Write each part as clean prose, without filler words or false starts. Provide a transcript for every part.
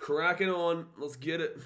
Cracking on. Let's get it.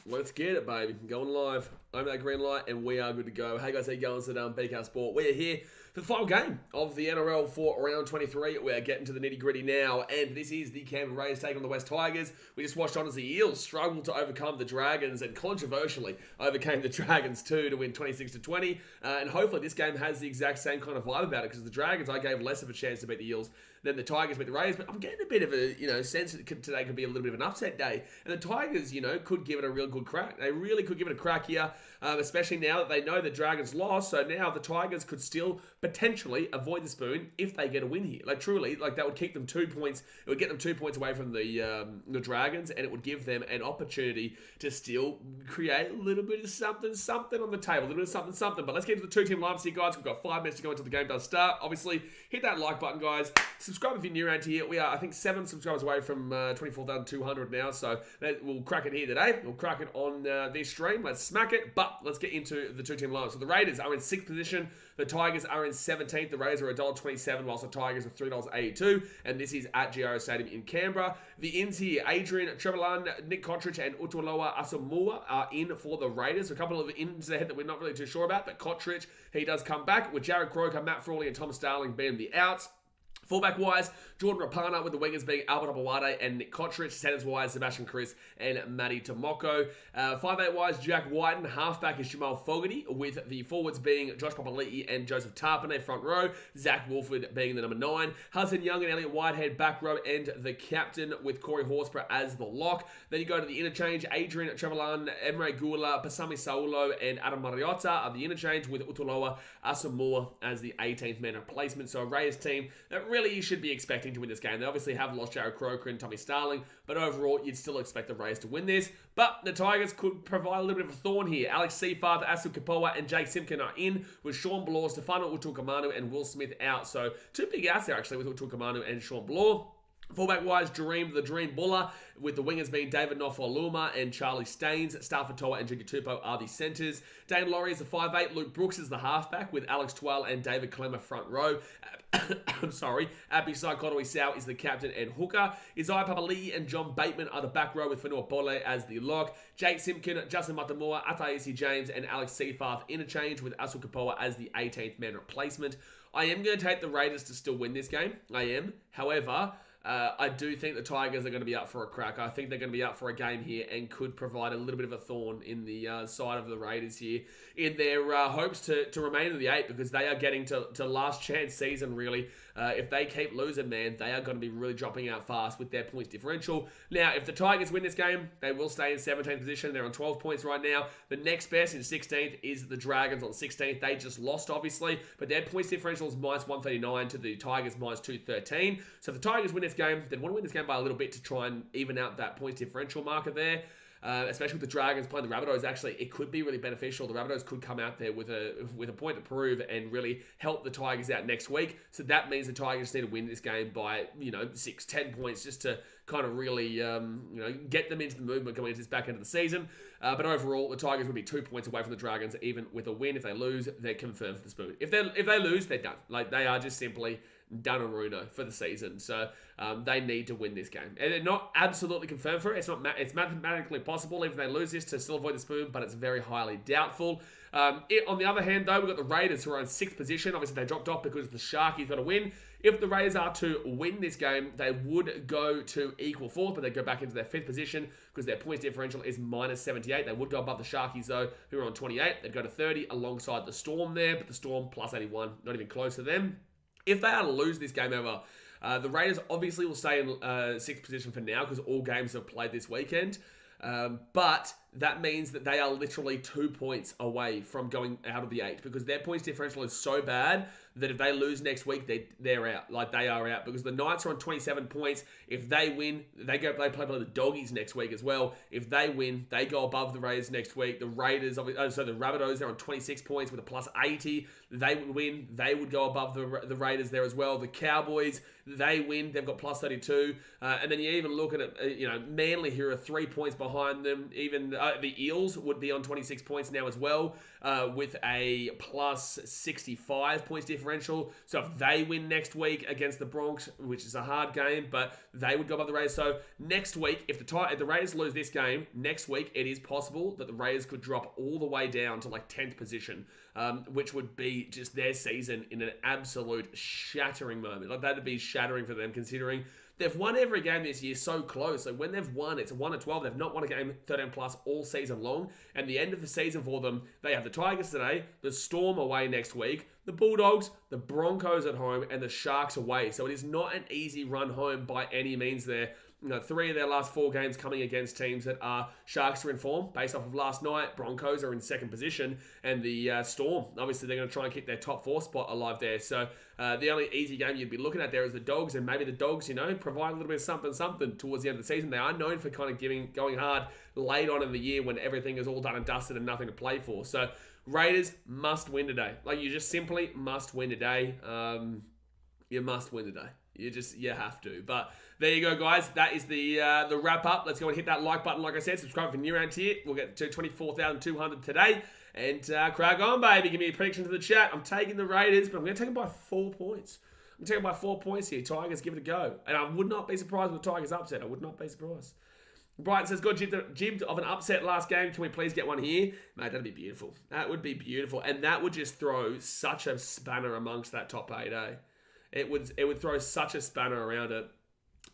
Let's get it, baby. Going live. I'm that green light, and we are good to go. Hey guys, how you going? It's BKR Sport. We are here for the final game of the NRL for round 23. We're getting to the nitty-gritty now, and this is the Canberra Raiders taking on the West Tigers. We just watched on as the Eels struggled to overcome the Dragons, and controversially overcame the Dragons too to win 26-20. And hopefully this game has the exact same kind of vibe about it, because the Dragons, I gave less of a chance to beat the Eels than the Tigers beat the Raiders, but I'm getting a bit of a, sense that today could be a little bit of an upset day. And the Tigers, could give it a real good crack. They really could give it a crack here, especially now that they know the Dragons lost. So now the Tigers could still potentially avoid the spoon if they get a win here. Truly, that would keep them 2 points. It would get them 2 points away from the Dragons, and it would give them an opportunity to still create a little bit of something on the table. A little bit of something. But let's get to the two-team lineups here, guys. We've got 5 minutes to go until the game does start. Obviously, hit that like button, guys. Subscribe if you're new around here. We are, I think, 7 subscribers away from 24,200 now, so we'll crack it here today. We'll crack it on this stream. Let's smack it, but let's get into the two-team lineup. So the Raiders are in 6th position. The Tigers are in 17th. The Raiders are $1.27, whilst the Tigers are $3.82, and this is at GRO Stadium in Canberra. The ins here, Adrian Trevelyan, Nick Cottridge, and Utaloa Asamoah are in for the Raiders. A couple of ins ahead that we're not really too sure about, but Cottridge, he does come back, with Jared Croker, Matt Frawley, and Tom Starling being the outs. Fullback-wise, Jordan Rapana, with the wingers being Albert Abawade and Nick Cottridge. Centers-wise, Sebastian Chris and Matty Tomoko. 5'8"-wise, Jack Whiten. Halfback is Jamal Fogarty, with the forwards being Josh Papali'i and Joseph Tarpanay front row. Zach Wolford being the number 9. Hudson Young and Elliot Whitehead back row, and the captain with Corey Horsburgh as the lock. Then you go to the interchange. Adrian Trevelyan, Emre Gula, Pasami Saulo, and Adam Mariota are the interchange, with Utaloa Asamoah as the 18th man replacement. So a Raiders team that really you should be expecting to win this game. They obviously have lost Jared Croker and Tommy Starling, but overall, you'd still expect the Raiders to win this. But the Tigers could provide a little bit of a thorn here. Alex Seafarth, Asu Kapoa, and Jake Simpkin are in, with Sean Bloor, Stefano Utukamanu, and Will Smith out. So 2 big outs there, actually, with Utukamanu and Sean Bloor. Fullback-wise, the Dream Buller, with the wingers being David Nofaluma and Charlie Staines. Stafford Toa and Jiggy Tupou are the centres. Dane Laurie is the 5'8". Luke Brooks is the halfback, with Alex Twell and David Clemmer front row. I'm sorry. Abby Sai Sao is the captain and hooker. Isaiah Papali'i and John Bateman are the back row, with Fanua Bole as the lock. Jake Simpkin, Justin Matamua, Ataisi James, and Alex Seafarth interchange, with Asu Kapoa as the 18th man replacement. I am going to take the Raiders to still win this game. I am. However, I do think the Tigers are going to be up for a crack. I think they're going to be up for a game here and could provide a little bit of a thorn in the side of the Raiders here in their hopes to remain in the 8, because they are getting to last chance season, really. If they keep losing, man, they are going to be really dropping out fast with their points differential. Now, if the Tigers win this game, they will stay in 17th position. They're on 12 points right now. The next best in 16th is the Dragons on 16th. They just lost, obviously, but their points differential is minus 139 to the Tigers minus 213. So if the Tigers win this game, they'd want to win this game by a little bit to try and even out that points differential marker there. Especially with the Dragons playing the Rabbitohs, actually, it could be really beneficial. The Rabbitohs could come out there with a point to prove and really help the Tigers out next week. So that means the Tigers need to win this game by, 6-10 points, just to kind of really, get them into the movement going into this back end of the season. But overall, the Tigers would be 2 points away from the Dragons, even with a win. If they lose, they're confirmed for the spoon. If they lose, they're done. They are just simply done a Runo for the season. So they need to win this game. And they're not absolutely confirmed for it. It's mathematically possible if they lose this to still avoid the spoon, but it's very highly doubtful. On the other hand, though, we've got the Raiders, who are in 6th position. Obviously, they dropped off because the Sharkies got to win. If the Raiders are to win this game, they would go to equal 4th, but they go back into their 5th position because their points differential is minus 78. They would go above the Sharkies, though, who are on 28. They'd go to 30 alongside the Storm there, but the Storm plus 81, not even close to them. If they are to lose this game over, the Raiders obviously will stay in 6th position for now, because all games have played this weekend. But that means that they are literally 2 points away from going out of the 8, because their points differential is so bad that if they lose next week, they're out. They are out, because the Knights are on 27 points. If they win, they play by the Doggies next week as well. If they win, they go above the Raiders next week. The Raiders, so the Rabbitohs, they're on 26 points with a plus 80. They would win, they would go above the Raiders there as well. The Cowboys, they win, they've got plus 32. And then you even look at it, Manly, who are 3 points behind them. Even The Eels would be on 26 points now as well, with a plus 65 points differential. So if they win next week against the Bronx, which is a hard game, but they would go above the Raiders. So next week, if the Raiders lose this game, next week it is possible that the Raiders could drop all the way down to like 10th position, which would be just their season in an absolute shattering moment. Like that would be shattering for them, considering they've won every game this year so close. Like when they've won, it's 1-12. They've not won a game 13 plus all season long. And the end of the season for them, they have the Tigers today, the Storm away next week, the Bulldogs, the Broncos at home, and the Sharks away. So it is not an easy run home by any means there. 3 of their last 4 games coming against teams that are Sharks are in form based off of last night. Broncos are in second position, and the Storm, obviously they're going to try and keep their top 4 spot alive there. So the only easy game you'd be looking at there is the Dogs, and maybe the Dogs, provide a little bit of something towards the end of the season. They are known for kind of going hard late on in the year when everything is all done and dusted and nothing to play for. So Raiders must win today. Like you just simply must win today. You must win today. You have to. But there you go, guys. That is the wrap up. Let's go and hit that like button. Like I said, subscribe for new around here. We'll get to 24,200 today. And crack on, baby. Give me a prediction to the chat. I'm taking the Raiders, but I'm going to take them by 4 points. I'm taking them by 4 points here. Tigers, give it a go. And I would not be surprised with the Tigers upset. I would not be surprised. Brighton says, got jibbed of an upset last game. Can we please get one here? Mate, that'd be beautiful. That would be beautiful. And that would just throw such a spanner amongst that top 8, eh? It would throw such a spanner around it.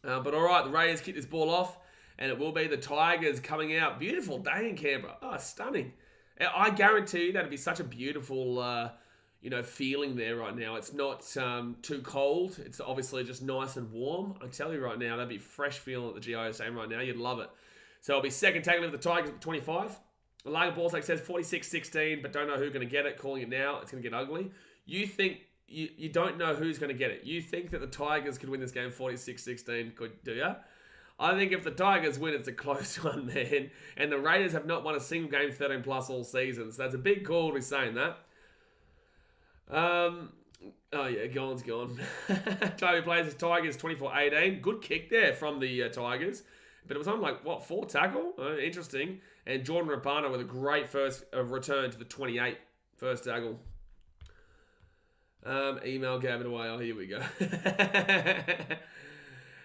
But all right, the Raiders kick this ball off, and it will be the Tigers coming out. Beautiful day in Canberra. Oh, stunning. I guarantee you that'd be such a beautiful, feeling there right now. It's not too cold. It's obviously just nice and warm. I tell you right now, that'd be fresh feeling at the GIO Stadium right now. You'd love it. So it'll be second tackle of the Tigers at 25. Lager Ballsack says 46-16, but don't know who's going to get it. Calling it now. It's going to get ugly. You think... You don't know who's going to get it. You think that the Tigers could win this game 46-16, do you? I think if the Tigers win, it's a close one, man. And the Raiders have not won a single game 13 plus all season. So that's a big call to be saying that. Oh yeah, Gone's gone. Toby plays as Tigers 24-18. Good kick there from the Tigers. But it was on 4 tackle? Interesting. And Jordan Rapana with a great first return to the 28 first tackle. Email gave it away. Oh, here we go.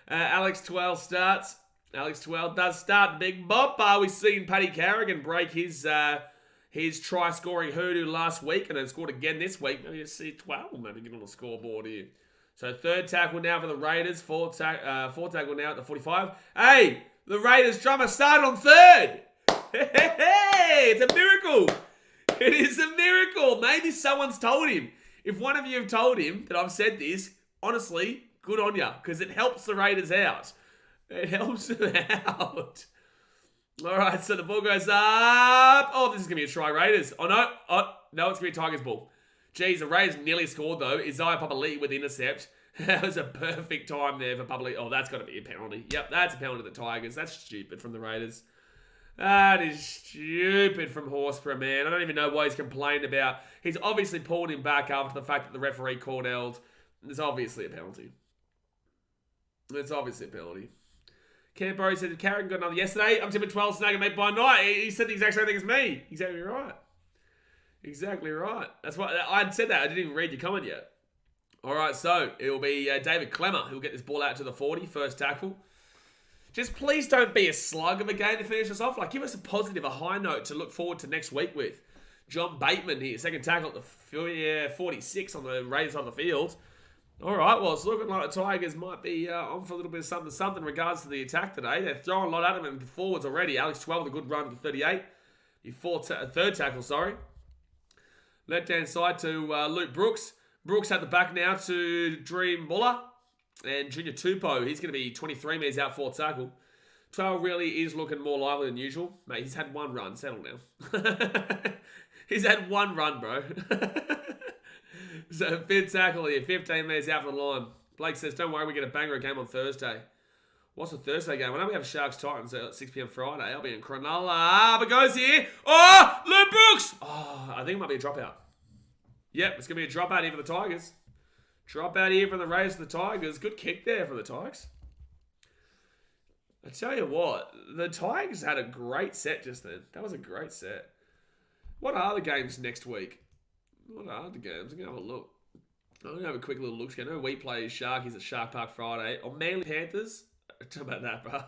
Alex 12 starts. Alex 12 does start. Big bop. We've seen Paddy Carrigan break his try-scoring hoodoo last week and then scored again this week. Maybe you see 12. Maybe get on the scoreboard here. So third tackle now for the Raiders. Fourth tackle now at the 45. Hey, the Raiders drummer started on third. Hey, it's a miracle. It is a miracle. Maybe someone's told him. If one of you have told him that I've said this, honestly, good on you, because it helps the Raiders out. It helps them out. All right, so the ball goes up. Oh, this is going to be a try, Raiders. Oh, no. No, it's going to be Tigers' ball. Geez, the Raiders nearly scored, though. Isaiah Papali'i with intercept. That was a perfect time there for Papali'i. Oh, that's got to be a penalty. Yep, that's a penalty to the Tigers. That's stupid from the Raiders. That is stupid from Horsburgh, man. I don't even know what he's complained about. He's obviously pulled him back after the fact that the referee called Eld. It's obviously a penalty. It's obviously a penalty. Canberra said, Carrigan got another yesterday. I'm tipping 12 snag and mate by night. He said the exact same thing as me. Exactly right. Exactly right. That's why I'd said that. I didn't even read your comment yet. All right, so it will be David Clemmer who will get this ball out to the 40, first tackle. Just please don't be a slug of a game to finish us off. Give us a positive, a high note to look forward to next week with. John Bateman here, second tackle at the 46 on the Raiders side of the field. All right, well, it's looking like the Tigers might be on for a little bit of something in regards to the attack today. They're throwing a lot at them in the forwards already. Alex 12 with a good run to 38. Third tackle, sorry. Left-hand side to Luke Brooks. Brooks at the back now to Dream Muller. And Junior Tupou, he's going to be 23 metres out, fourth tackle. 12 really is looking more lively than usual. Mate, he's had one run. Settle down. He's had one run, bro. So fifth tackle here, 15 metres out from the line. Blake says, don't worry, we get a banger game on Thursday. What's the Thursday game? I know we have Sharks Titans at 6 p.m. Friday. I'll be in Cronulla. But goes here. Oh, Luke Brooks. Oh, I think it might be a dropout. Yep, it's going to be a dropout here for the Tigers. Drop out here from the Raiders to the Tigers. Good kick there for the Tigers. I tell you what, the Tigers had a great set just then. That was a great set. What are the games next week? What are the games? I'm going to have a look. I'm going to have a quick little look. I know we play Sharkies at Shark Park Friday. Or Manly Panthers. Talk about that, bro.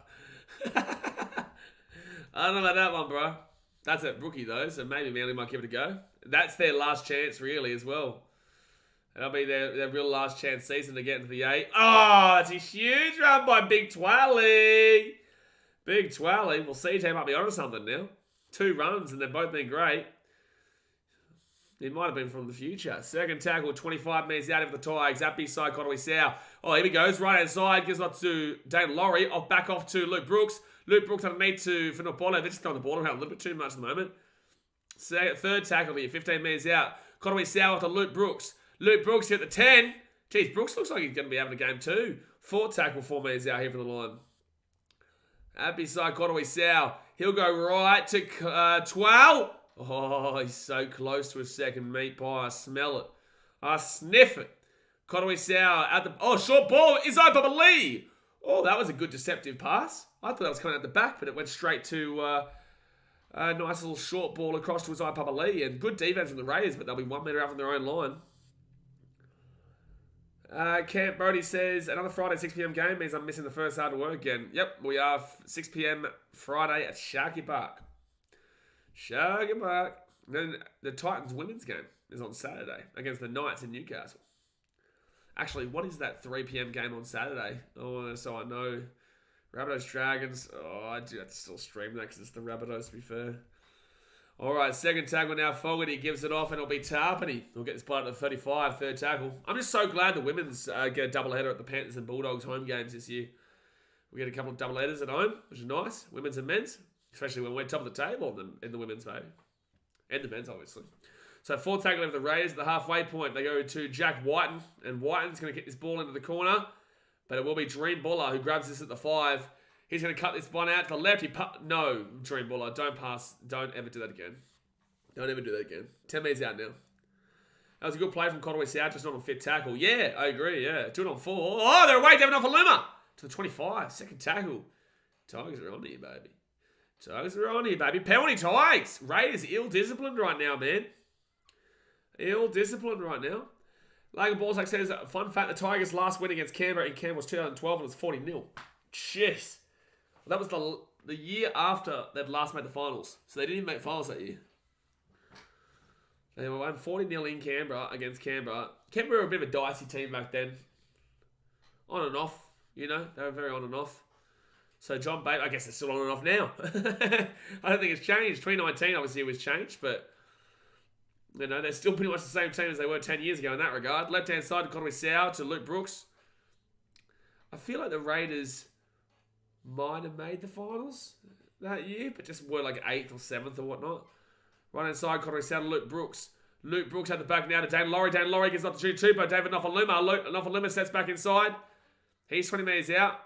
I don't know about that one, bro. That's a rookie, though, so maybe Manly might give it a go. That's their last chance, really, as well. That'll be their real last chance season to get into the 8. Oh, that's a huge run by Big Twally. Big Twally. Well, CJ might be onto something now. 2 runs, and they've both been great. It might have been from the future. Second tackle, 25 metres out of the Tigers. That big side, Connolly Sow. Oh, here he goes. Right-hand side. Gives off to Dane Laurie. Back off to Luke Brooks. Luke Brooks underneath to Finopolo. They're just throwing the ball around a little bit too much at the moment. Third tackle here, 15 metres out. Connolly Sow off to Luke Brooks. Luke Brooks here at the 10. Jeez, Brooks looks like he's going to be having a game too. 4th tackle, 4 metres out here from the line. Happy side, Connolly Sow. He'll go right to 12. Oh, he's so close to a second meat pie. I smell it. I sniff it. Connolly Sow at the... Oh, short ball. Isaiah Papali. Oh, that was a good deceptive pass. I thought that was coming out the back, but it went straight to a nice little short ball across to Isaiah Papali. And good defense from the Raiders, but they'll be 1 metre out from their own line. Camp Brody says, another Friday 6 p.m. game means I'm missing the first hour to work again. Yep, we are 6 p.m. Friday at Sharky Park. Sharky Park. Then the Titans women's game is on Saturday against the Knights in Newcastle. Actually, what is that 3 p.m. game on Saturday? Oh, so I know. Rabbitohs Dragons. Oh, I do have to still stream that because it's the Rabbitohs, to be fair. All right, second tackle now. Fogarty gives it off, and it'll be Tarpany. We'll get this play at the 35, third tackle. I'm just so glad the women's get a doubleheader at the Panthers and Bulldogs home games this year. We get a couple of doubleheaders at home, which is nice. Women's and men's, especially when we're top of the table in the women's, maybe. And the men's, obviously. So fourth tackle of the Raiders at the halfway point. They go to Jack Whiten, and Whiten's going to get this ball into the corner, but it will be Dream Buller who grabs this at the 5. He's going to cut this one out to the left. No, Dream Buller, don't pass. Don't ever do that again. Don't ever do that again. 10 metres out now. That was a good play from Conway South, just not on fit tackle. Yeah, I agree, yeah. 2 on 4. Oh, they're away, Devin Ofaluma to the 25. Second tackle. Tigers are on here, baby. Tigers are on here, baby. Penalty Tigers. Raiders ill-disciplined right now, man. Ill-disciplined right now. Logan Balzac says, fun fact, the Tigers' last win against Canberra in Canberra was 2012 and it was 40-0. Jeez. That was the year after they'd last made the finals. So they didn't even make finals that year. They won 40-0 in Canberra against Canberra. Canberra were a bit of a dicey team back then. On and off, you know. They were very on and off. So John Bates, I guess they're still on and off now. I don't think it's changed. 2019 obviously it was changed, but you know, they're still pretty much the same team as they were 10 years ago in that regard. Left-hand side to Conway Sow to Luke Brooks. I feel like the Raiders might have made the finals that year, but just were like 8th or 7th or whatnot. Right-hand side, Conway Sow to Luke Brooks. Luke Brooks at the back now to Dane Laurie. Dane Laurie gets up to shoot 2 by David Nofaluma. Nofaluma steps back inside. He's 20 metres out.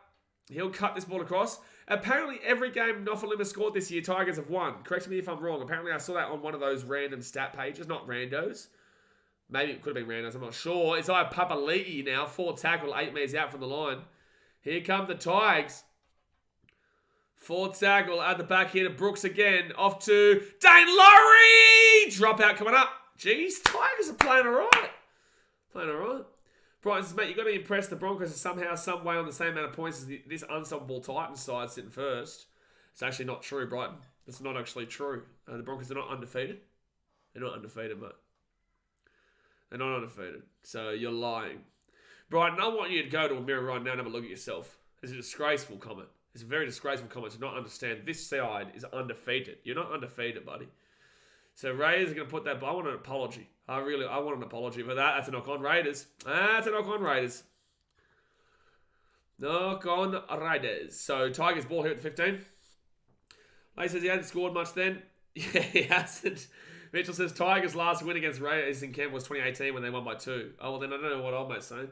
He'll cut this ball across. Apparently, every game Nofaluma scored this year, Tigers have won. Correct me if I'm wrong. Apparently, I saw that on one of those random stat pages. Not randos. Maybe it could have been randos. I'm not sure. It's like Papali'i now. 4 tackle, 8 metres out from the line. Here come the Tigers. 4th tackle at the back here to Brooks again. Off to Dane Laurie! Dropout coming up. Jeez, Tigers are playing all right. Playing all right. Brighton says, mate, you've got to impress the Broncos are somehow, some way on the same amount of points as this unstoppable Titans side sitting first. It's actually not true, Brighton. It's not actually true. The Broncos are not undefeated. They're not undefeated, mate. They're not undefeated. So you're lying. Brighton, I want you to go to a mirror right now and have a look at yourself. It's a disgraceful comment. It's a very disgraceful comment to not understand this side is undefeated. You're not undefeated, buddy. So Raiders are going to put that... I want an apology. I want an apology for that. That's a knock on Raiders. That's a knock on Raiders. Knock on Raiders. So Tigers ball here at the 15. Lay says he hasn't scored much then. Yeah, he hasn't. Mitchell says Tigers' last win against Raiders in Canberra was 2018 when they won by 2. Oh, well, then I don't know what old mate's saying.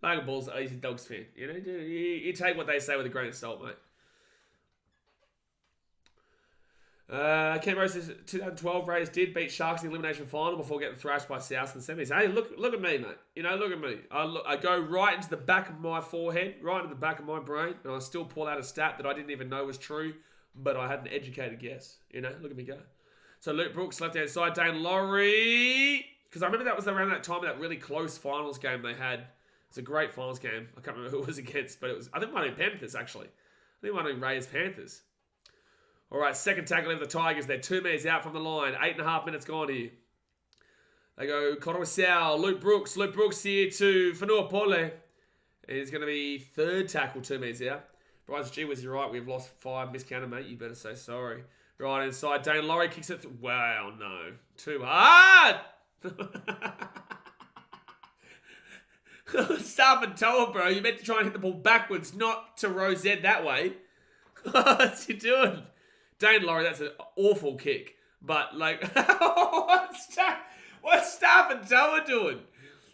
Logan Ball's a Dogs fan. You know, you take what they say with a grain of salt, mate. Canberra 2012 Raiders did beat Sharks in the elimination final before getting thrashed by South in the semis. Hey, look at me, mate. You know, look at me. I go right into the back of my forehead, right into the back of my brain, and I still pull out a stat that I didn't even know was true, but I had an educated guess. You know, look at me go. So Luke Brooks left hand side, Dane Laurie. Because I remember that was around that time of that really close finals game they had. It's a great finals game. I can't remember who it was against, but it was, I think it might have been Panthers, actually. I think it might have been Raiders Panthers. All right, second tackle of the Tigers. They're 2 minutes out from the line. 8.5 minutes gone here. They go Connor Sal, Luke Brooks. Luke Brooks here to Fanua Pole. It's going to be third tackle, 2 minutes out. Bryce, gee whiz, you're right. We've lost 5. Miscounted, mate. You better say sorry. Right inside. Dane Laurie kicks it. Wow, no. Too hard. Staff and Toa, bro. You meant to try and hit the ball backwards, not to Rosette that way. What's he doing? Dane Laurie, that's an awful kick. But, like, what's Staff and Toa doing?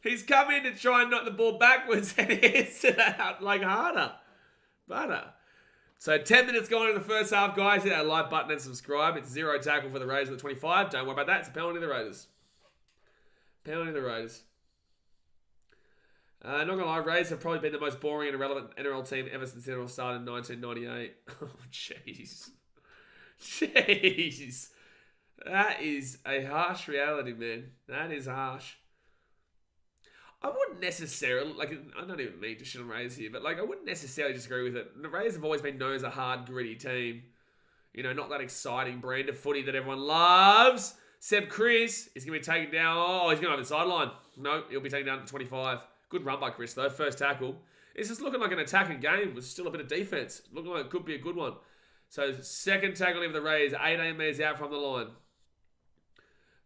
He's come in to try and knock the ball backwards and he hits it out, like, harder. So 10 minutes gone in the first half, guys. Hit that like button and subscribe. It's 0 tackle for the Raiders at the 25. Don't worry about that. It's a penalty to the Raiders. Penalty to the Raiders. Not gonna lie, Raiders have probably been the most boring and irrelevant NRL team ever since the NRL started in 1998. Oh, jeez. Jeez. That is a harsh reality, man. That is harsh. I wouldn't necessarily, like, I don't even mean to shit on Raiders here, but, like, I wouldn't necessarily disagree with it. The Raiders have always been known as a hard, gritty team. You know, not that exciting brand of footy that everyone loves. Seb Chris is going to be taken down. Oh, he's going to have the sideline. No, he'll be taken down to 25. Good run by Chris, though. First tackle. It's just looking like an attacking game with still a bit of defense. Looking like it could be a good one. So, second tackle in for the Raiders. 18 metres out from the line.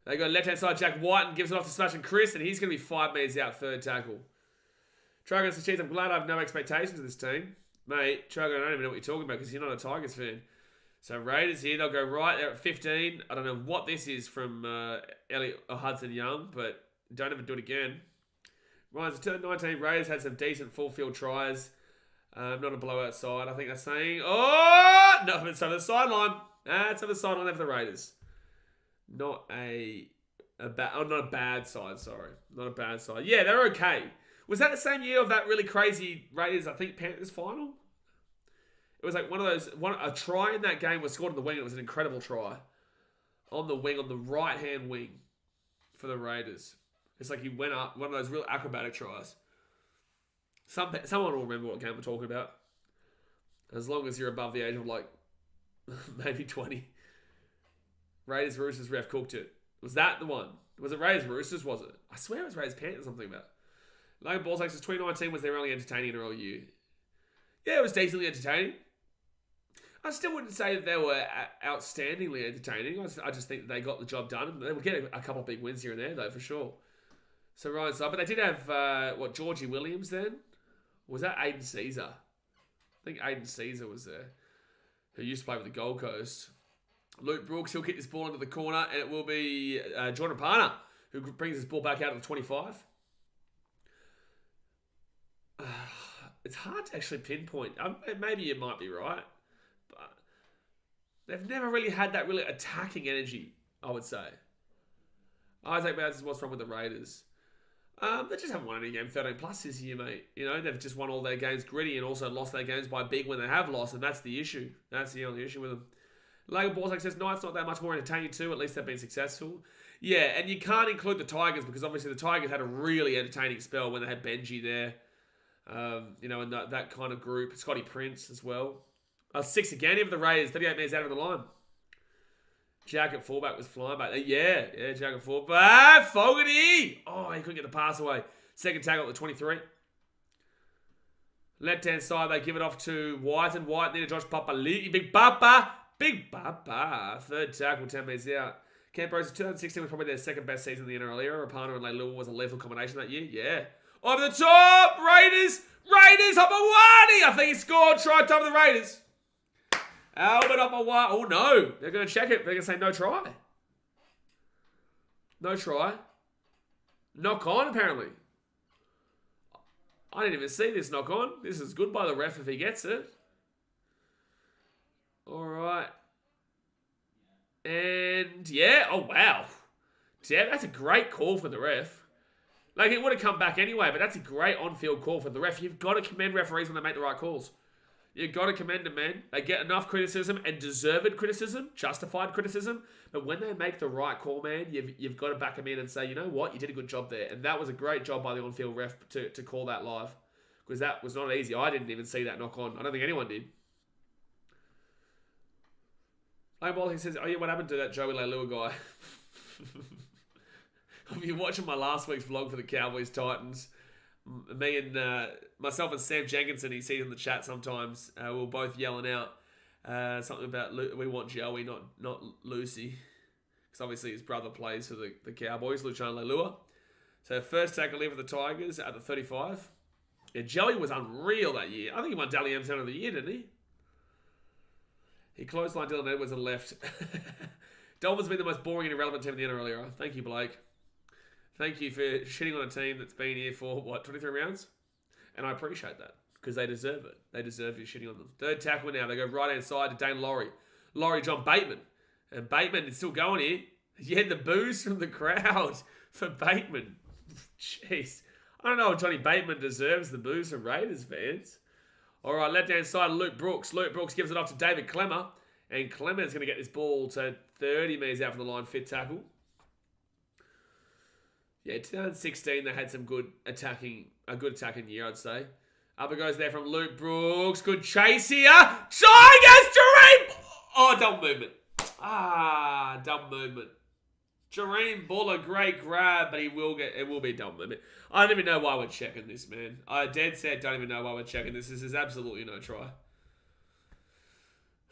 They go left-hand side, Jack White, and gives it off to Smashing Chris, and he's going to be 5 metres out, third tackle. Trugger says, geez, I'm glad I have no expectations of this team. Mate, Trugger, I don't even know what you're talking about because you're not a Tigers fan. So Raiders here, they'll go right there at 15. I don't know what this is from Elliot or Hudson Young, but don't ever do it again. Right, it's turn 19. Raiders had some decent full-field tries. Not a blowout side, I think that's saying. Oh! No, it's over the sideline. It's over the sideline there for the Raiders. Not a bad side, sorry. Not a bad side. Yeah, they're okay. Was that the same year of that really crazy Raiders, I think, Panthers final? It was like a try in that game was scored on the wing. It was an incredible try. On the wing, on the right-hand wing for the Raiders. It's like he went up, one of those real acrobatic tries. Someone will remember what game we're talking about. As long as you're above the age of, like, maybe 20. Raiders Roosters ref cooked it. Was that the one? Was it Raiders Roosters? Was it? I swear it was Raiders Panthers. Something about. Logan Ball says 2019 was their only entertaining NRL year. Yeah, it was decently entertaining. I still wouldn't say that they were outstandingly entertaining. I just think that they got the job done. They would get a couple of big wins here and there, though, for sure. So right side, but they did have Georgie Williams then. Or was that Aiden Caesar? I think Aiden Caesar was there, who used to play with the Gold Coast. Luke Brooks, he'll kick this ball into the corner, and it will be Jordan Parner, who brings this ball back out to the 25. It's hard to actually pinpoint. Maybe you might be right, but they've never really had that really attacking energy, I would say. Isaac Bowers is what's wrong with the Raiders. They just haven't won any game 13 plus this year, mate. You know, they've just won all their games gritty and also lost their games by big when they have lost, and that's the issue. That's the only issue with them. Logan Borsak says, no, it's not that much more entertaining too. At least they've been successful. Yeah, and you can't include the Tigers because obviously the Tigers had a really entertaining spell when they had Benji there. You know, and that kind of group. Scotty Prince as well. 6 again here for the Raiders. 38 metres out of the line. Jack at fullback was flying back there. Yeah, Jack at fullback. Fogarty! Oh, he couldn't get the pass away. Second tackle at the 23. Left-hand side, they give it off to White, and White near Josh Papali'i. Big Papa! Big Papa. Third tackle, 10 metres out. Canberra 2016 was probably their second best season in the NRL era. Rapana and Leilua was a lethal combination that year. Yeah. Over the top! Raiders! Hopawani! I think he scored. Try time for the Raiders. Albert Hopawani. Oh, no. They're going to check it. They're going to say no try. No try. Knock on, apparently. I didn't even see this knock on. This is good by the ref if he gets it. All right. Yeah. Oh, wow. Yeah, that's a great call for the ref. Like, it would have come back anyway, but that's a great on-field call for the ref. You've got to commend referees when they make the right calls. You've got to commend them, man. They get enough criticism and deserved criticism, justified criticism. But when they make the right call, man, you've got to back them in and say, you know what, you did a good job there. And that was a great job by the on-field ref to call that live. Because that was not easy. I didn't even see that knock on. I don't think anyone did. He says, oh yeah, what happened to that Joey Leilua guy? I've been watching my last week's vlog for the Cowboys Titans. Me and myself and Sam Jenkinson, he sees in the chat sometimes, we're both yelling out something about we want Joey, not Lucy. Because obviously his brother plays for the Cowboys, Luciano Leilua. So first tackle in for the Tigers at the 35. Yeah, Joey was unreal that year. I think he won Dally M Center of the Year, didn't he? He clotheslined Dylan Edwards and left. Dolphins have been the most boring and irrelevant team in the NRL era. Thank you, Blake. Thank you for shitting on a team that's been here for, 23 rounds? And I appreciate that, because they deserve it. They deserve you shitting on them. Third tackle now. They go right-hand side to Dane Laurie. Laurie, John Bateman. And Bateman is still going here. Yeah, the boos from the crowd for Bateman. Jeez. I don't know if Johnny Bateman deserves the boos from Raiders fans. All right, left-hand side, Luke Brooks. Luke Brooks gives it off to David Clemmer. And Clemmer's going to get this ball to 30 metres out from the line, fit tackle. Yeah, 2016, they had some good attacking year, I'd say. Up it goes there from Luke Brooks. Good chase here. Tigers, Jareem! Oh, dumb movement. Dumb movement. Jareem Buller, great grab, but it will be a dumb movement. I don't even know why we're checking this, man. I dead set don't even know why we're checking this. This is absolutely no try.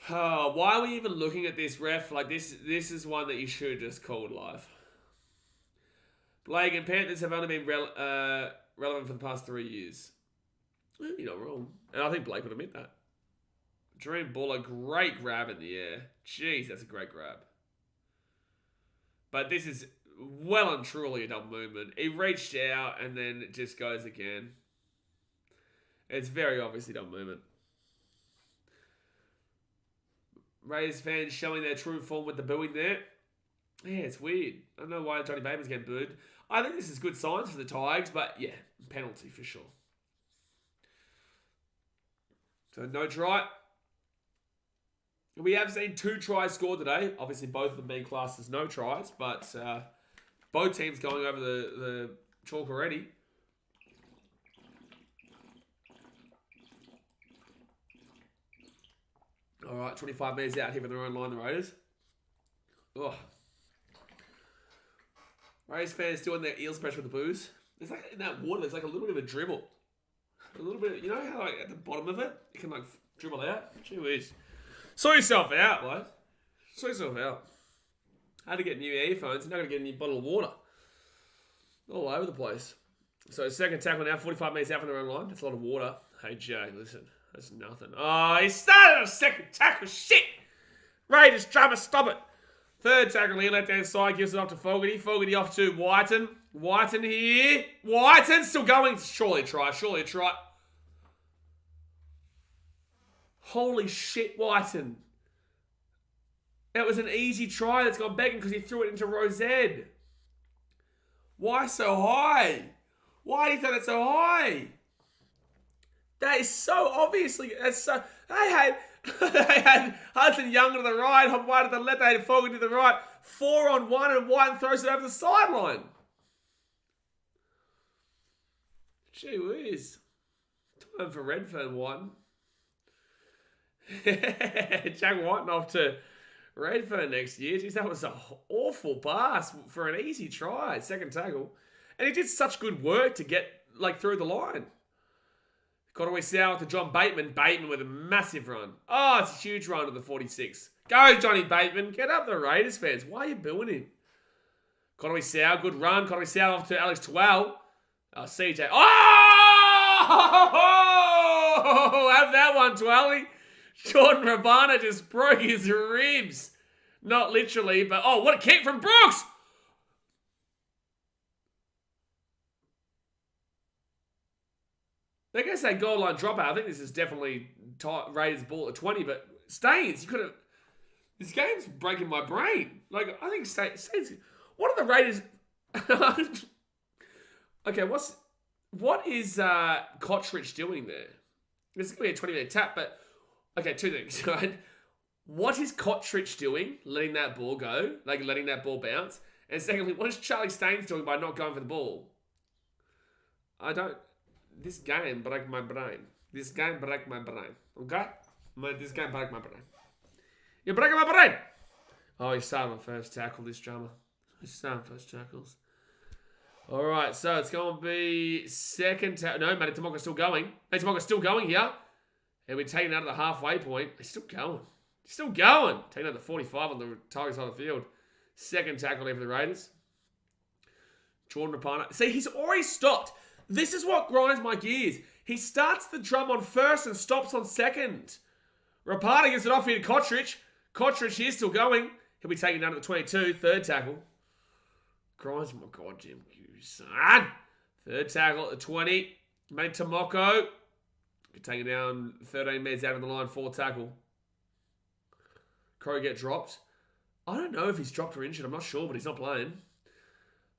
Oh, why are we even looking at this, ref? Like, this is one that you should have just called live. Blake and Panthers have only been relevant for the past 3 years. You're not wrong. And I think Blake would admit that. Jareem Buller, great grab in the air. Jeez, that's a great grab. But this is well and truly a double movement. He reached out and then it just goes again. It's very obviously double movement. Raiders fans showing their true form with the booing there. Yeah, it's weird. I don't know why Johnny Bateman's getting booed. I think this is good signs for the Tigers, but yeah, penalty for sure. So no try. We have seen 2 tries scored today. Obviously, both of them being classed as no tries, but both teams going over the chalk already. All right, 25 metres out here from their own line, the Raiders. Oh. Raiders fans doing their eels pressure with the boos. There's like in that water, there's like a little bit of a dribble. A little bit, you know how like at the bottom of it, it can like dribble out? Gee whiz. Sort yourself out, like. Sort yourself out. I had to get new earphones and now I got to get a new bottle of water. All over the place. So second tackle now, 45 metres out from their own line. That's a lot of water. Hey Jay, listen. That's nothing. Oh, he started a second tackle. Shit! Raiders drama, stop it. Third tackle here, left hand side, gives it off to Fogarty. Fogarty off to Whiten. Whiten here. Whiten still going. Surely a try. Surely a try. Holy shit, Whiten. That was an easy try that's gone begging because he threw it into Rosed. Why so high? Why do you think that's so high? That is so obviously. That's so. They had Hudson Young to the right, White to the left. They had Fogarty to the right. 4-on-1, and White throws it over the sideline. Gee whiz. Time for Redfern, Whiten. Jack Whiten off to Redfern next year. Jeez, that was an awful pass for an easy try. Second tackle. And he did such good work to get like through the line. Conway South to John Bateman. Bateman with a massive run. Oh, it's a huge run to the 46. Go, Johnny Bateman. Get up the Raiders fans. Why are you booing him? Conway South, good run. Conway South off to Alex Twell. CJ. Oh! Have that one, Twelly. Jordan Rabana just broke his ribs. Not literally, but oh, what a kick from Brooks! They're going to say goal line dropout. I think this is definitely Raiders ball at 20, but Staines, you could have... This game's breaking my brain. Like, I think Saints... What are the Raiders... Okay, what is Kotrich doing there? This is going to be a 20-minute tap, but... Okay, two things, right? What is Kotrich doing, letting that ball go? Like, letting that ball bounce? And secondly, what is Charlie Staines doing by not going for the ball? I don't... This game break my brain. This game break my brain. Okay? This game break my brain. You're breaking my brain! Oh, he's starting on first tackle, this drama. He's starting first tackles. Alright, so it's going to be second tackle. No, Matty Tomoka's still going. Matty Tomoka's still going here. And we're taking out of the halfway point. He's still going. He's still going. Taking out the 45 on the Tigers side of the field. Second tackle there for the Raiders. Jordan Rapana. See, he's already stopped. This is what grinds my gears. He starts the drum on first and stops on second. Rapana gets it off here to Kotrich. Kotrich here still going. He'll be taken down to the 22. Third tackle. Grinds my goddamn gears, son. Third tackle at the 20. Made Tomoko. Taking down 13 meters out of the line. Fourth tackle. Crow get dropped. I don't know if he's dropped or injured. I'm not sure, but he's not playing.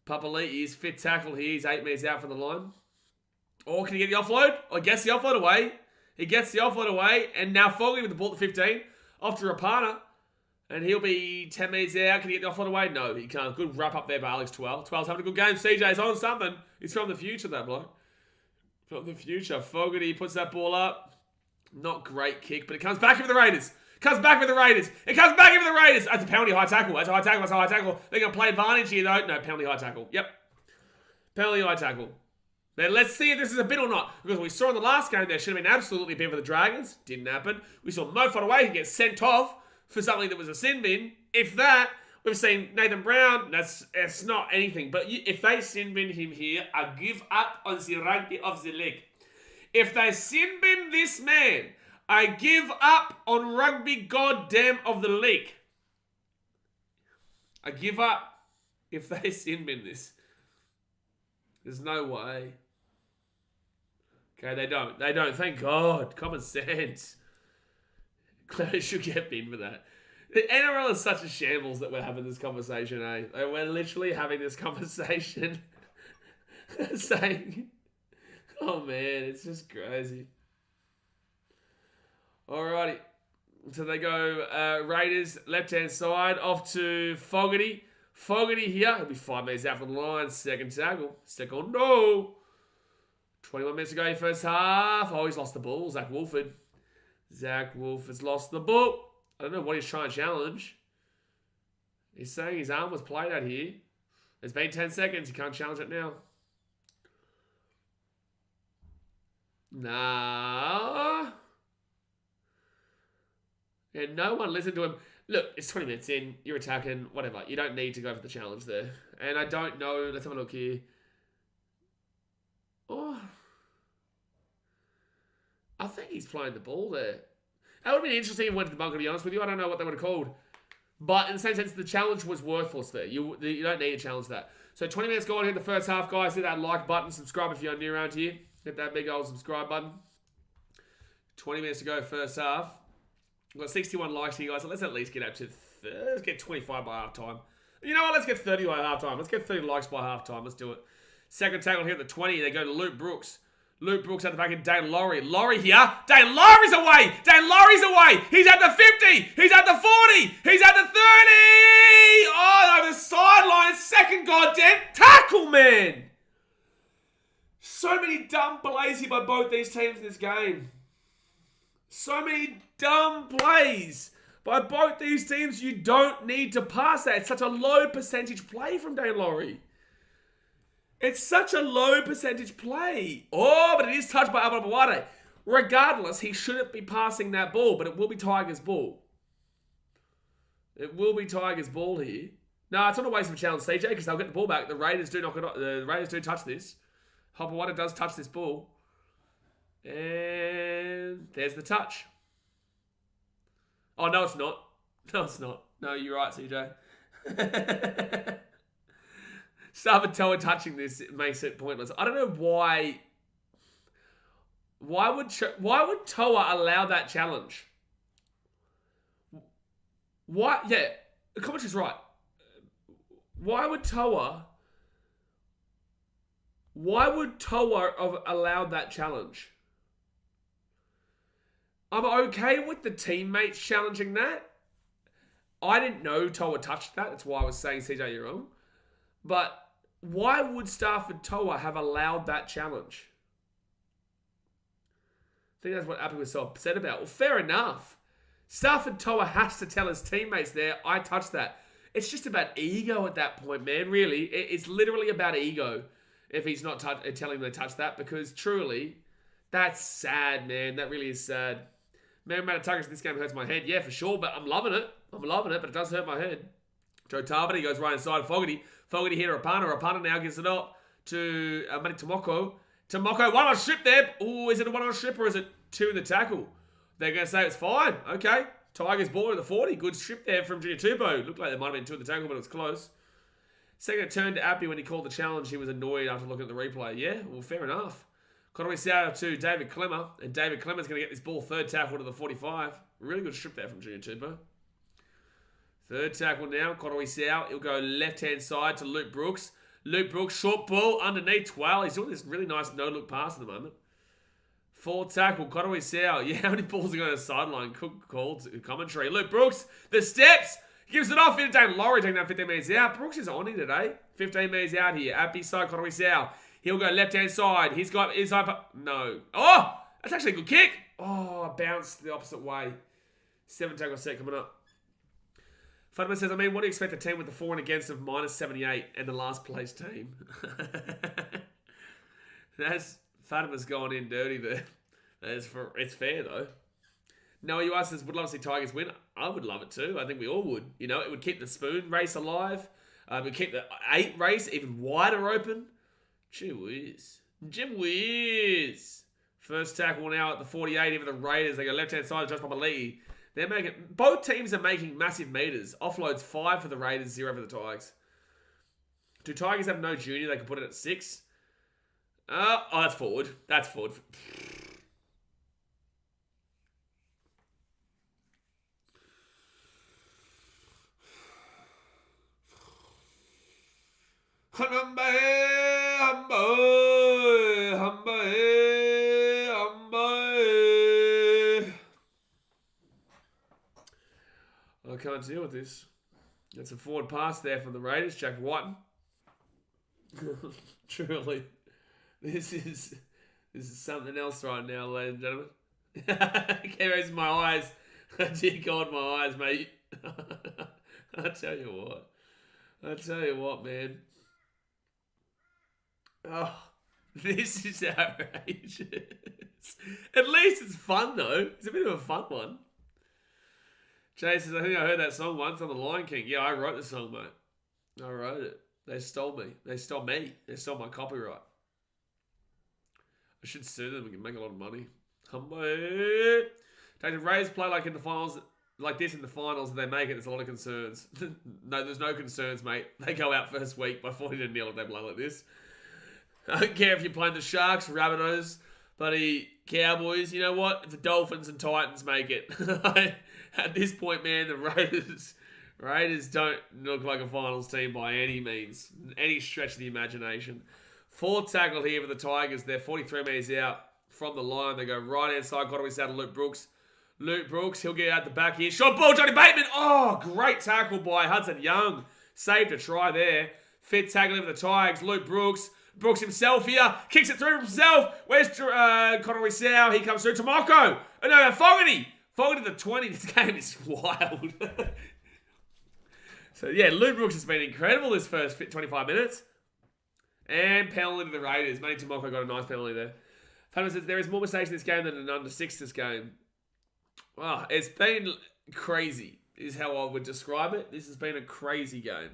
Papali'i is fifth tackle here. He's 8 meters out from the line. Or can he get the offload? Or gets the offload away. He gets the offload away. And now Fogarty with the ball at the 15. Off to Rapana. And he'll be 10 meters out. Can he get the offload away? No, he can't. Good wrap up there by Alex 12. 12's having a good game. CJ's on something. He's from the future, that bloke. From the future. Fogarty puts that ball up. Not great kick, but it comes back for the Raiders. Comes back with the Raiders. It comes back in for the Raiders. That's a penalty high tackle. That's a high tackle. That's a high tackle. They're going to play advantage here, though. No, penalty high tackle. Yep. Penalty high tackle. Then let's see if this is a bin or not. Because we saw in the last game there should have been absolutely a bin for the Dragons. Didn't happen. We saw Mo Fotuaika he gets sent off for something that was a sin bin. If that, we've seen Nathan Brown. It's not anything. But if they sin bin him here, I give up on the rugby of the league. If they sin bin this man, I give up on rugby goddamn of the league. I give up if they sin bin this. There's no way. Okay, they don't. They don't. Thank God. Common sense. They should get bin for that. The NRL is such a shambles that we're having this conversation, eh? Like, we're literally having this conversation saying, oh man, it's just crazy. Alrighty. So they go Raiders, left-hand side, off to Fogarty. Fogarty here. He'll be 5 meters out from the line. Second tackle. Second, no. 21 minutes to go, first half. Oh, he's lost the ball. Zach Wolford. Zach Wolford's lost the ball. I don't know what he's trying to challenge. He's saying his arm was played out here. It's been 10 seconds. He can't challenge it now. Nah. And no one listened to him. Look, it's 20 minutes in. You're attacking. Whatever. You don't need to go for the challenge there. And I don't know. Let's have a look here. Oh. I think he's playing the ball there. That would have been interesting if he went to the bunker, to be honest with you. I don't know what they would have called. But in the same sense, the challenge was worthless there. You don't need to challenge that. So 20 minutes gone here in the first half, guys. Hit that like button. Subscribe if you're new around here. Hit that big old subscribe button. 20 minutes to go first half. We've got 61 likes here, guys. So let's at least get up to... let's get 25 by half time. You know what? Let's get 30 by half time. Let's get 30 likes by half time. Let's do it. Second tackle here at the 20. They go to Luke Brooks. Luke Brooks at the back of Dane Laurie. Laurie here. Dane Laurie's away. Dane Laurie's away. He's at the 50. He's at the 40. He's at the 30. Oh, over the sideline. Second goddamn tackle, man. So many dumb plays here by both these teams in this game. So many dumb plays by both these teams. You don't need to pass that. It's such a low percentage play from Dane Laurie. It's such a low percentage play. Oh, but it is touched by Albert Bawade. Regardless, he shouldn't be passing that ball, but it will be Tigers' ball. It will be Tigers' ball here. No, it's not a waste of a challenge, CJ, because they'll get the ball back. The Raiders do knock it off. The Raiders do touch this. Bawade does touch this ball. And there's the touch. Oh, no, it's not. No, it's not. No, you're right, CJ. Savatoa touching this makes it pointless. I don't know why. Why would Toa allow that challenge? Why? Yeah, the commentary's right. Why would Toa have allowed that challenge? I'm okay with the teammates challenging that. I didn't know Toa touched that. That's why I was saying, CJ, you're wrong. But why would Stafford Toa have allowed that challenge? I think that's what Appy was so upset about. Well, fair enough. Stafford Toa has to tell his teammates there, I touched that. It's just about ego at that point, man, really. It's literally about ego if he's not telling them to touch that, because truly, that's sad, man. That really is sad. Man, amount of targets in this game hurts my head. Yeah, for sure, but I'm loving it. I'm loving it, but it does hurt my head. Joe Tarbity goes right inside Fogarty. Fogarty hit Rapana. Rapana now gives it up to Matty Tomoko. Tomoko, one on strip there. Ooh, is it a one on strip or is it two in the tackle? They're going to say it's fine. Okay. Tigers ball to the 40. Good strip there from Junior Tubo. Looked like there might have been two in the tackle, but it was close. Second turn to Appy when he called the challenge. He was annoyed after looking at the replay. Yeah, well, fair enough. Conway Sauer to David Clemmer. And David Clemmer's going to get this ball third tackle to the 45. Really good strip there from Junior Tubo. Third tackle now. Conway Sauer. He'll go left-hand side to Luke Brooks. Luke Brooks, short ball underneath Twal. He's doing this really nice no-look pass at the moment. Fourth tackle, Conway Sauer. Yeah, how many balls are going to the sideline? Cook called commentary. Luke Brooks, the steps. Gives it off. Dane Laurie taking down 15 metres out. Brooks is on it today. 15 metres out here. Appy side, Conway Sauer. He'll go left-hand side. He's got inside. No. Oh, that's actually a good kick. Oh, bounced the opposite way. 7 tackle set coming up. Fatima says, what do you expect a team with the for and against of -78 and the last place team? Fatima's gone in dirty there. It's fair, though. Noah, you asked us, would love to see Tigers win. I would love it too. I think we all would. You know, it would keep the spoon race alive. It would keep the 8 race even wider open. Gee whiz. First tackle now at the 48 even the Raiders. They go left-hand side to Josh Papali'i. Both teams are making massive meters. Offloads 5 for the Raiders, 0 for the Tigers. Do Tigers have no junior? They can put it at 6. Oh, that's forward. That's forward. I can't deal with this. That's a forward pass there from the Raiders. Jack Whiten. Truly. This is something else right now, ladies and gentlemen. I can't raise my eyes. Dear God, my eyes, mate. I tell you what, man. Oh, this is outrageous. At least it's fun, though. It's a bit of a fun one. Jay says, I think I heard that song once on The Lion King. Yeah, I wrote the song, mate. I wrote it. They stole me. They stole my copyright. I should sue them and make a lot of money. Take the Rays play like this in the finals, and they make it. There's a lot of concerns. No, there's no concerns, mate. They go out first week by 40-0 if they play like this. I don't care if you're playing the Sharks, Rabbitohs, bloody Cowboys. You know what? If the Dolphins and Titans make it. At this point, man, the Raiders don't look like a finals team by any means. Any stretch of the imagination. Fourth tackle here for the Tigers. They're 43 metres out from the line. They go right-hand side. Got to be out to Luke Brooks. Luke Brooks, he'll get out the back here. Shot ball, Johnny Bateman. Oh, great tackle by Hudson Young. Saved a try there. Fifth tackle for the Tigers. Luke Brooks. Brooks himself here. Kicks it through himself. Where's Conway Sauer? He comes through. Tomoko. Oh, no, Fogarty. Fogarty to the 20. This game is wild. So, yeah, Luke Brooks has been incredible this first 25 minutes. And penalty to the Raiders. Matty Tomoko got a nice penalty there. Fano says, there is more mistakes in this game than an under 6 this game. Oh, it's been crazy, is how I would describe it. This has been a crazy game.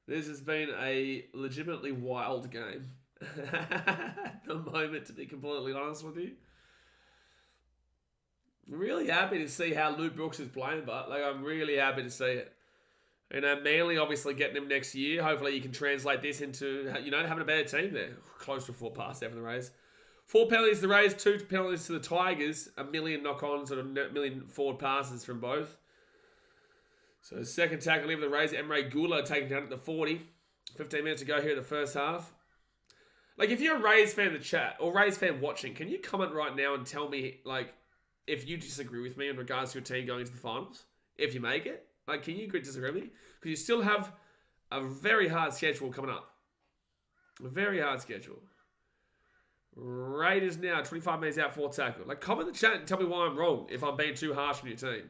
This has been a legitimately wild game. At the moment, to be completely honest with you. I'm really happy to see how Luke Brooks is playing, but I'm really happy to see it. And Manly obviously getting him next year. Hopefully you can translate this into, having a better team there. Close to a 4 pass there for the Rays. 4 penalties to the Rays, 2 penalties to the Tigers. 1 million knock-ons and 1 million forward passes from both. So second tackle here for the Raiders. Emre Gula taken down at the 40. 15 minutes to go here in the first half. Like, if you're a Raiders fan in the chat, or Raiders fan watching, can you comment right now and tell me, like, if you disagree with me in regards to your team going into the finals? If you make it? Like, can you disagree with me? Because you still have a very hard schedule coming up. A very hard schedule. Raiders now, 25 minutes out, 4 tackle. Like, comment in the chat and tell me why I'm wrong if I'm being too harsh on your team.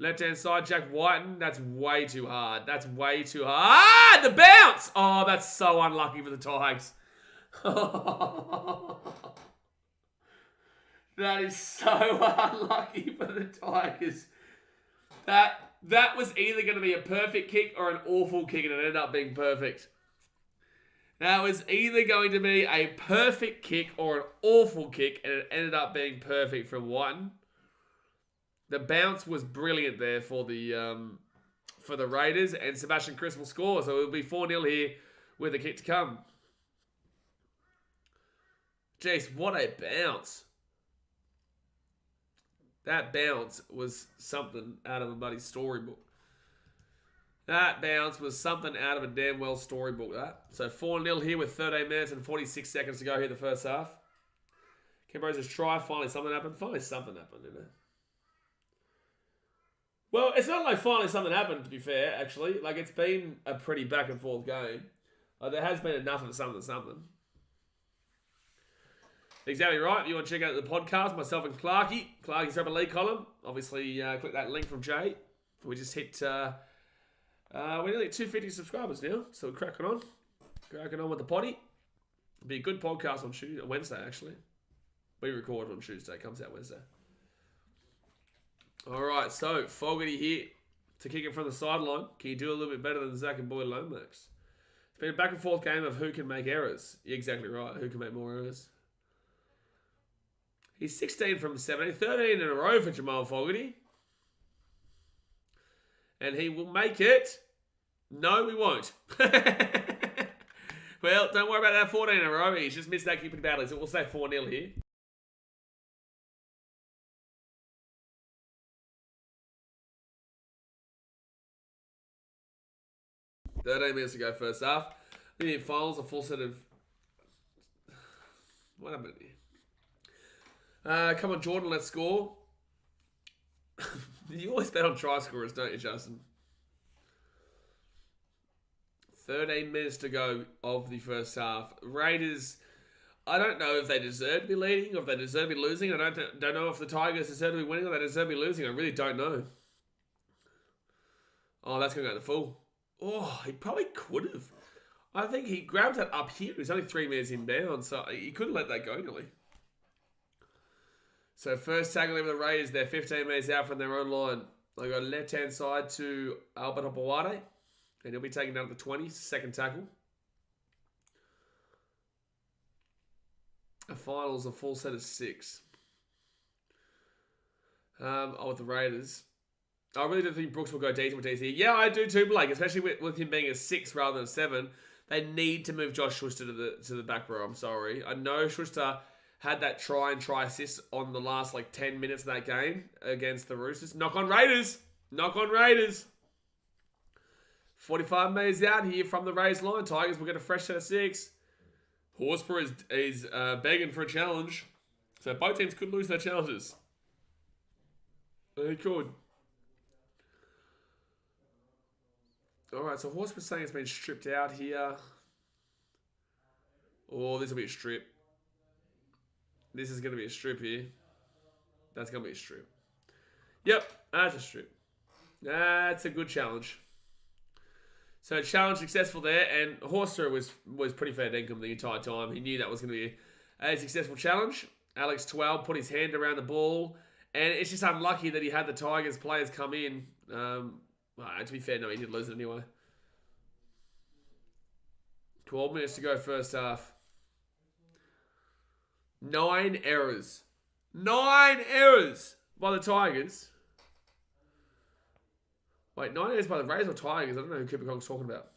Left-hand side, Jack Whiten. That's way too hard. That's way too hard. Ah, the bounce! Oh, that's so unlucky for the Tigers. That is so unlucky for the Tigers. That was either going to be a perfect kick or an awful kick, and it ended up being perfect. That was either going to be a perfect kick or an awful kick, and it ended up being perfect from Whiten. The bounce was brilliant there for the Raiders, and Sebastian Chris will score, so it'll be 4-0 here with a kick to come. Jeez, what a bounce. That bounce was something out of a bloody storybook. That bounce was something out of a damn well storybook, that. So 4-0 here with 13 minutes and 46 seconds to go here in the first half. Canberra Raiders try. Finally something happened. Finally something happened, you know. Well, it's not like finally something happened, to be fair, actually. Like, it's been a pretty back and forth game. There has been enough of something. Exactly right. If you want to check out the podcast, myself and Clarkie's Rugby League column. Obviously, click that link from Jay. We just hit, we're nearly at 250 subscribers now, so we're cracking on with the potty. It'll be a good podcast on Wednesday, actually. We record on Tuesday, comes out Wednesday. All right, so Fogarty here to kick it from the sideline. Can you do a little bit better than Zach and Boyd Lomax? It's been a back and forth game of who can make errors. You're exactly right. Who can make more errors? He's 16 from 17, 13 in a row for Jamal Fogarty. And he will make it. No, we won't. Well, don't worry about that 14 in a row. He's just missed that keeping badly. So we'll say 4-0 here. $13 minutes to go first half. The finals, a full set of... What happened here? Come on, Jordan, let's score. You always bet on try scorers, don't you, Justin? 13 minutes to go of the first half. Raiders, I don't know if they deserve to be leading or if they deserve to be losing. I don't know if the Tigers deserve to be winning or they deserve to be losing. I really don't know. Oh, that's going to go to the full. Oh, he probably could have. I think he grabbed that up here. He was only 3 meters inbound, so he couldn't let that go, nearly. So first tackle over the Raiders, they're 15 metres out from their own line. They go left-hand side to Albert Hopawade, and he'll be taken down to the 20, second tackle. A finals, a full set of 6. With the Raiders. I really do think Brooks will go decent with DC. Yeah, I do too, Blake, especially with him being a 6 rather than a 7. They need to move Josh Schuster to the back row, I'm sorry. I know Schuster had that try assist on the last 10 minutes of that game against the Roosters. Knock on Raiders. 45 metres out here from the Raiders line. Tigers will get a fresh set of 6. Horsburgh is begging for a challenge. So both teams could lose their challenges. They could. Alright, so Horsburgh's saying it's been stripped out here. Oh, this will be a strip. This is going to be a strip here. That's going to be a strip. Yep, that's a strip. That's a good challenge. So challenge successful there, and Horster was pretty fair dinkum the entire time. He knew that was going to be a successful challenge. Alex Twelve put his hand around the ball, and it's just unlucky that he had the Tigers players come in. To be fair, no, he did lose it anyway. 12 minutes to go first half. 9 errors. 9 errors by the Tigers. Wait, 9 errors by the Raiders or Tigers? I don't know who Cooper Conk's talking about.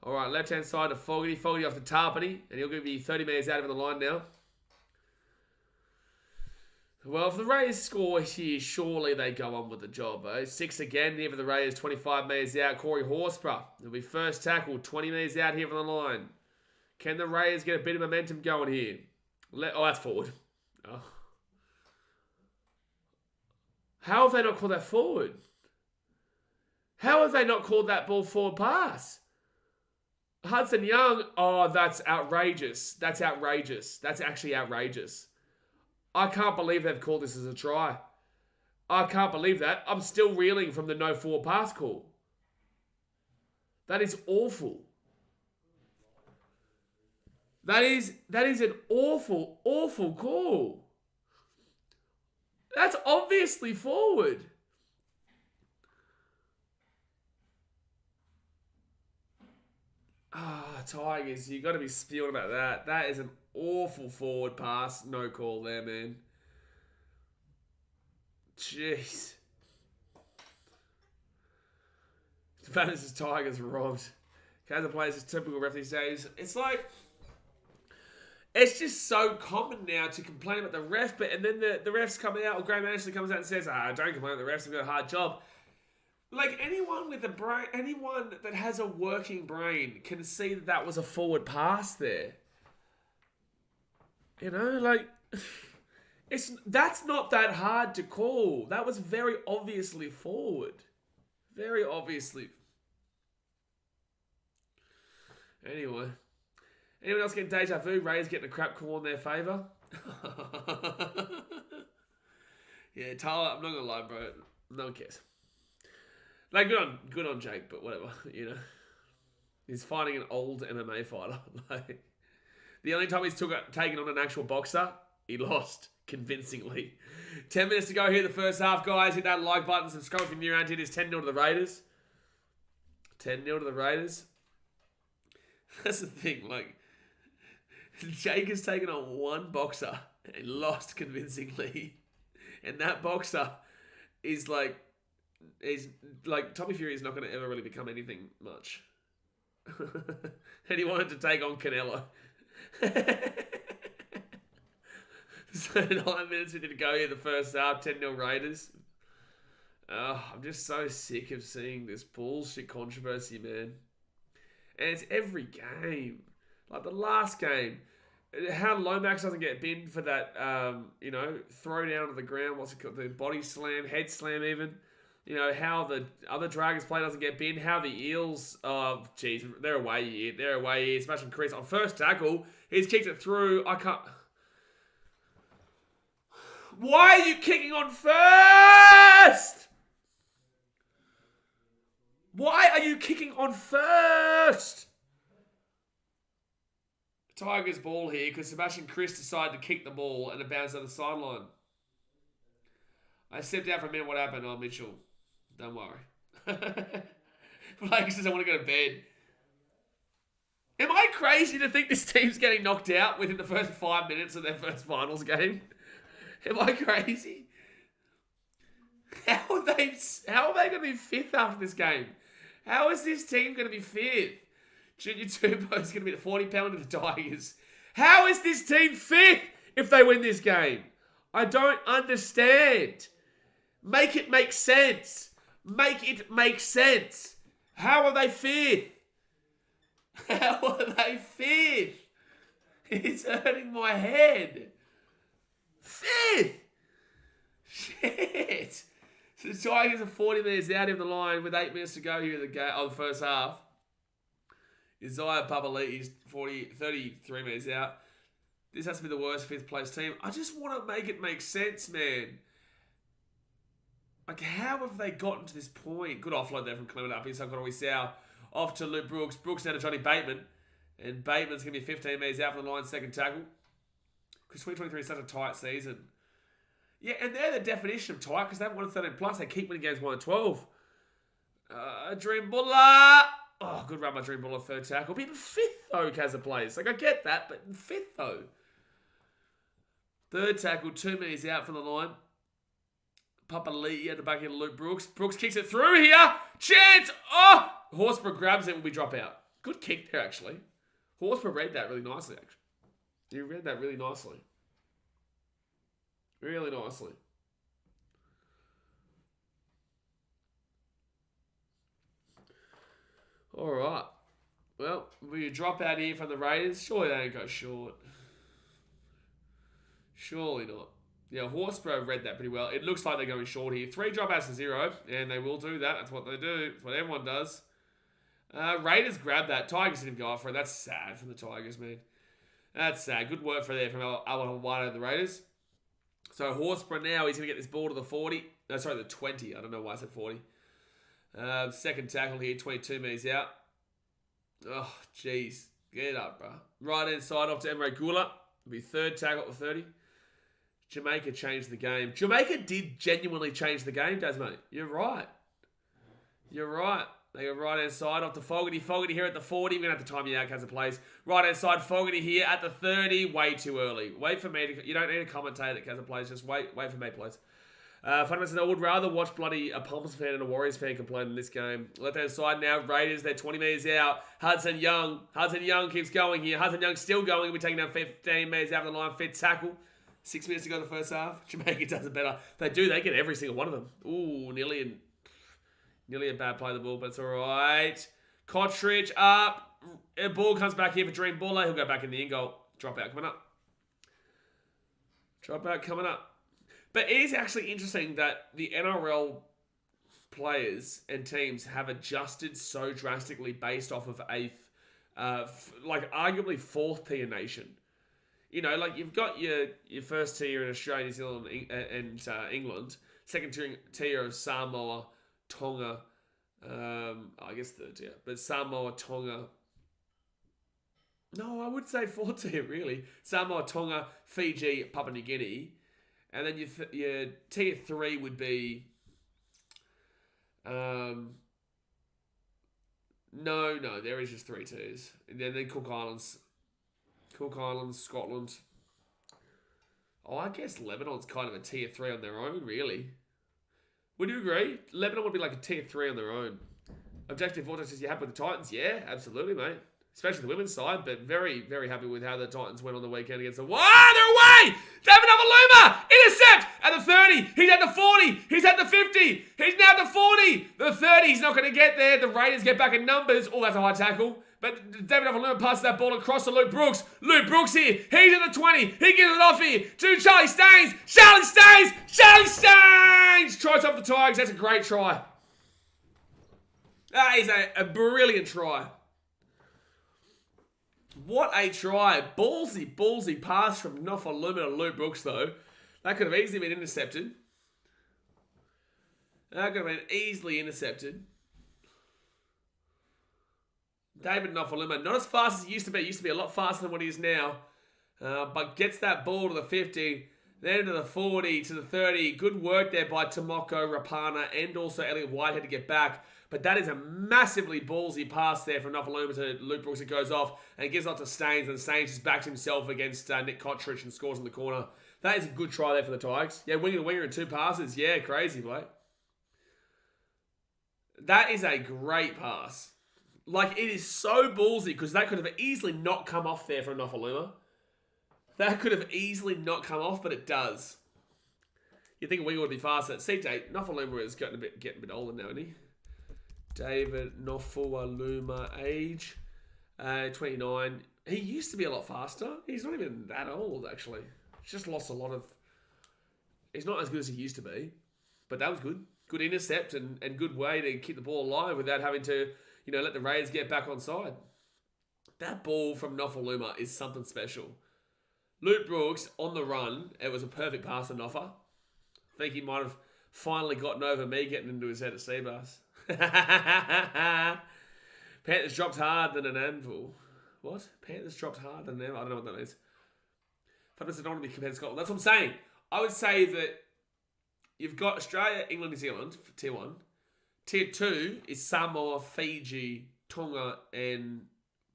All right, left-hand side to Fogarty. Fogarty off to Tarpany, and he'll give you 30 metres out of the line now. Well, if the Raiders score here, surely they go on with the job. 6 again here for the Raiders, 25 metres out. Corey Horsburgh will be first tackle, 20 metres out here from the line. Can the Raiders get a bit of momentum going here? Oh, that's forward. Oh. How have they not called that forward? How have they not called that ball forward pass? Hudson Young, oh, that's outrageous. That's outrageous. That's actually outrageous. I can't believe they've called this as a try. I can't believe that. I'm still reeling from the no forward pass call. That is awful. That is an awful, awful call. That's obviously forward. Tigers, you got to be spewing about that. That is an awful forward pass. No call there, man. Jeez. Fantasy Tigers robbed. Kaiser plays his typical ref these days. It's like, it's just so common now to complain about the ref, and then the refs come out, or Graham Ashley comes out and says, don't complain about the refs, they've got a hard job. Like, anyone with a brain, anyone that has a working brain can see that that was a forward pass there. You know, like, that's not that hard to call. That was very obviously forward. Very obviously. Anyway. Anyone else getting deja vu? Rays getting a crap call in their favour? Yeah, Tyler, I'm not going to lie, bro. No one cares. Like, good on Jake, but whatever, you know. He's fighting an old MMA fighter. Like, the only time he's taken on an actual boxer, he lost convincingly. 10 minutes to go here, the first half, guys. Hit that like button, subscribe if you're new around here. It is 10-0 to the Raiders. 10-0 to the Raiders. That's the thing, like, Jake has taken on one boxer and lost convincingly. And that boxer is like, Tommy Fury is not going to ever really become anything much. And he wanted to take on Canelo. So 9 minutes we did go here the first half, 10-0 Raiders. I'm just so sick of seeing this bullshit controversy, man. And it's every game. Like the last game. How Lomax doesn't get binned for that, throw down to the ground, what's it called? The body slam, head slam even. You know, how the other Dragons player doesn't get binned. How the Eels, they're away here. They're away here. Smashing Chris on first tackle. He's kicked it through. I can't. Why are you kicking on first? Why are you kicking on first? Tigers ball here because Sebastian Chris decided to kick the ball and it bounced on the sideline. I stepped out for a minute. What happened? Oh, Mitchell. Don't worry. Blake says I want to go to bed. Am I crazy to think this team's getting knocked out within the first 5 minutes of their first finals game? Am I crazy? How are they going to be fifth after this game? How is this team going to be fifth? Junior Turbo is going to be the 40 pounder of the Tigers. How is this team fifth if they win this game? I don't understand. Make it make sense. Make it make sense. How are they fifth? How are they fifth? It's hurting my head. Fifth! Shit! So the Tigers are 40 minutes out of the line with 8 minutes to go here in the first half. Isaiah Papali'i's 33 minutes out. This has to be the worst fifth place team. I just want to make it make sense, man. Like, how have they gotten to this point? Good offload there from Clement up here. So I've got Oisau off to Luke Brooks. Brooks now to Johnny Bateman. And Bateman's going to be 15 metres out from the line, second tackle. Because 2023 is such a tight season. Yeah, and they're the definition of tight because they haven't won 13 plus. They keep winning games 1 and 12. Dream Buller. Oh, good run by Dream Buller, third tackle. But in fifth, though, Kazza plays. Like, I get that, but in fifth, though. Third tackle, 2 minutes out from the line. Papali'i at the back here to Luke Brooks. Brooks kicks it through here. Chance! Oh! Horsburgh grabs it and will be drop out. Good kick there, actually. Horsburgh read that really nicely, actually. He read that really nicely. Really nicely. All right. Well, we drop out here from the Raiders. Surely they don't go short. Surely not. Yeah, Horsburgh read that pretty well. It looks like they're going short here. 3 dropouts to 0, and they will do that. That's what they do. That's what everyone does. Raiders grab that. Tigers didn't go off for it. That's sad from the Tigers, man. That's sad. Good work for there from Alan White of the Raiders. So Horsburgh now, he's going to get this ball to the 40. No, sorry, the 20. I don't know why I said 40. Second tackle here, 22 metres out. Oh, jeez. Get up, bro. Right hand side off to Emre Gula. It'll be third tackle at the 30. Jamaica changed the game. Jamaica did genuinely change the game, Daz, mate. You're right. You're right. They go right hand side off to Fogarty. Fogarty here at the 40. We're going to have to time you out, Kazza plays. Right hand side, Fogarty here at the 30. Way too early. Wait for me to... You don't need to commentate at Kazza plays. Just wait for me, please. Fundamentally, I would rather watch bloody a Palmers fan and a Warriors fan complain in this game. Left hand side now, Raiders, they're 20 metres out. Hudson Young keeps going here. Hudson Young still going. He'll be taking down 15 metres out of the line. Fifth tackle. 6 minutes to go in the first half. Jamaica does it better. They get every single one of them. Ooh, nearly a bad play of the ball, but it's all right. Cottridge up. A ball comes back here for Dream Buller. He'll go back in the in-goal. Dropout coming up. But it is actually interesting that the NRL players and teams have adjusted so drastically based off of arguably fourth tier nation. You know, like you've got your first tier in Australia, New Zealand, and England. Second tier of Samoa, Tonga, I guess third tier, but Samoa, Tonga. No, I would say fourth tier really. Samoa, Tonga, Fiji, Papua New Guinea. And then your tier 3 would be... No, there is just 3 tiers. And then Cook Islands, Scotland. Oh, I guess Lebanon's kind of a tier 3 on their own, really. Would you agree? Lebanon would be like a tier 3 on their own. Objective Vortex says, you happy with the Titans? Yeah, absolutely, mate. Especially the women's side, but very, very happy with how the Titans went on the weekend against the... Wow, they're away! David Novaluma! Intercept! At the 30, he's at the 40, he's at the 50, he's now at the 40, the 30, he's not going to get there. The Raiders get back in numbers. Oh, that's a high tackle. But David Novaluma passes that ball across to Luke Brooks. Luke Brooks here, he's at the 20, he gives it off here to Charlie Staines. Charlie Staines! Tries off the Tigers, that's a great try. That is a brilliant try. What a try. Ballsy pass from Novaluma to Luke Brooks, though. That could have easily been intercepted. David Novaluma, not as fast as he used to be. He used to be a lot faster than what he is now. But gets that ball to the 50, then to the 40, to the 30. Good work there by Tomoko Rapana and also Elliot Whitehead to get back. But that is a massively ballsy pass there from Novaluma to Luke Brooks. It goes off and gives off to Staines. And Staines just backs himself against Nick Cottridge and scores in the corner. That is a good try there for the Tigers. Yeah, winger to winger in 2 passes. Yeah, crazy, Blake. That is a great pass. Like, it is so ballsy because that could have easily not come off there from Novaluma. That could have easily not come off, but it does. You'd think a winger would be faster. CJ, Novaluma is getting a bit older now, isn't he? David Novaluma, age 29. He used to be a lot faster. He's not even that old, actually. He's just lost a lot of... He's not as good as he used to be. But that was good. Good intercept and good way to keep the ball alive without having to, let the Raiders get back on side. That ball from Novaluma is something special. Luke Brooks on the run. It was a perfect pass to Noffa. I think he might have finally gotten over me getting into his head at Seabass. Panthers dropped hard than an anvil. What? Panthers dropped hard than an anvil? I don't know what that means. I don't want to be compared to Scotland. That's what I'm saying. I would say that you've got Australia, England, New Zealand for tier 1. Tier 2 is Samoa, Fiji, Tonga, and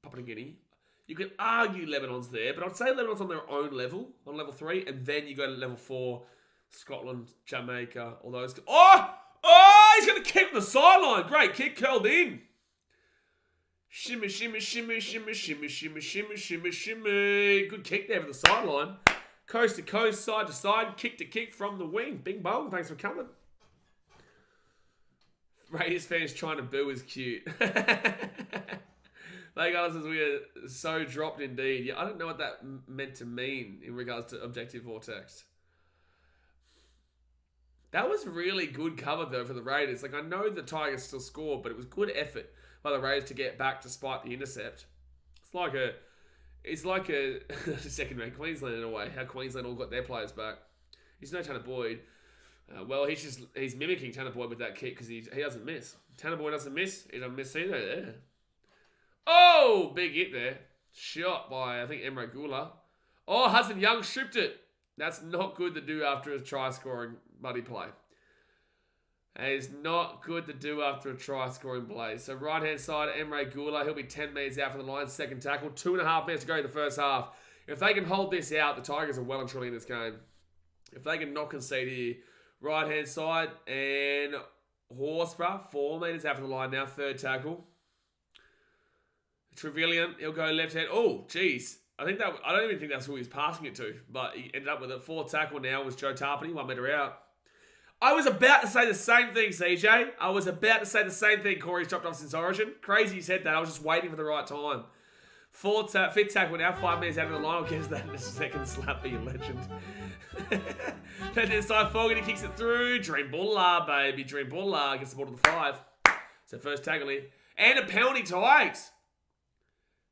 Papua New Guinea. You could argue Lebanon's there, but I'd say Lebanon's on their own level, on level 3, and then you go to level 4, Scotland, Jamaica, all those. Oh, he's going to kick the sideline. Great kick, curled in. Shimmy, shimmy, shimmy, shimmy, shimmy, shimmy, shimmy, shimmy, shimmy. Good kick there for the sideline. Coast to coast, side to side, kick to kick from the wing. Bing bong, thanks for coming. Raiders fans trying to boo is cute. Like us as we are so dropped indeed. Yeah, I don't know what that meant to mean in regards to objective or text. That was really good cover though for the Raiders. Like I know the Tigers still scored, but it was good effort by the Raiders to get back despite the intercept. It's like a second-rate Queensland in a way. How Queensland all got their players back. He's no Tanner Boyd. Well, he's mimicking Tanner Boyd with that kick because he doesn't miss. Tanner Boyd doesn't miss. He doesn't miss either there. Oh, big hit there. Shot by, I think, Emre Gula. Oh, Hudson Young stripped it. That's not good to do after a try-scoring buddy play. It is not good to do after a try-scoring play. So right-hand side, Emre Gula. He'll be 10 metres out from the line. Second tackle. 2.5 minutes to go in the first half. If they can hold this out, the Tigers are well and truly in this game. If they can not concede here. Right-hand side and Horsburgh. 4 metres out from the line now. Third tackle. Trevelyan, he'll go left hand. Oh, geez. I don't even think that's who he was passing it to, but he ended up with it. Fourth tackle now was Joe Tarpany, 1 metre out. I was about to say the same thing, CJ. I was about to say the same thing. Corey's dropped off since Origin. Crazy he said that. I was just waiting for the right time. Fifth tackle now, 5 minutes out of the line. I'll get to that in a second. Slap for your legend. Then inside Fogarty kicks it through. Dream Buller, baby. Dream Buller gets the ball to the 5. So first tackle here. And a penalty, Tigers.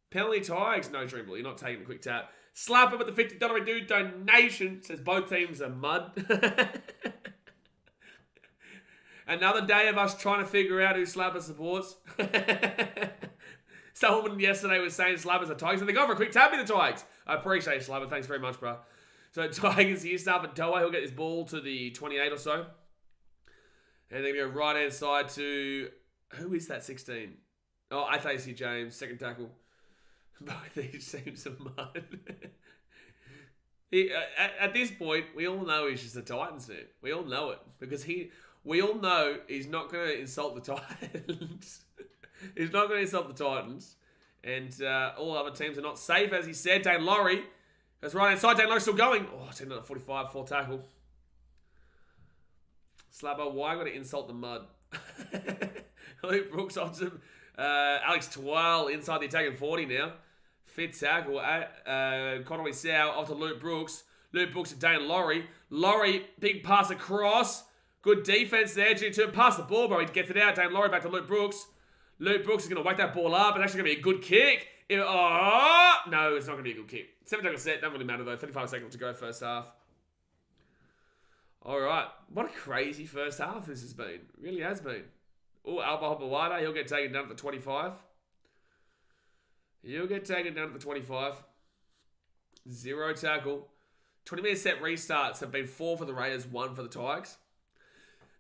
Penalty Tigers. No, Dream Buller. You're not taking the quick tap. Slap him with the $50 donation. Says both teams are mud. Another day of us trying to figure out who Slapper supports. Someone yesterday was saying Slappers are Tigers, and they go for a quick tap in the Tigers. I appreciate it, Slapper. Thanks very much, bro. So Tigers here, start with Toa. He'll get this ball to the 28 or so. And then go right-hand side to... Who is that 16? Oh, Athacy James, second tackle. Both these teams are mud. At this point, we all know he's just a Titans fan. We all know it. Because we all know he's not going to insult the Titans. He's not going to insult the Titans. And all other teams are not safe, as he said. Dane Laurie goes right inside. Dane Laurie's still going. Oh, 10 to 45, full tackle. Slabbo, why got to insult the mud? Luke Brooks off to Alex Twal inside the attacking 40 now. Fifth tackle. Connolly Sow off to Luke Brooks. Luke Brooks to Dane Laurie. Laurie, big pass across. Good defense there. G2 pass the ball, bro. He gets it out. Dane Laurie back to Luke Brooks. Luke Brooks is going to whack that ball up. It's actually going to be a good kick. No, it's not going to be a good kick. 7 tackle set. Doesn't really matter, though. 35 seconds to go first half. All right. What a crazy first half this has been. It really has been. Oh, Alba Hopawada. He'll get taken down at the 25. He'll get taken down at the 25. 0 tackle. 20-minute set restarts have been 4 for the Raiders, 1 for the Tigers.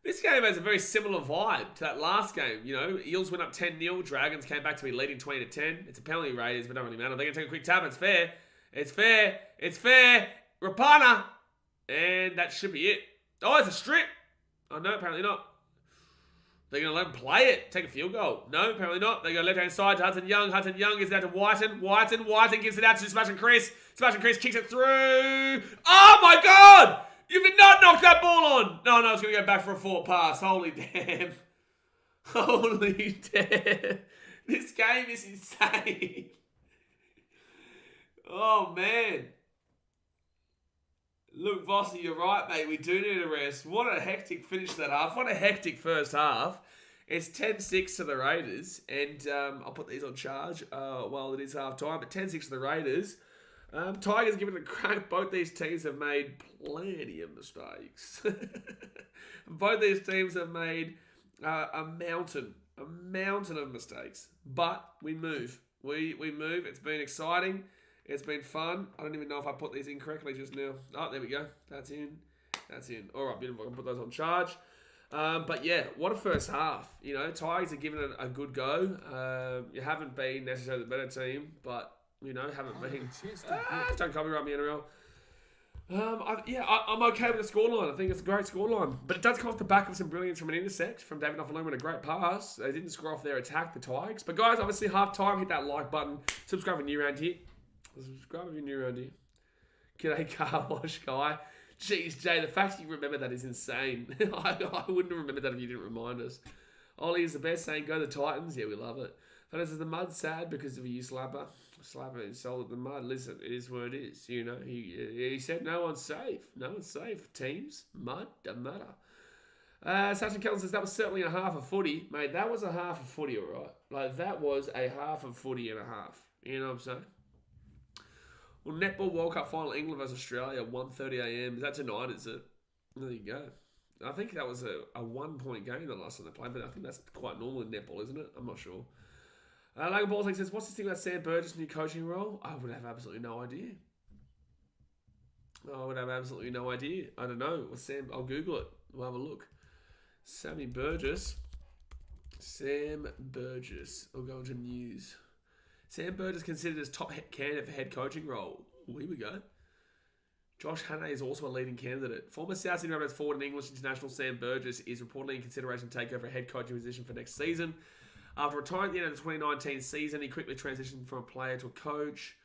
This game has a very similar vibe to that last game. You know, Eels went up 10-0. Dragons came back to be leading 20-10. It's a penalty, Raiders, but don't really matter. They're going to take a quick tap. It's fair. It's fair. It's fair. Rapana. And that should be it. Oh, it's a strip. Oh, no, apparently not. They're going to let him play it. Take a field goal. No, apparently not. They go left-hand side to Hudson Young. Hudson Young is down to Whiten. Whiten gives it out to Sebastian Chris. Sebastian Chris kicks it through. Oh, my God! You did not knock that ball on! No, it's going to go back for a forward pass. Holy damn. Holy damn. This game is insane. Oh, man. Look, Vossi, you're right, mate. We do need a rest. What a hectic finish to that half. What a hectic first half. It's 10-6 to the Raiders. And I'll put these on charge while it is half time. But 10-6 to the Raiders. Tigers giving it a crack. Both these teams have made plenty of mistakes. Both these teams have made a mountain of mistakes. But we move. We move. It's been exciting. It's been fun. I don't even know if I put these in correctly just now. Oh, there we go. That's in. All right, beautiful. I can put those on charge. But yeah, what a first half. You know, Tigers are giving it a good go. You haven't been necessarily the better team, but you know, haven't been. Don't copyright me, NRL. I'm okay with the scoreline. I think it's a great scoreline. But it does come off the back of some brilliance from an intercept from David Noffaluma and a great pass. They didn't score off their attack, the Tigers. But guys, obviously half time. Hit that like button. Subscribe if you're new around here. G'day, car wash guy. Jeez, Jay, the fact you remember that is insane. I wouldn't have remembered that if you didn't remind us. Ollie is the best, saying go the Titans. Yeah, we love it. Fellas, is the mud sad because of you, Slapper? Slapper insulted the mud. Listen, it is what it is. You know, he said no one's safe. No one's safe. Teams, mud, doesn't matter. Sachin Kelton says that was certainly a half of footy. Mate, that was a half of footy, all right? Like, that was a half of footy and a half. You know what I'm saying? Well, Netball World Cup final, England versus Australia, 1:30 a.m. Is that tonight, is it? There you go. I think that was a 1 point game the last time they played, but I think that's quite normal in netball, isn't it? I'm not sure. Logan Baltic says, what's this thing about Sam Burgess' new coaching role? I would have absolutely no idea. I don't know. Well, Sam, I'll Google it. We'll have a look. Sam Burgess. I'll go into news. Sam Burgess considered as top candidate for head coaching role. Ooh, here we go. Josh Hannay is also a leading candidate. Former South Sydney Rabbitohs forward and English international Sam Burgess is reportedly in consideration to take over a head coaching position for next season. After retiring at the end of the 2019 season, he quickly transitioned from a player to a coach.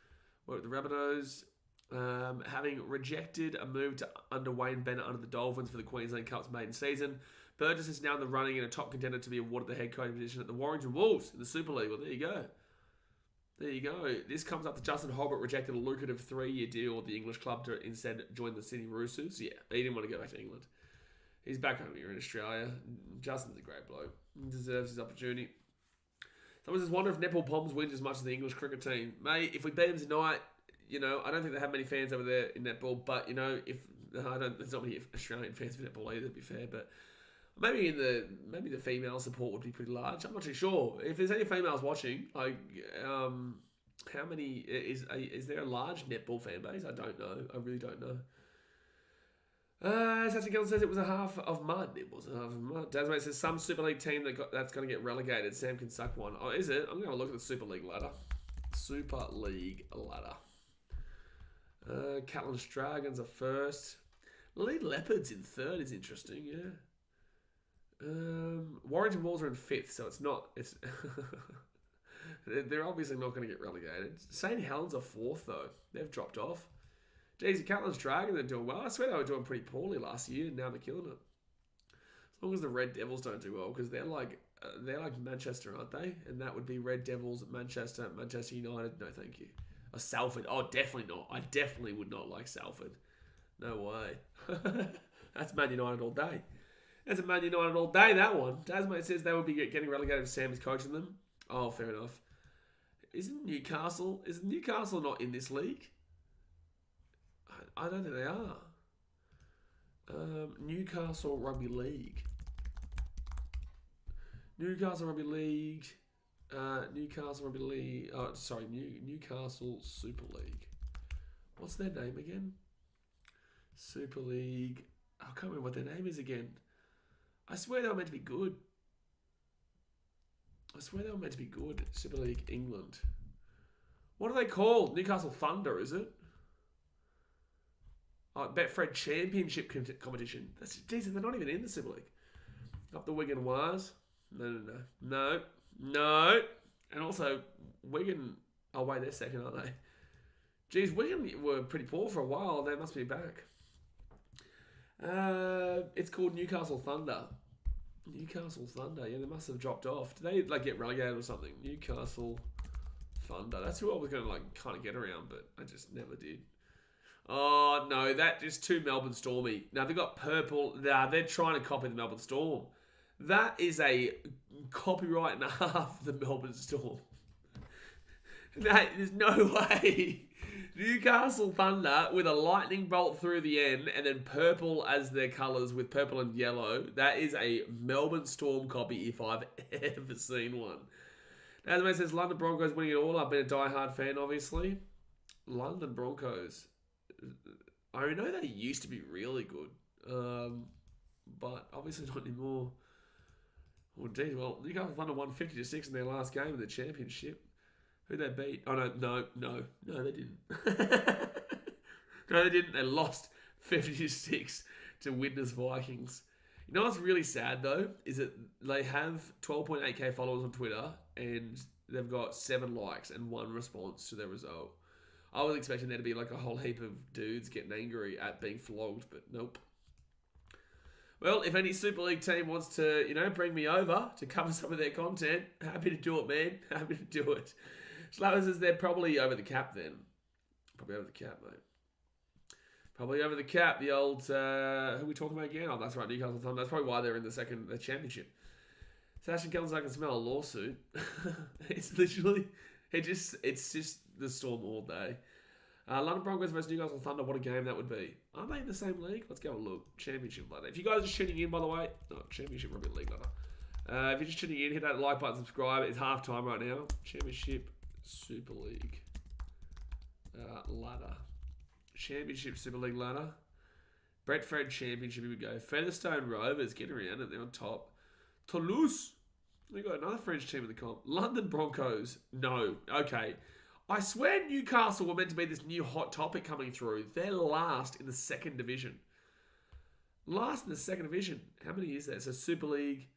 Worked with the Rabbitohs, having rejected a move under Wayne Bennett under the Dolphins for the Queensland Cup's maiden season. Burgess is now in the running and a top contender to be awarded the head coaching position at the Warrington Wolves in the Super League. Well, there you go. This comes up to Justin Holbert rejected a lucrative 3-year deal with the English club to instead join the Sydney Roosters. Yeah, he didn't want to go back to England. He's back home here in Australia. Justin's a great bloke. He deserves his opportunity. Someone says, wonder if Netball Poms wins as much as the English cricket team. Mate, if we beat them tonight, I don't think they have many fans over there in netball, but, there's not many Australian fans for netball either, to be fair, but maybe the female support would be pretty large. I'm not too sure. If there's any females watching, how many is there a large netball fan base? I don't know. I really don't know. Sasha Gillen says it was a half of mud. It was a half of mud. Dasmate says some Super League team that's going to get relegated. Sam can suck one. Oh, is it? I'm going to look at the Super League ladder. Super League ladder. Catlins Dragons are first. Lead Leopards in third is interesting. Yeah. Warrington Wolves are in fifth, so it's not. It's they're obviously not going to get relegated. St Helens are fourth though. They've dropped off. Geez, the Catlins Dragons are doing well. I swear they were doing pretty poorly last year, and now they're killing it. As long as the Red Devils don't do well, because they're like Manchester, aren't they? And that would be Red Devils, Manchester United. No, thank you. Or Salford. Oh, definitely not. I definitely would not like Salford. No way. That's Man United all day. That's a Man United all day, that one. Dasmate says they would be getting relegated if Sam is coaching them. Oh, fair enough. Is Newcastle not in this league? I don't think they are. Newcastle Rugby League. Newcastle Super League. What's their name again? Super League. I can't remember what their name is again. I swear they were meant to be good. Super League England. What are they called? Newcastle Thunder, is it? Oh, Betfred Championship competition. That's decent. They're not even in the Super League. Up the Wigan Wires. No. And also, Wigan. Oh wait, they're second, aren't they? Geez, Wigan were pretty poor for a while. They must be back. It's called Newcastle Thunder. Yeah, they must have dropped off. Did they get relegated or something? Newcastle Thunder. That's who I was going to kind of get around, but I just never did. Oh, no, that is too Melbourne Stormy. Now, they've got purple. Nah, they're trying to copy the Melbourne Storm. That is a copyright and a half of the Melbourne Storm. There's no way. Newcastle Thunder with a lightning bolt through the end and then purple as their colours with purple and yellow. That is a Melbourne Storm copy if I've ever seen one. Now, the man says London Broncos winning it all. I've been a die-hard fan, obviously. London Broncos. I know they used to be really good, but obviously not anymore. Well, Newcastle Thunder won 50-6 in their last game of the championship. Who'd they beat? Oh, no, they didn't. No, they didn't. They lost 50-6 to Widnes Vikings. You know what's really sad, though, is that they have 12.8k followers on Twitter, and they've got 7 likes and 1 response to their result. I was expecting there to be like a whole heap of dudes getting angry at being flogged, but nope. Well, if any Super League team wants to, bring me over to cover some of their content, happy to do it, man. Happy to do it. Slappers says they're probably over the cap then. Probably over the cap, mate. Probably over the cap. The old, who are we talking about again? Oh, that's right, Newcastle Thunder. That's probably why they're in the championship. Sash and Kellens, I can smell a lawsuit. It's literally, it's just the Storm all day. London Broncos versus Newcastle Thunder. What a game that would be. Are they in the same league? Let's go and look. Championship ladder. If you guys are just tuning in, by the way, Championship Rugby League ladder. If you're just tuning in, hit that like button, subscribe. It's half time right now. Championship Super League ladder. Championship Super League ladder. Brentford Championship. Here we go. Featherstone Rovers getting around it. They're on top. Toulouse. We got another French team in the comp. London Broncos. No. Okay. I swear Newcastle were meant to be this new hot topic coming through. They're last in the second division. Last in the second division. How many is there? So Super League,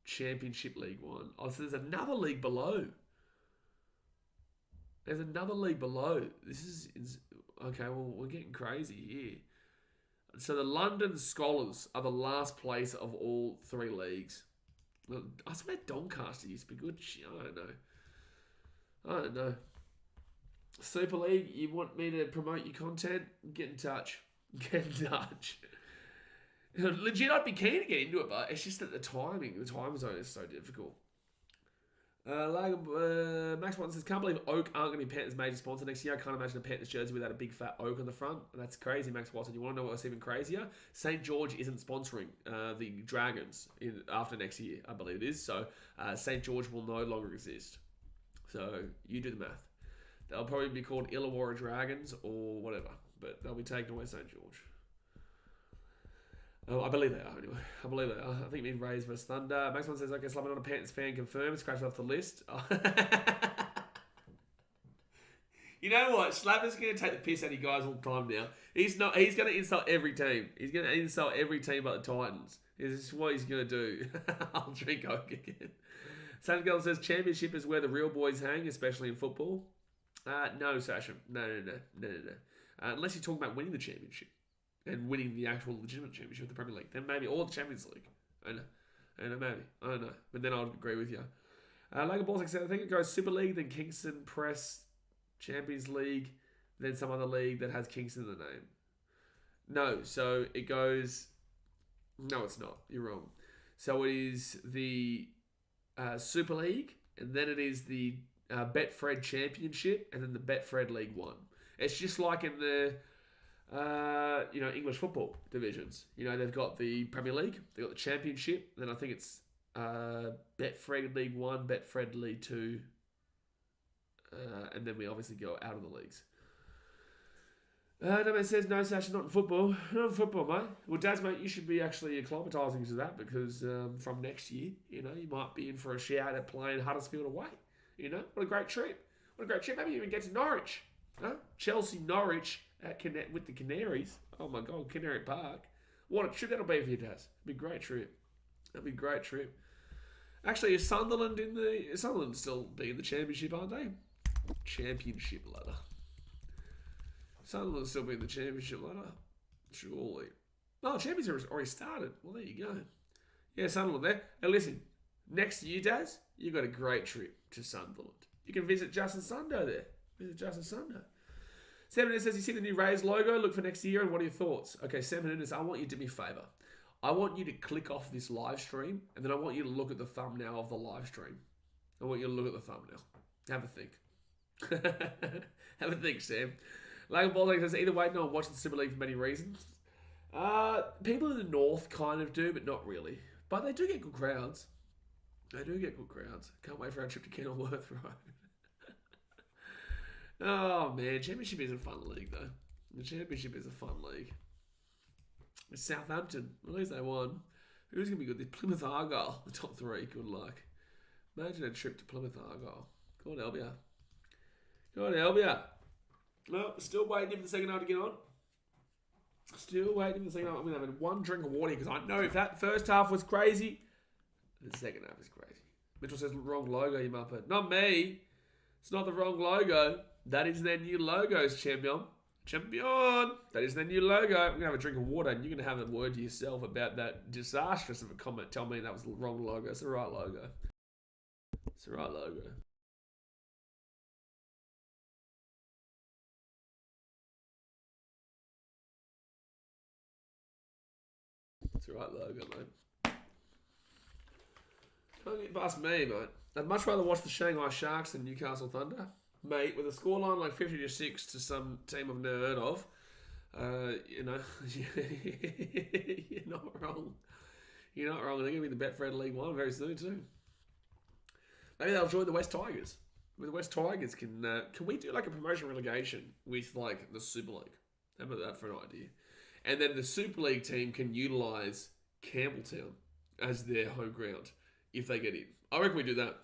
Championship League 1. Oh, so there's another league below. There's another league below. This is... Okay, well, we're getting crazy here. So the London Scholars are the last place of all three leagues. Well, I swear Doncaster used to be good. I don't know. Super League, you want me to promote your content? Get in touch. Legit, I'd be keen to get into it, but it's just that the time zone is so difficult. Max Watson says, can't believe Oak aren't going to be Panthers' major sponsor next year. I can't imagine a Panthers jersey without a big fat Oak on the front. That's crazy, Max Watson. You want to know what's even crazier? St. George isn't sponsoring the Dragons after next year, I believe it is. So St. George will no longer exist. So you do the math. They'll probably be called Illawarra Dragons or whatever, but they'll be taking away St. George. Oh, I believe they are, anyway. I think it means Rays versus Thunder. Max One says, okay, Slumber not a Panthers fan confirmed. Scratch off the list. You know what? Slapper's going to take the piss out of you guys all the time now. He's going to insult every team. He's going to insult every team but the Titans. This is what he's going to do. I'll drink Oak again. Sam Girl says, championship is where the real boys hang, especially in football. No, Sasha. No. Unless you're talking about winning the championship and winning the actual legitimate championship of the Premier League. Then maybe, or the Champions League. I know, maybe. I don't know. But then I'd agree with you. Logan Balls said, I think it goes Super League, then Kingston Press, Champions League, then some other league that has Kingston in the name. No, so it goes... No, it's not. You're wrong. So it is the Super League, and then it is the Betfred Championship, and then the Betfred League 1. It's just like in the English football divisions. They've got the Premier League, they've got the Championship, then I think it's Betfred League 1, Betfred League 2, and then we obviously go out of the leagues. No man says, no, Sasha, not in football. Not in football, mate. Well, Daz, mate, you should be actually acclimatising to that because from next year, you might be in for a shout at playing Huddersfield away. What a great trip. Maybe you even get to Norwich. Chelsea, Norwich with the Canaries. Oh my God, Canary Park. What a trip that'll be for you, Daz. It'll be a great trip. Actually, is Sunderland still be in the championship, aren't they? Championship ladder. Sunderland still be in the championship ladder. Surely. Oh, championship has already started. Well, there you go. Yeah, Sunderland there. Hey, listen. Next year, Daz, you got a great trip to Sunderland. You can visit Justin Sundo there. Sam Hernandez says, you see the new Rays logo? Look for next year, and what are your thoughts? Okay, Sam Hernandez, I want you to do me a favour. I want you to click off this live stream, and then I want you to look at the thumbnail of the live stream. I want you to look at the thumbnail. Have a think. Have a think, Sam. Logan Baldock says, either way, no one watches the Super League for many reasons. People in the north kind of do, but not really. But they do get good crowds. Can't wait for our trip to Kenilworth Road. Oh, man. Championship is a fun league, though. The Championship is a fun league. It's Southampton. At least they won. Who's going to be good? This Plymouth Argyle, the top three. Good luck. Imagine a trip to Plymouth Argyle. God help ya. No, still waiting for the second half to get on. I'm going to have one drink of water because I know if that first half was crazy, the second half is crazy. Mitchell says, wrong logo, you muppet. Not me. It's not the wrong logo. That is their new logos, champion. Champion! That is their new logo. I'm going to have a drink of water and you're going to have a word to yourself about that disastrous of a comment. Tell me that was the wrong logo. It's the right logo. It's the right logo. It's the right logo, mate. Don't get past me, mate. I'd much rather watch the Shanghai Sharks than Newcastle Thunder. Mate, with a scoreline like 50-6 to some team I've never heard of, you know, you're not wrong. You're not wrong. They're going to be the Betfred League One very soon too. Maybe they'll join the West Tigers. With the West Tigers, can we do like a promotion relegation with like the Super League? How about that for an idea? And then the Super League team can utilise Campbelltown as their home ground if they get in. I reckon we do that.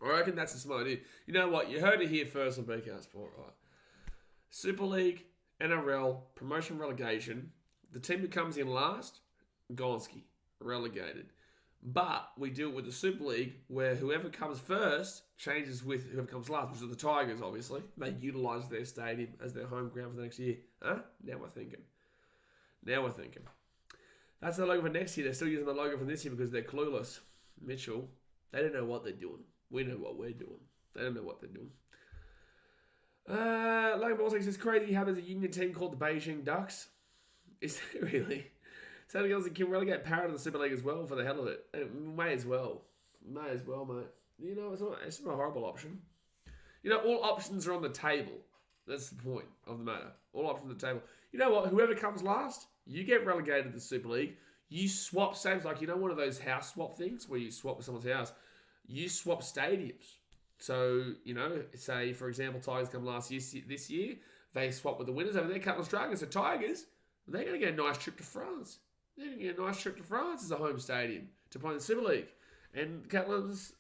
I reckon that's a smart idea. You know what? You heard it here first on BKR Sport, right? Super League, NRL, promotion relegation. The team that comes in last, Gonski, relegated. But we do it with the Super League where whoever comes first changes with whoever comes last, which are the Tigers, obviously. They utilise their stadium as their home ground for the next year. Huh? Now we're thinking. Now we're thinking. That's the logo for next year. They're still using the logo from this year because they're clueless. Mitchell, they don't know what they're doing. We know what we're doing. They don't know what they're doing. Logan Ball says, it's crazy how there's a union team called the Beijing Ducks. Is there really? Southern Girls can relegate Parrot to the Super League as well for the hell of it. May as well. May as well, mate. You know, it's not a horrible option. You know, all options are on the table. That's the point of the matter. All options on the table. You know what? Whoever comes last, you get relegated to the Super League. You swap saves, like, you know, one of those house swap things where you swap with someone's house. You swap stadiums. So, you know, say, for example, Tigers come this year. They swap with the winners over there, Catalans Dragons. So Tigers, they're going to get a nice trip to France. They're going to get a nice trip to France as a home stadium to play in the Super League. And Catalans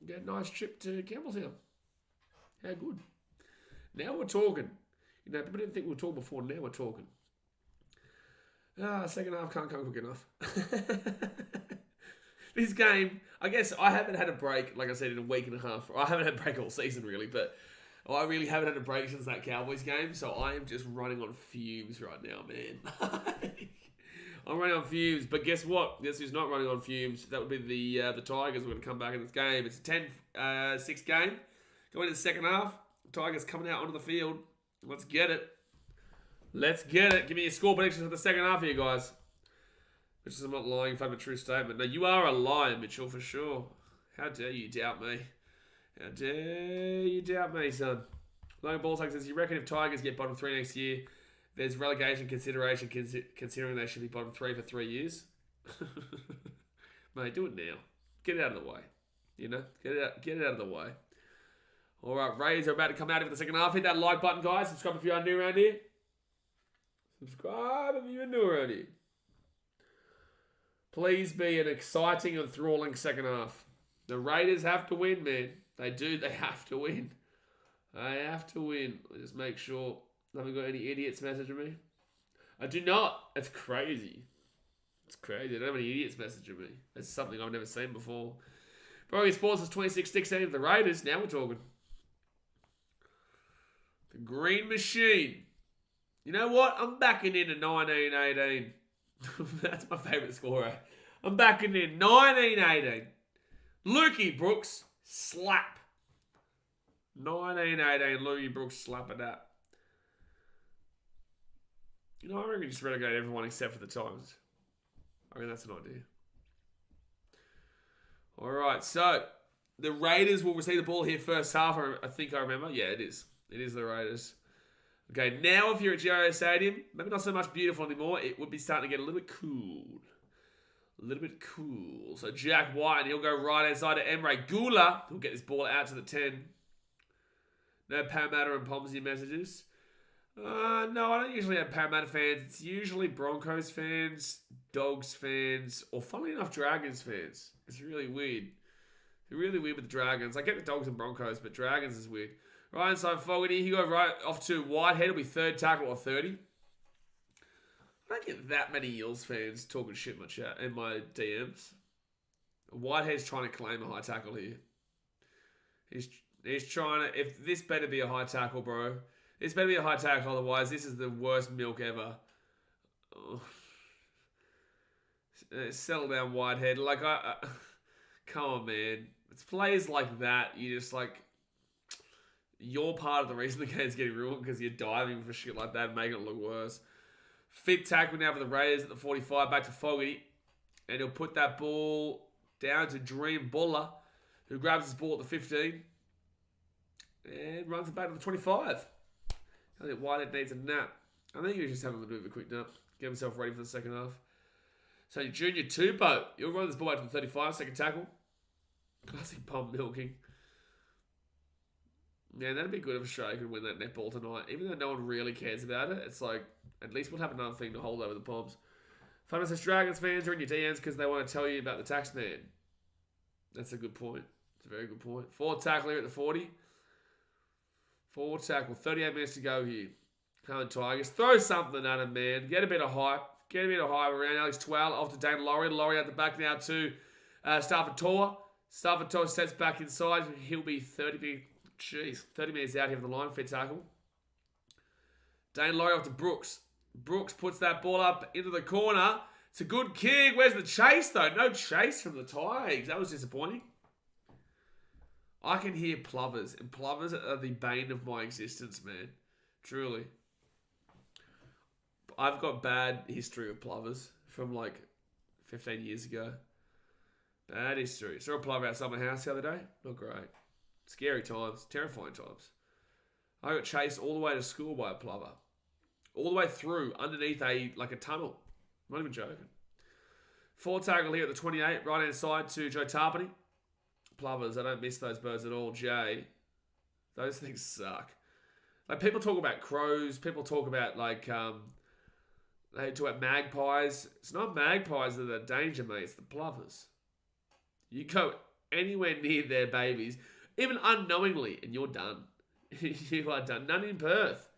get a nice trip to Campbelltown. How good. Now we're talking. You know, people didn't think we were talking before. Now we're talking. Second half can't come quick enough. This game, I guess I haven't had a break, like I said, in a week and a half. I haven't had a break all season, really, but I really haven't had a break since that Cowboys game, so I am just running on fumes right now, man. I'm running on fumes, but guess what? Guess who's not running on fumes? That would be the Tigers. We're going to come back in this game. It's a 10-6 game. Going into the second half. Tigers coming out onto the field. Let's get it. Let's get it. Give me your score predictions for the second half here, guys. Which is, I'm not lying if I have a true statement. No, you are a liar, Mitchell, for sure. How dare you doubt me? How dare you doubt me, son? Logan Ballsack says, you reckon if Tigers get bottom 3 next year, there's relegation consideration considering they should be bottom 3 for 3 years? Mate, do it now. Get it out of the way. You know? Get it out of the way. All right, Raiders are about to come out for the second half. Hit that like button, guys. Subscribe if you are new around here. Subscribe if you're new around here. Please be an exciting and enthralling second half. The Raiders have to win, man. They do. They have to win. They have to win. Just make sure I haven't got any idiots messaging me. I do not. It's crazy. It's crazy. I don't have any idiots messaging me. It's something I've never seen before. Brogy Sports is 26-16 of the Raiders. Now we're talking. The Green Machine. You know what? I'm backing into 19-18. That's my favourite scorer. I'm backing in 19-18. Lukey Brooks, slap. 19-18, Lukey Brooks, slap at that. You know, I reckon just relegate everyone except for the Titans. I mean, that's an idea. Alright, so the Raiders will receive the ball here first half. I think I remember. Yeah, it is. It is the Raiders. Okay, now if you're at GIO Stadium, maybe not so much beautiful anymore. It would be starting to get a little bit cool. A little bit cool. So Jack White, he'll go right inside to Emre Gula. He'll get this ball out to the 10. No Parramatta and Pomsey messages. No, I don't usually have Parramatta fans. It's usually Broncos fans, Dogs fans, or funnily enough, Dragons fans. It's really weird. It's really weird with the Dragons. I get the Dogs and Broncos, but Dragons is weird. Right inside Fogarty. He goes right off to Whitehead. It'll be third tackle or 30. I don't get that many Eels fans talking shit in my chat in my DMs. Whitehead's trying to claim a high tackle here. He's trying to... If this better be a high tackle, bro. This better be a high tackle, otherwise this is the worst milk ever. Oh. Settle down, Whitehead. Like, come on, man. It's players like that, you just, like... You're part of the reason the game's getting ruined because you're diving for shit like that and making it look worse. Fit tackle now for the Raiders at the 45, back to Fogarty. And he'll put that ball down to Dream Buller, who grabs his ball at the 15. And runs it back to the 25. I think Whitehead needs a nap. I think he's just having a little bit of a quick nap. Get himself ready for the second half. So Junior Tupou, he'll run this ball back to the 35, second tackle. Classic pump milking. Man, that'd be good if Australia could win that netball tonight. Even though no one really cares about it, it's like, at least we'll have another thing to hold over the Poms. Fun says Dragons fans are in your DMs because they want to tell you about the tax man. That's a good point. It's a very good point. 4 tackle here at the 40. 4 tackle. 38 minutes to go here. Come on, Tigers. Throw something at him, man. Get a bit of hype. Get a bit of hype around Alex Twal. Off to Dane Laurie. Laurie at the back now to Stafford Tor. Stafford Tor sets back inside. He'll be 30 minutes out here for the line. Fit tackle. Dane Laurie off to Brooks. Brooks puts that ball up into the corner. It's a good kick. Where's the chase, though? No chase from the Tigers. That was disappointing. I can hear plovers, and plovers are the bane of my existence, man. Truly. I've got bad history with plovers from like 15 years ago. Bad history. Saw a plover outside my house the other day. Not great. Scary times. Terrifying times. I got chased all the way to school by a plover. All the way through, underneath a tunnel. I'm not even joking. 4 tackle here at the 28. Right hand side to Joe Tarpany. Plovers, I don't miss those birds at all. Jay, those things suck. Like, people talk about crows. People talk about, like, they talk about magpies. It's not magpies that are the danger, mate. It's the plovers. You go anywhere near their babies, even unknowingly, and you're done. You are done. None in Perth.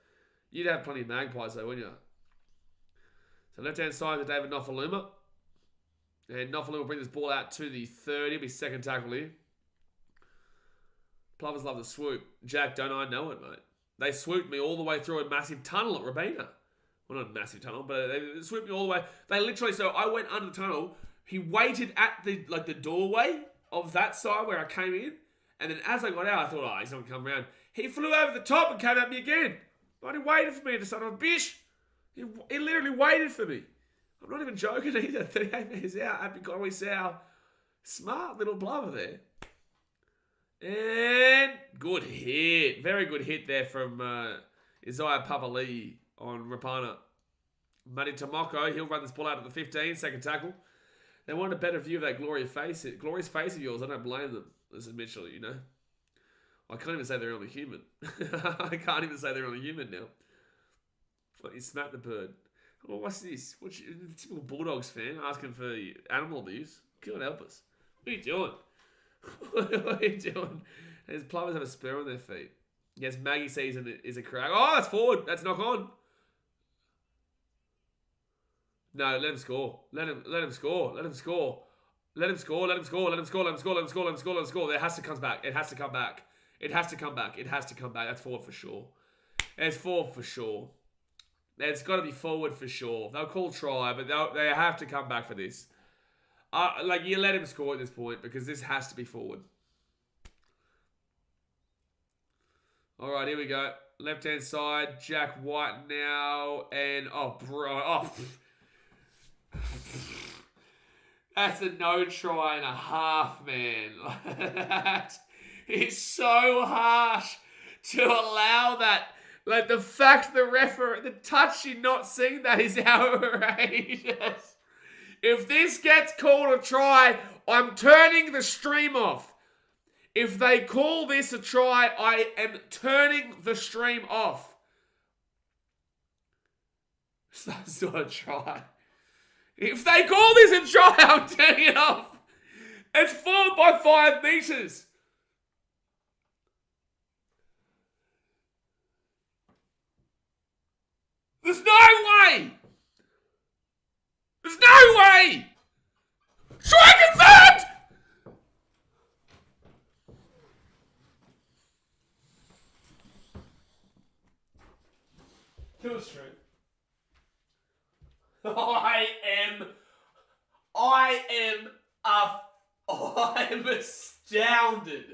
You'd have plenty of magpies, though, wouldn't you? So left-hand side to David Nofaluma. And Nofaluma will bring this ball out to the 30. It'll be second tackle here. Plovers love the swoop. Jack, don't I know it, mate? They swooped me all the way through a massive tunnel at Robina. Well, not a massive tunnel, but they swooped me all the way. They literally, so I went under the tunnel. He waited at the doorway of that side where I came in. And then as I got out, I thought, oh, he's not going to come around. He flew over the top and came at me again. But he waited for me to son of a bitch. He literally waited for me. I'm not even joking either. 38 metres out. Happy Conway Sow. Smart little blubber there. And good hit. Very good hit there from Isaiah Papali on Rapana. Matty Tomoko, he'll run this ball out at the 15, second tackle. They want a better view of that glorious face of yours. I don't blame them. This is Mitchell, you know. I can't even say they're only human. I can't even say they're only human now. But you smacked the bird. Oh, what's this? What's typical Bulldogs fan asking for animal abuse? God help us. What are you doing? What are you doing? His plovers have a spur on their feet. Yes, Maggie season is a crack. Oh, that's forward. That's knock on. No, let him score. Let him score. Let him score. Let him score. Let him score. Let him score. Let him score. Let him score. Let him score. Let him score. It has to come back. It has to come back. It has to come back. It has to come back. That's forward for sure. It's forward for sure. It's got to be forward for sure. They'll call try, but they have to come back for this. You let him score at this point because this has to be forward. All right, here we go. Left-hand side, Jack White now. And, oh, bro. Oh, that's a no try and a half, man. That is so harsh to allow that. Like, the fact the touch you're not seeing that is outrageous. If this gets called a try, I'm turning the stream off. If they call this a try, I am turning the stream off. That's not a try. If they call this a try, I'm turning it off. It's forward by 5 metres. There's no way! There's no way! Try confirmed! do a stream. I am astounded.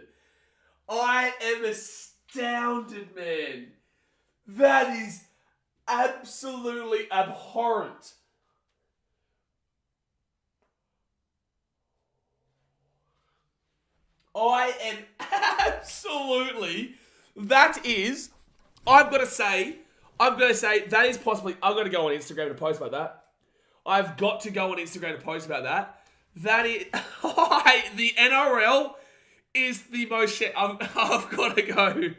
I am astounded, man. That is absolutely abhorrent. I am absolutely... That is... I've got to say, that is possibly... I've got to go on Instagram to post about that. I've got to go on Instagram to post about that. That is... the NRL is the most shit... I've got to go.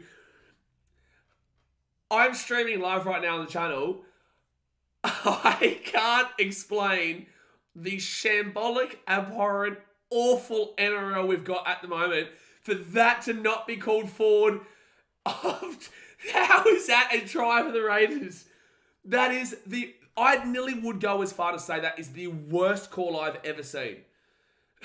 I'm streaming live right now on the channel. I can't explain the shambolic, abhorrent, awful NRL we've got at the moment for that to not be called forward. How is that a try for the Raiders? That is the... I nearly would go as far to say that is the worst call I've ever seen.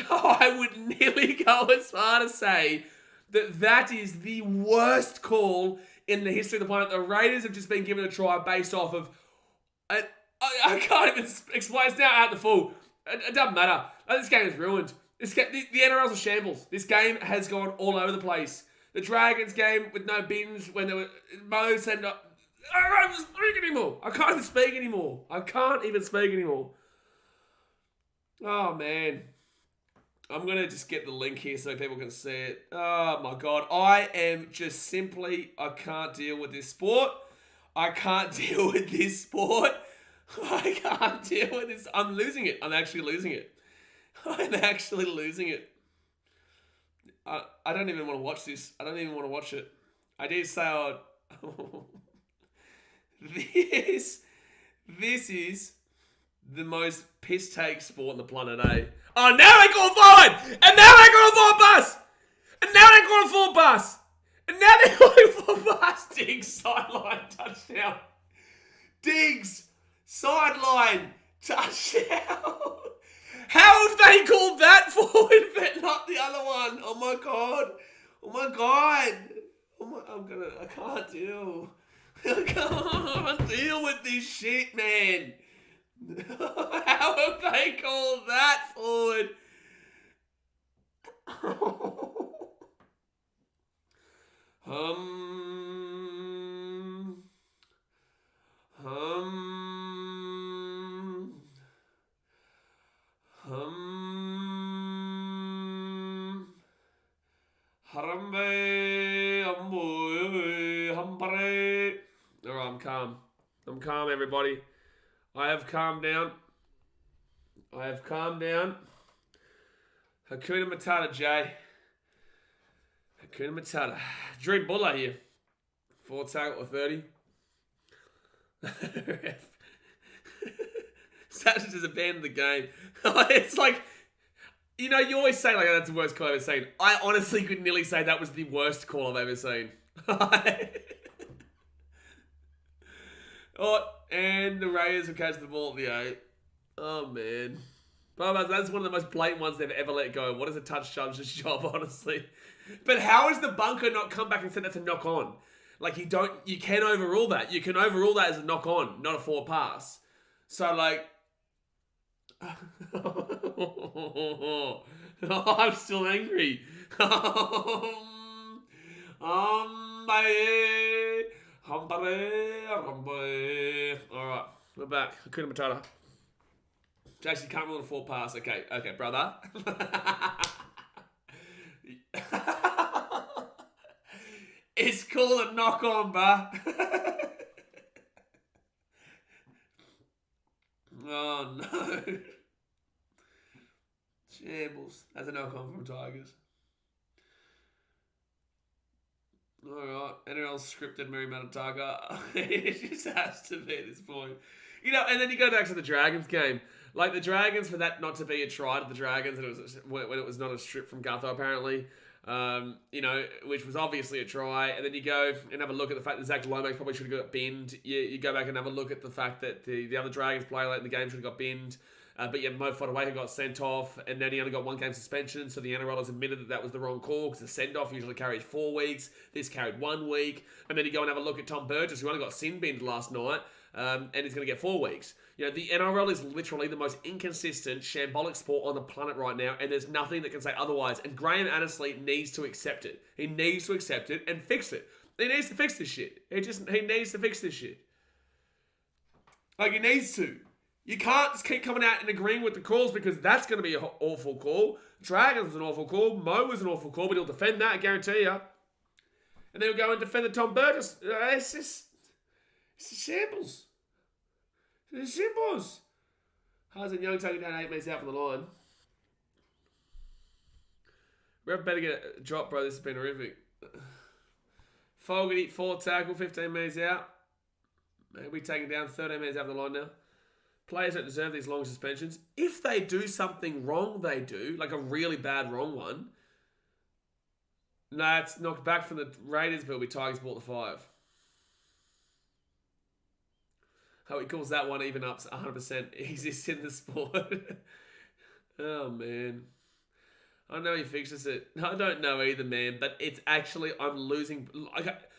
I would nearly go as far to say that that is the worst call in the history of the planet. The Raiders have just been given a try based off of... I can't even explain. It's now out the full. It doesn't matter. This game is ruined. The NRL's a shambles. This game has gone all over the place. The Dragons game with no bins when there were... Mo said... I can't even speak anymore. I can't even speak anymore. Oh, man. I'm going to just get the link here so people can see it. Oh, my God. I am just simply... I can't deal with this sport. I can't deal with this sport. I can't deal with this. I'm losing it. I'm actually losing it. I don't even want to watch this. I don't even want to watch it. I did say I would... This is the most piss take sport on the planet, eh? Oh, now they call forward! And now they call forward pass! And now they call forward pass! And now they're calling forward pass! Diggs, sideline, touchdown. Diggs, sideline, touchdown. How have they called that forward but not the other one? Oh my God. I can't deal. I can't deal with this shit, man. How have they called that forward? Alright, I'm calm. I'm calm, everybody. I have calmed down. Hakuna Matata, Jay. Hakuna Matata. Dream Buller here. 4 tackle or 30. Sanchez has abandoned the game. It's like, you know, you always say, like, that's the worst call I've ever seen. I honestly could nearly say that was the worst call I've ever seen. Oh, and the Raiders will catch the ball at the 8. Oh, man. But that's one of the most blatant ones they've ever let go. What is a touch judge's job, honestly? But how has the bunker not come back and said that's a knock on? Like, you can overrule that. You can overrule that as a knock on, not a forward pass. So, like... I'm still angry. Alright, we're back. Hakuna Matata. Jason can't rule a 4 pass. Okay, brother. It's called a knock on, bruh. Oh no. Shambles. That's a knock on from Tigers. Alright, NRL scripted Mary Matataga. It just has to be at this point. You know, and then you go back to the Dragons game. Like, the Dragons, for that not to be a try to the Dragons, and it was when it was not a strip from Gutho, apparently, you know, which was obviously a try. And then you go and have a look at the fact that Zach Lomax probably should have got binned. You go back and have a look at the fact that the other Dragons player late in the game should have got binned. But yeah, Mo Fotuaika got sent off, and then he only got 1 game suspension, so the NRL has admitted that that was the wrong call, because the send-off usually carries 4 weeks. This carried 1 week. And then you go and have a look at Tom Burgess, who only got sin-binned last night, and he's going to get 4 weeks. You know, the NRL is literally the most inconsistent, shambolic sport on the planet right now, and there's nothing that can say otherwise. And Graham Annesley needs to accept it. He needs to accept it and fix it. He needs to fix this shit. He needs to fix this shit. Like, he needs to. You can't just keep coming out and agreeing with the calls, because that's going to be an awful call. Dragons was an awful call. Mo was an awful call, but he'll defend that, I guarantee you. And then he'll go and defend the Tom Burgess. It's a shambles. It's a shambles. Hazen Young taking down 8 minutes out from the line. Ref better get a drop, bro. This has been horrific. Fogarty, 4 tackle, 15 minutes out. Maybe taking down 13 minutes out of the line now. Players don't deserve these long suspensions. If they do something wrong, they do, like a really bad wrong one. No, it's knocked back from the Raiders, but it'll be Tigers bought the 5. How he calls that one even up 100% exists in the sport. Oh, man. I know he fixes it. I don't know either, man, but it's actually, I'm losing. Like,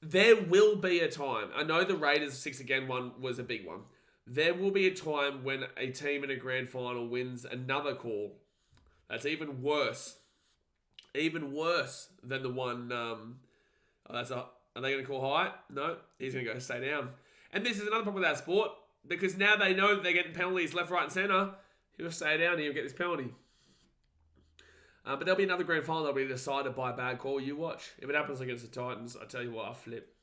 there will be a time. I know the Raiders 6 again one was a big one. There will be a time when a team in a grand final wins another call that's even worse than the one. Are they going to call high? No, he's going to go stay down. And this is another problem with our sport, because now they know that they're getting penalties left, right, and centre. He'll stay down. He'll get this penalty. But there'll be another grand final that'll be decided by a bad call. You watch. If it happens against the Titans, I tell you what, I'll flip.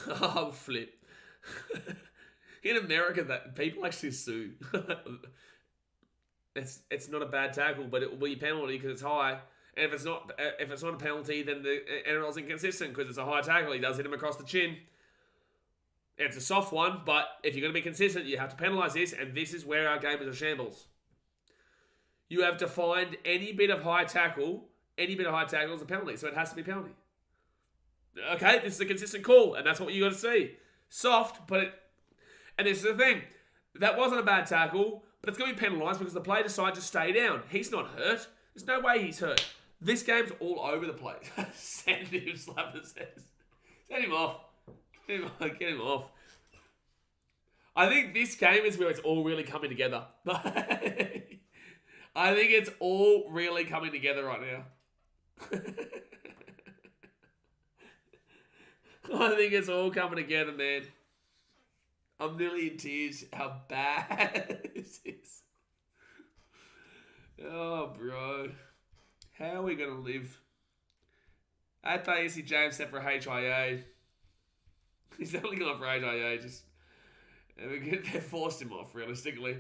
I'll flip. In America, that people actually sue. It's not a bad tackle, but it will be a penalty because it's high. And if it's not a penalty, then the NRL's inconsistent because it's a high tackle. He does hit him across the chin. It's a soft one, but if you're going to be consistent, you have to penalise this, and this is where our game is a shambles. You have defined any bit of high tackle is a penalty, so it has to be a penalty. Okay, this is a consistent call, and that's what you got to see. Soft, and this is the thing. That wasn't a bad tackle, but it's going to be penalised because the player decided to stay down. He's not hurt. There's no way he's hurt. This game's all over the place. Send him, Slapper says. Send him off. Get him off. I think this game is where it's all really coming together. I think it's all really coming together right now. I think it's all coming together, man. I'm nearly in tears how bad this is. Oh, bro. How are we going to live? At Daisy James set for HIA. He's only gone for HIA. They forced him off, realistically.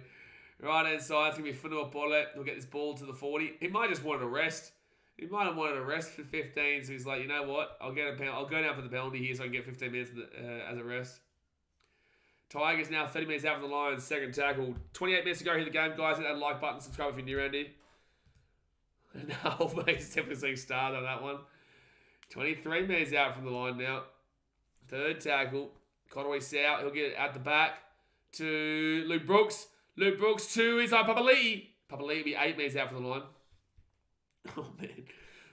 Right hand side, it's going to be Funua Polet. He'll get this ball to the 40. He might just want a rest. He might have wanted a rest for 15, so he's like, you know what? I'll go down for the penalty here so I can get 15 minutes as a rest. Tigers now 30 minutes out from the Lions, second tackle. 28 minutes to go here in the game, guys. Hit that like button, subscribe if you're new around here. No, he's definitely seeing start on that one. 23 minutes out from the line now. Third tackle. Conway South. He'll get it at the back to Luke Brooks. Luke Brooks to his Papali'i. Papali'i will be 8 minutes out from the line. Oh, man.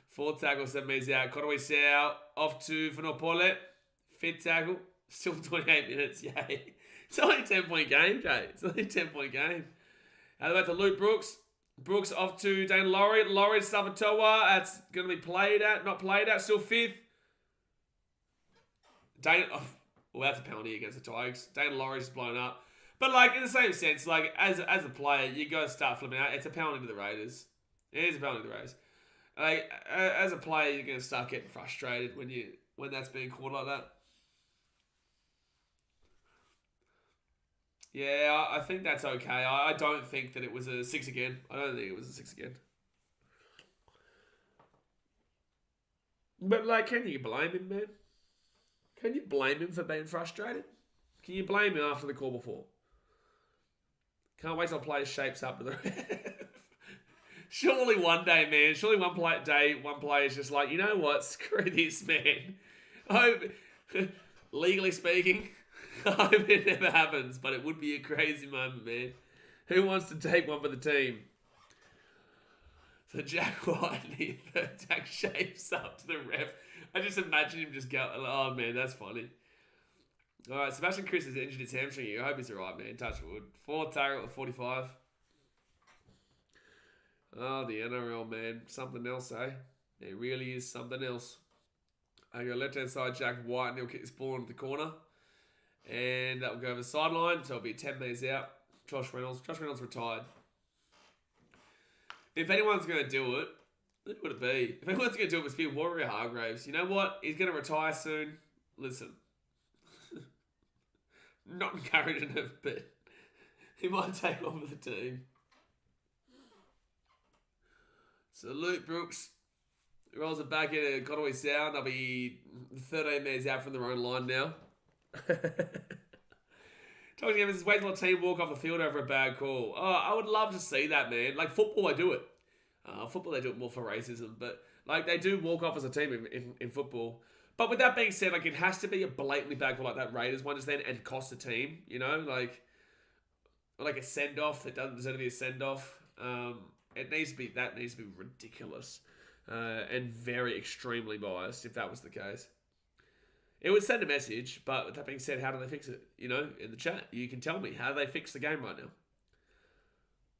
Fourth tackle, 7 minutes out. Conway South off to Fanopole. Fifth tackle. Still 28 minutes. Yay. It's only a 10-point game, Jay. It's only a 10-point game. How about to Luke Brooks? Brooks off to Dane Laurie. Laurie to Stavatoa. That's going to be not played at. Still fifth. Dane, well, that's a penalty against the Tigers. Dane Laurie's blown up. But, like, in the same sense, like, as a player, you got to start flipping out. It's a penalty to the Raiders. It is a penalty to the Raiders. Like, as a player, you're going to start getting frustrated when that's being called like that. Yeah, I think that's okay. I don't think that it was a 6 again. I don't think it was a 6 again. But, like, can you blame him, man? Can you blame him for being frustrated? Can you blame him after the call before? Can't wait till player shapes up to the ref. Surely one day, man. Surely one player is just like, you know what? Screw this, man. Legally speaking, I hope it never happens, but it would be a crazy moment, man. Who wants to take one for the team? So Jack Whiteley, Jack shapes up to the ref. I just imagine him just go, oh man, that's funny. All right, Sebastian Chris has injured his hamstring. I hope he's all right, man. Touch wood. 4th tackle at 45. Oh, the NRL, man. Something else, eh? It really is something else. I go left-hand side, Jack White, and he'll kick this ball into the corner. And that will go over the sideline, so it'll be 10 metres out. Josh Reynolds. Josh Reynolds retired. If anyone's going to do it, who would it be? If anyone's going to do it, it must be Warrior Hargraves. You know what? He's going to retire soon. Listen. Not encouraging him, but he might take over the team. So Luke Brooks rolls it back into Conway Sound. They'll be 13 metres out from their own line now. Talking to him, wait till a team walk off the field over a bad call. Oh, I would love to see that, man. Like football, they do it. Football, they do it more for racism, but like they do walk off as a team in football. But with that being said, like it has to be a blatantly bad call like that Raiders one just then and cost the team. You know, like a send off that doesn't deserve to be a send off. It needs to be ridiculous and very extremely biased if that was the case. It would send a message, but with that being said, how do they fix it? You know, in the chat, you can tell me how do they fix the game right now.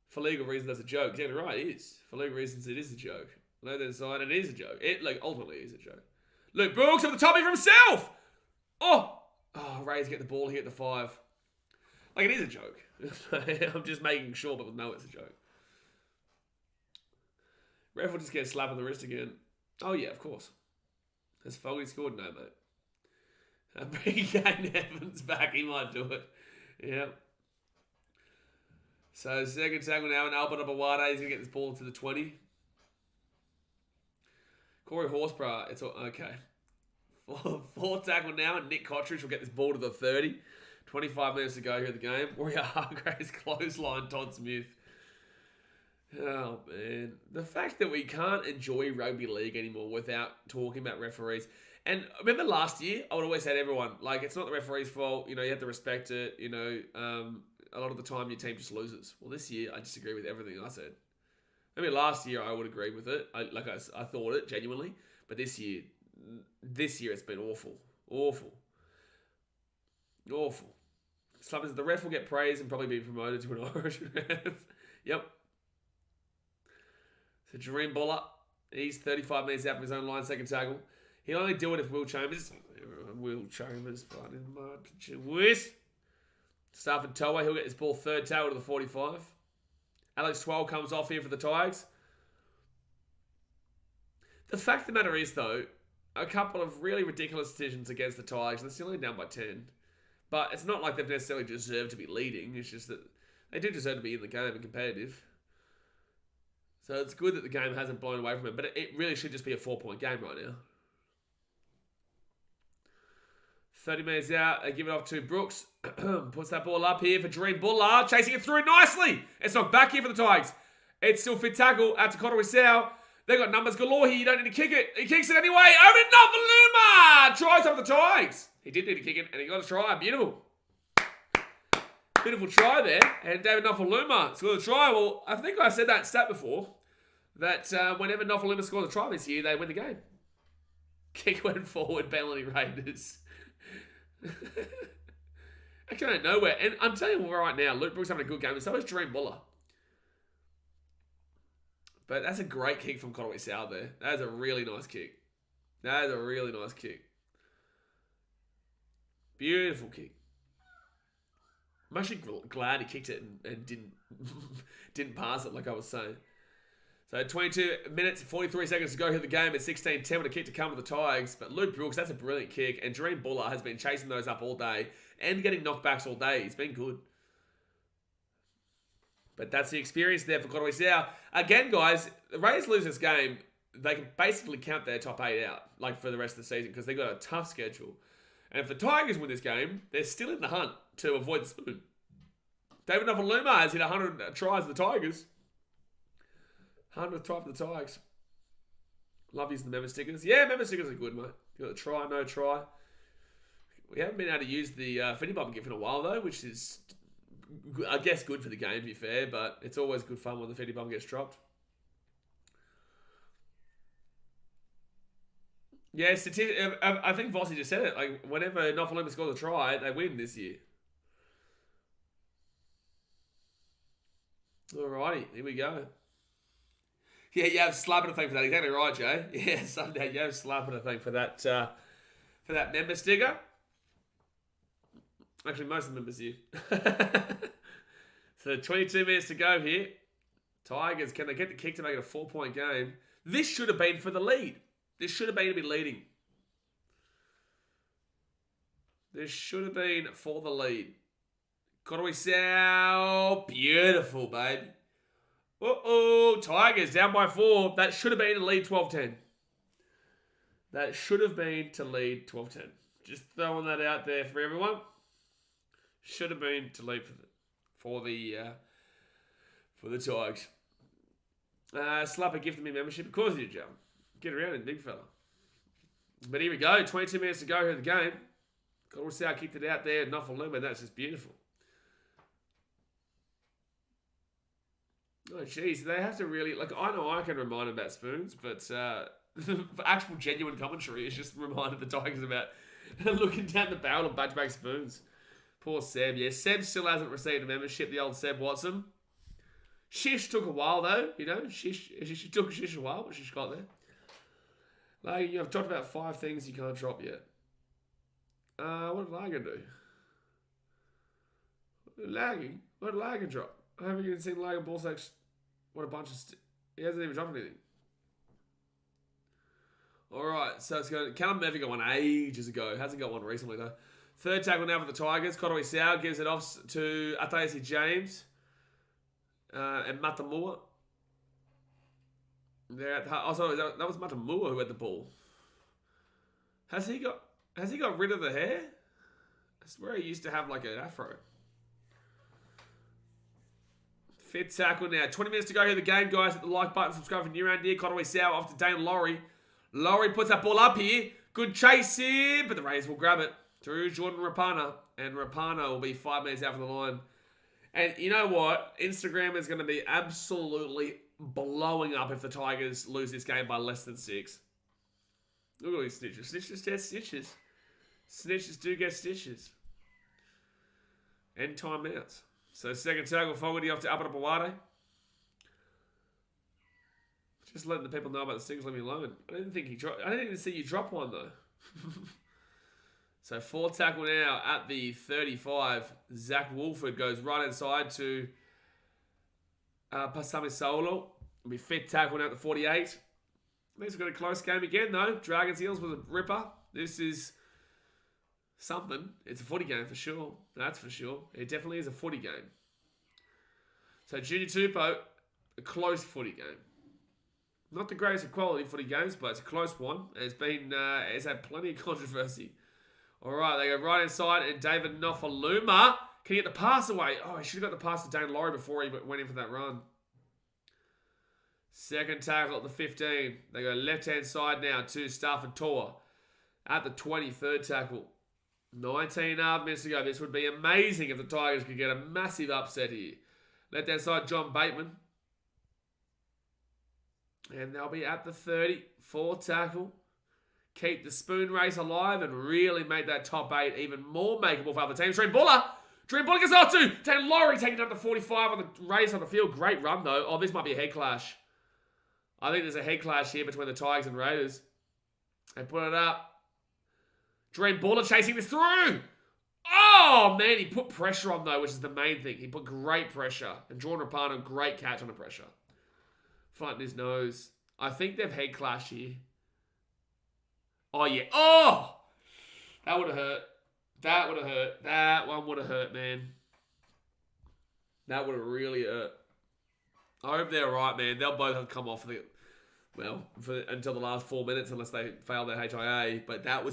For legal reasons, that's a joke. Yeah, right, it is. For legal reasons, it is a joke. Left hand side, and it is a joke. It ultimately is a joke. Luke Brooks at the top of himself. Oh, Ray's get the ball here at the 5. Like it is a joke. I'm just making sure, but no, it's a joke. Ref will just get a slap on the wrist again. Oh yeah, of course. Has Foley scored? No, mate. Bring Kane Evans back. He might do it. Yeah. So second tackle now, and Albert Abawade. He's going to get this ball to the 20. Corey Horsburgh. It's all, okay. 4th tackle now, and Nick Cottridge will get this ball to the 30. 25 minutes to go here in the game. Warrior Hargraves clothesline Todd Smith. Oh, man. The fact that we can't enjoy rugby league anymore without talking about referees. And remember last year, I would always say to everyone, like, it's not the referee's fault. You know, you have to respect it. You know, a lot of the time your team just loses. Well, this year, I disagree with everything I said. I mean, last year, I would agree with it. I thought it, genuinely. But this year, it's been awful. Awful. Awful. Sometimes the ref will get praised and probably be promoted to an Irish ref. Yep. So Jareem Buller, he's 35 metres out from his own line, second tackle. He'll only do it if Will Chambers, but in March with Stafford Toa, he'll get his ball 3rd tackle to the 45. Alex Twell comes off here for the Tigers. The fact of the matter is, though, a couple of really ridiculous decisions against the Tigers, and they're still only down by 10. But it's not like they've necessarily deserved to be leading. It's just that they do deserve to be in the game and competitive. So it's good that the game hasn't blown away from it, but it really should just be a 4-point game right now. 30 minutes out, they give it off to Brooks. Puts that ball up here for Jareem Buller, chasing it through nicely. It's not back here for the Tigers. It's still fit tackle out to Conor Wisau. They've got numbers galore here. You don't need to kick it. He kicks it anyway. Over to Novaluma. Tries over the Tigers. He did need to kick it, and he got a try. Beautiful. Beautiful try there. And David Nofaluma scored a try. Well, I think I said that stat before. That whenever Nofaluma scores a try this year, they win the game. Kick went forward, penalty Raiders. Actually, out of nowhere. And I'm telling you right now, Luke Brooks having a good game, and so is Jareem Buller. But that's a great kick from Conor Wisau there. That is a really nice kick. That is a really nice kick. Beautiful kick. I'm actually glad he kicked it and didn't pass it like I was saying. So 22 minutes, 43 seconds to go here in the game at 16-10 with a kick to come with the Tigers. But Luke Brooks, that's a brilliant kick. And Jareem Buller has been chasing those up all day and getting knockbacks all day. He's been good. But that's the experience there for Conor Wisau. Again, guys, the Raiders lose this game, they can basically count their top 8 out, like for the rest of the season, because they've got a tough schedule. And if the Tigers win this game, they're still in the hunt to avoid the spoon. David Nofaluma has hit 100 tries for the Tigers. 100th try for the Tigers. Love using the member stickers. Yeah, member stickers are good, mate. You got a try, no try. We haven't been able to use the Finny Bubble gift in a while, though, which is I guess good for the game, to be fair, but it's always good fun when the 50 bomb gets dropped. Yeah, I think Vossi just said it. Like, whenever Nofaluma scores a try, they win this year. Alrighty, here we go. Yeah, you have slapping a thing for that. Exactly right, Jay. Yeah, Sunday, you have slapping a thing for that member sticker. Actually, most of the members here. So 22 minutes to go here. Tigers, can they get the kick to make it a 4-point game? This should have been for the lead. This should have been to be leading. This should have been for the lead. Korowi Sao. Beautiful, baby. Uh-oh. Tigers down by 4. That should have been to lead 12-10. That should have been to lead 12-10. Just throwing that out there for everyone. Should have been to lead for the Tigers. Slapper gifted me membership. Of course he did, Joe. Get around it, big fella. But here we go. 22 minutes to go here in the game. We'll see how I kicked it out there. Nofaluma. That's just beautiful. Oh, jeez. They have to really... Like, I know I can remind them about spoons, but the actual genuine commentary is just reminding the Tigers about looking down the barrel of bunchback spoons. Poor Seb. Yeah, Seb still hasn't received a membership, the old Seb Watson. Shish took a while, though. You know, Shish took Shish a while, but Shish got there. Like, I've talked about 5 things you can't drop yet. What did Lagan do? Lagging? What did Lagan drop? I haven't even seen Lagan ball sacks. What a bunch of... he hasn't even dropped anything. Alright, so it's going... Callum Murphy got one ages ago. Hasn't got one recently, though. Third tackle now for the Tigers. Korowi Sao gives it off to Ataisi James. And Matamua. Sorry, that was Matamua who had the ball. Has he got rid of the hair? I swear he used to have like an afro. Fifth tackle now. 20 minutes to go here in the game, guys. Hit the like button, subscribe for new round here. Korowi Sao off to Dane Laurie. Laurie puts that ball up here. Good chase here, but the Raiders will grab it. Through Jordan Rapana. And Rapana will be 5 minutes out from the line. And you know what? Instagram is going to be absolutely blowing up if the Tigers lose this game by less than 6. Look at these snitches. Snitches get stitches. Snitches do get stitches. And timeouts. So second tackle forward off to Apatapawade. Just letting the people know about the stings, let me alone. I didn't even see you drop one though. So fourth tackle now at the 35. Zach Wolford goes right inside to Pasami Solo. It'll be fifth tackle now at the 48. We've got a close game again though. Dragons Eels was a ripper. This is something. It's a footy game for sure. That's for sure. It definitely is a footy game. So Junior Tupou, a close footy game. Not the greatest of quality footy games, but it's a close one. It's had plenty of controversy. All right, they go right inside, and David Nofaluma can get the pass away. Oh, he should have got the pass to Dane Laurie before he went in for that run. Second tackle at the 15. They go left-hand side now to Stafford Tor at the 23rd tackle. 19.5 minutes to go. This would be amazing if the Tigers could get a massive upset here. Left-hand side, John Bateman. And they'll be at the 30. Fourth tackle. Keep the spoon race alive and really make that top 8 even more makeable for other teams. Dream Buller gets out to Dane Laurie taking up to 45 on the race on the field. Great run though. Oh, this might be a head clash. I think there's a head clash here between the Tigers and Raiders. They put it up. Dream Buller chasing this through. Oh, man, he put pressure on, though, which is the main thing. He put great pressure. And Jordan Rapana, great catch on the pressure. Fronting his nose. I think they've head clashed here. Oh, yeah. Oh! That would have hurt. That would have hurt. That one would have hurt, man. That would have really hurt. I hope they're right, man. They'll both have come off until the last 4 minutes unless they fail their HIA. But that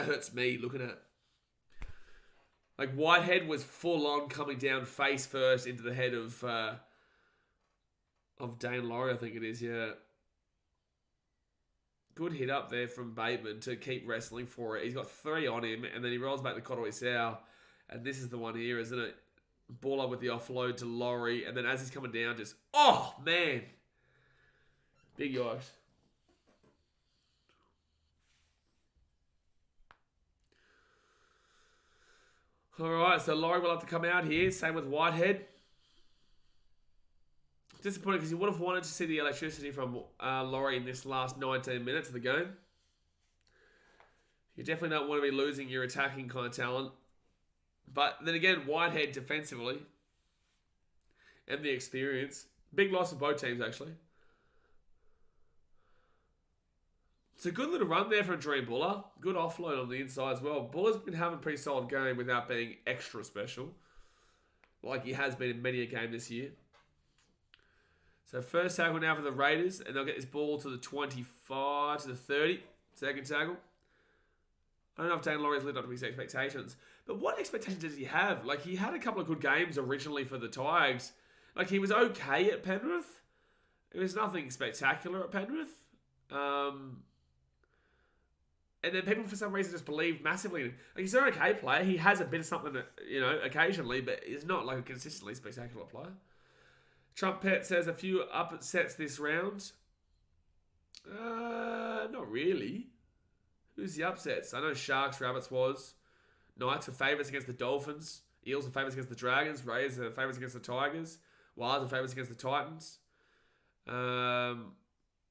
hurts me looking at. Like Whitehead was full on coming down face first into the head of Dane Laurie, I think it is, yeah. Good hit up there from Bateman to keep wrestling for it. He's got 3 on him, and then he rolls back to Korowi Sao. And this is the one here, isn't it? Ball up with the offload to Laurie. And then as he's coming down, just... Oh, man. Big yikes. Alright, so Laurie will have to come out here. Same with Whitehead. Disappointing because you would have wanted to see the electricity from Laurie in this last 19 minutes of the game. You definitely don't want to be losing your attacking kind of talent. But then again, Whitehead defensively and the experience. Big loss of both teams, actually. It's a good little run there from Dream Buller. Good offload on the inside as well. Buller's been having a pretty solid game without being extra special. Like he has been in many a game this year. So first tackle now for the Raiders. And they'll get this ball to the 25, to the 30. Second tackle. I don't know if Dane Laurie's lived up to his expectations. But what expectations did he have? Like, he had a couple of good games originally for the Tigers. Like, he was okay at Penrith. It was nothing spectacular at Penrith. And then people, for some reason, just believe massively in him. Like, he's an okay player. He has a bit of something, you know, occasionally, but he's not, like, a consistently spectacular player. Trumpet says a few upsets this round. Not really. Who's the upsets? I know Sharks, Rabbits was. Knights are favourites against the Dolphins. Eels are favourites against the Dragons. Rays are favourites against the Tigers. Wilds are favourites against the Titans.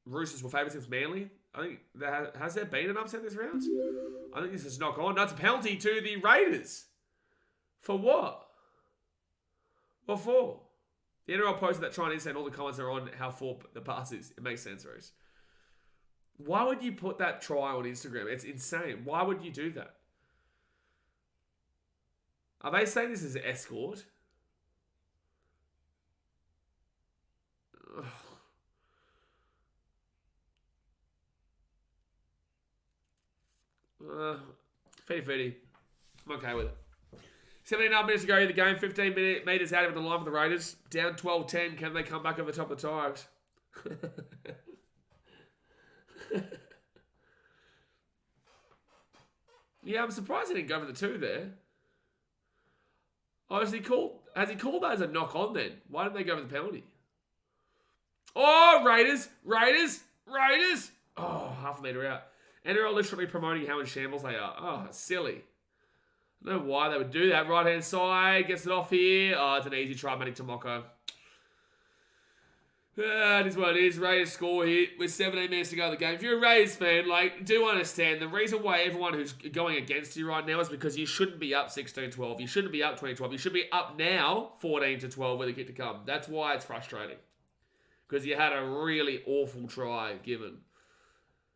Roosters were favourites against Manly. I think has there been an upset this round? I think this is knock on. No, it's a penalty to the Raiders. For what? What for? The NRL posted that trying to insert all the comments are on how for the pass is. It makes sense, Reese. Why would you put that try on Instagram? It's insane. Why would you do that? Are they saying this is an escort? Ugh. Fetty. I'm okay with it. 17.5 minutes to go in the game. 15 metres out of the line for the Raiders. Down 12-10. Can they come back over the top of the Tigers? Yeah, I'm surprised he didn't go for the 2 there. Oh, has he called that as a knock on then? Why didn't they go for the penalty? Oh, Raiders! Oh, half a metre out. And they're all literally promoting how in shambles they are. Oh, silly. I don't know why they would do that. Right-hand side, gets it off here. Oh, it's an easy try, Manny Tomoko. That is what it is. Raiders score here with 17 minutes to go in the game. If you're a Raiders fan, like, do understand the reason why everyone who's going against you right now is because you shouldn't be up 16-12. You shouldn't be up 20-12. You should be up now 14-12 with a kick to come. That's why it's frustrating. Because you had a really awful try given.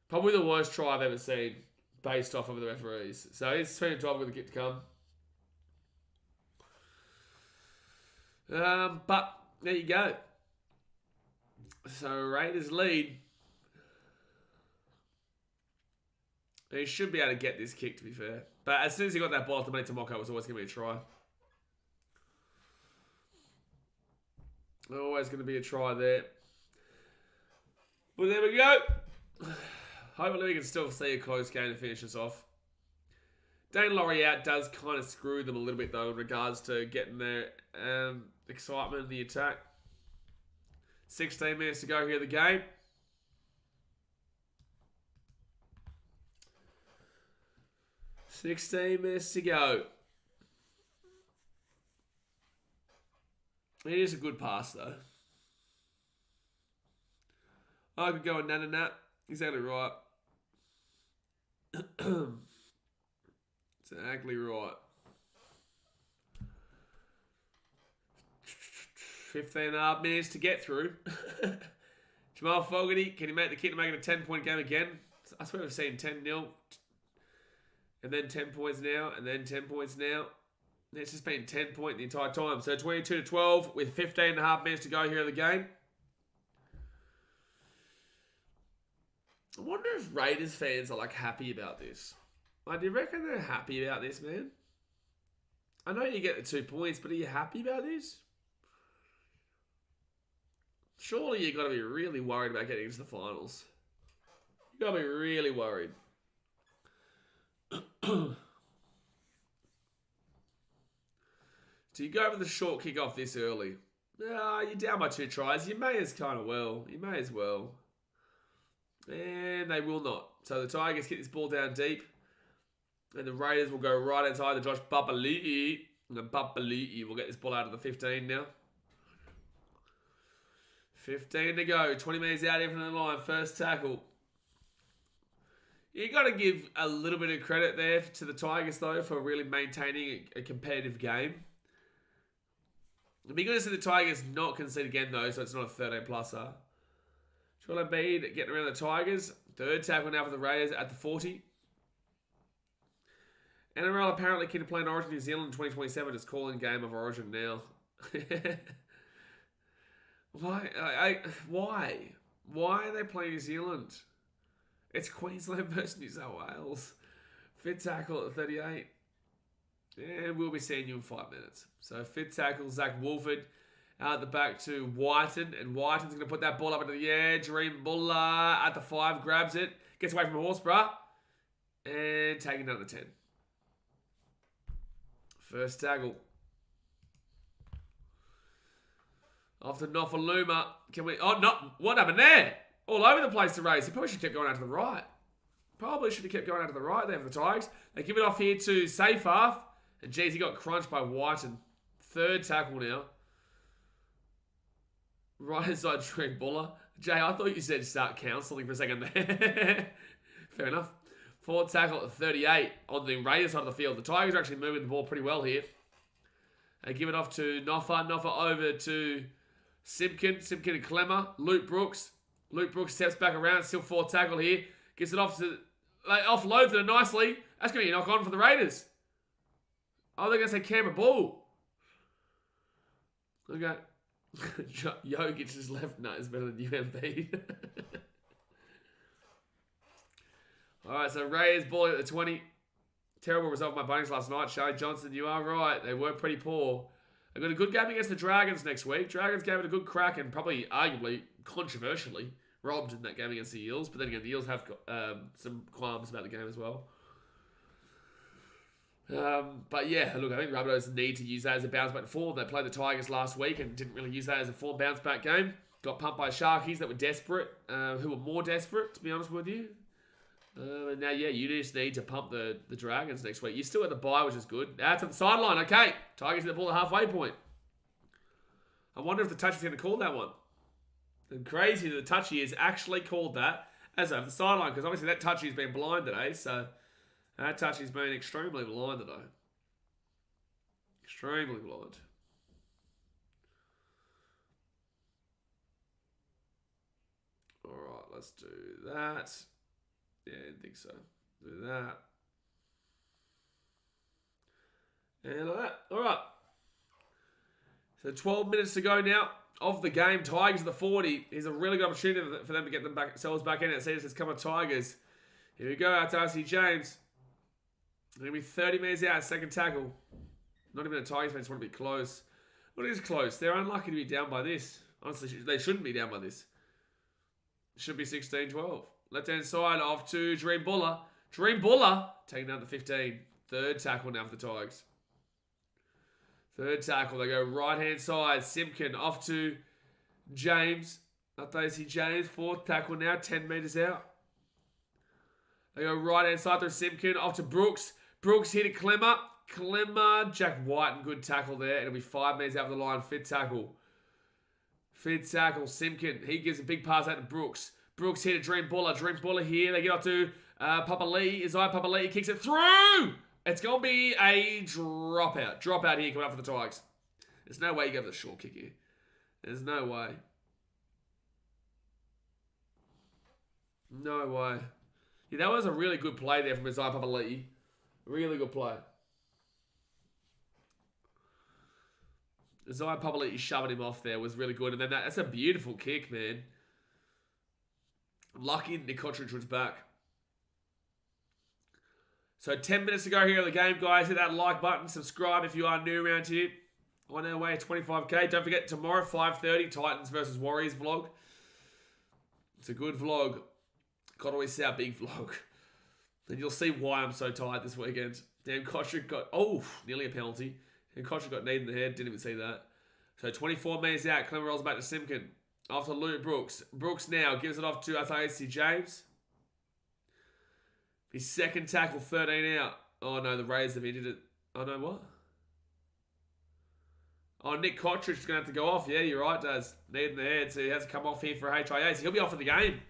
Probably the worst try I've ever seen based off of the referees. So it's 20-12 with a kick to come. But there you go. So Raiders lead. He should be able to get this kick, to be fair. But as soon as he got that ball off the Manny Tomoko, it was always going to be a try. Always going to be a try there. But there we go. Hopefully we can still see a close game to finish us off. Dane Laurie out does kind of screw them a little bit, though, in regards to getting their excitement in the attack. 16 minutes to go here in the game. $16 minutes to go. It is a good pass, though. I could go a nat. Exactly right. Exactly right. 15.5 minutes to get through. Jamal Fogarty, can he make the kick to make it a 10-point game again? I swear we've seen 10-0. And then 10 points now. And then 10 points now. And it's just been 10 point the entire time. So 22-12 with 15.5 minutes to go here in the game. I wonder if Raiders fans are like happy about this. Like, do you reckon they're happy about this, man? I know you get the 2 points, but are you happy about this? Surely you got to be really worried about getting into the finals. You got to be really worried. Do you go for the short kick off this early? No, you're down by 2 tries. You may as kind of well. You may as well. And they will not. So the Tigers get this ball down deep. And the Raiders will go right inside to Josh Papali'i. And then Papali'i will get this ball out of the 15 now. 15 to go. 20 metres out in front of the line. First tackle. You got to give a little bit of credit there to the Tigers, though, for really maintaining a competitive game. It'd be good to see the Tigers not concede again, though, so it's not a 13-pluser. Joel Embiid getting around the Tigers. Third tackle now for the Raiders at the 40. NRL apparently keen to play in Origin New Zealand in 2027. Just calling game of Origin now. Why? Why are they playing New Zealand? It's Queensland versus New South Wales. Fifth tackle at 38. And we'll be seeing you in 5 minutes. So fifth tackle, Zach Wolford out the back to Whiten. And Whiten's going to put that ball up into the air. Dream Buller at the 5, grabs it. Gets away from Horsburgh. And taking down the 10. First tackle. Off to Nofaluma. Can we... Oh, no. What happened there? All over the place to race. He probably should have kept going out to the right. Probably should have kept going out to the right there for the Tigers. They give it off here to Seyfarth. And geez, he got crunched by Whiten. Third tackle now. Right inside Dream Buller. Jay, I thought you said start counselling for a second there. Fair enough. Fourth tackle at 38 on the Raiders side of the field. The Tigers are actually moving the ball pretty well here. They give it off to Noffa. Noffa over to Simpkin. Simpkin and Clemmer. Luke Brooks. Luke Brooks steps back around. Still fourth tackle here. Gets it off to... They offloads it nicely. That's going to be a knock on for the Raiders. Oh, they're going to say Canberra ball. Okay. Jokic's left nut is better than UMB. Alright, so Raiders balling at the 20. Terrible result of my Bunnings last night. Shay Johnson, you are right. They were pretty poor. They've got a good game against the Dragons next week. Dragons gave it a good crack and probably, arguably, controversially, robbed in that game against the Eels. But then again, the Eels have got some qualms about the game as well. But yeah, look, I think the Rabbitohs need to use that as a bounce back form. They played the Tigers last week and didn't really use that as a form bounce back game. Got pumped by Sharkies that were desperate, who were more desperate, to be honest with you. And now, yeah, you just need to pump the Dragons next week. You're still at the bye, which is good. That's on the sideline. Okay, Tigers get the ball at the halfway point. I wonder if the touchy's going to call that one. And crazy that the touchy is actually called that as over the sideline, because obviously that touchy's been blind today, so that touchy's been extremely blind today. Extremely blind. Alright, let's do that. Yeah, I didn't think so. Do that. And like that. Alright. So 12 minutes to go now of the game. Tigers at the 40. Here's a really good opportunity for them to get themselves back in. It says it's come on Tigers. Here we go. Out to RC James. Going to be 30 metres out. Second tackle. Not even a Tigers fan just want to be close. What is close? They're unlucky to be down by this. Honestly, they shouldn't be down by this. It should be 16-12. Left-hand side off to Dream Buller. Dream Buller taking down the 15. Third tackle now for the Tigers. Third tackle. They go right-hand side. Simpkin off to James. Not they see James. Fourth tackle now. 10 metres out. They go right-hand side through Simpkin. Off to Brooks. Brooks hit a Clemmer. Clemmer. Jack Whiten. Good tackle there. It'll be 5 metres out of the line. Fifth tackle. Fifth tackle. Simpkin. He gives a big pass out to Brooks. Brooks hit a Dream Buller. Dream Buller here. They get up to Papali'i. Isaiah Papali'i kicks it through. It's going to be a dropout. Dropout here coming up for the Tigers. There's no way you go for the short kick here. There's no way. No way. Yeah, that was a really good play there from Isaiah Papali'i. Really good play. Isaiah Papali'i shoving him off there was really good. And then that's a beautiful kick, man. Lucky Nick Cottridge was back. So 10 minutes to go here in the game, guys. Hit that like button. Subscribe if you are new around here. On our way to 25k. Don't forget, tomorrow, 5:30, Titans versus Warriors vlog. It's a good vlog. God always say a big vlog. Then you'll see why I'm so tired this weekend. Damn, Cottridge got... Oh, nearly a penalty. And Kotrick got kneed in the head. Didn't even see that. So 24 metres out. Clemmer rolls back to Simpkin. After Luke Brooks. Brooks now gives it off to AC James. His second tackle, 13 out. Oh no, the Raiders have ended it. Oh no, what? Oh, Nick Kotrick's going to have to go off. Yeah, you're right, Daz. Knee in the head, so he has to come off here for HIA. So he'll be off of the game.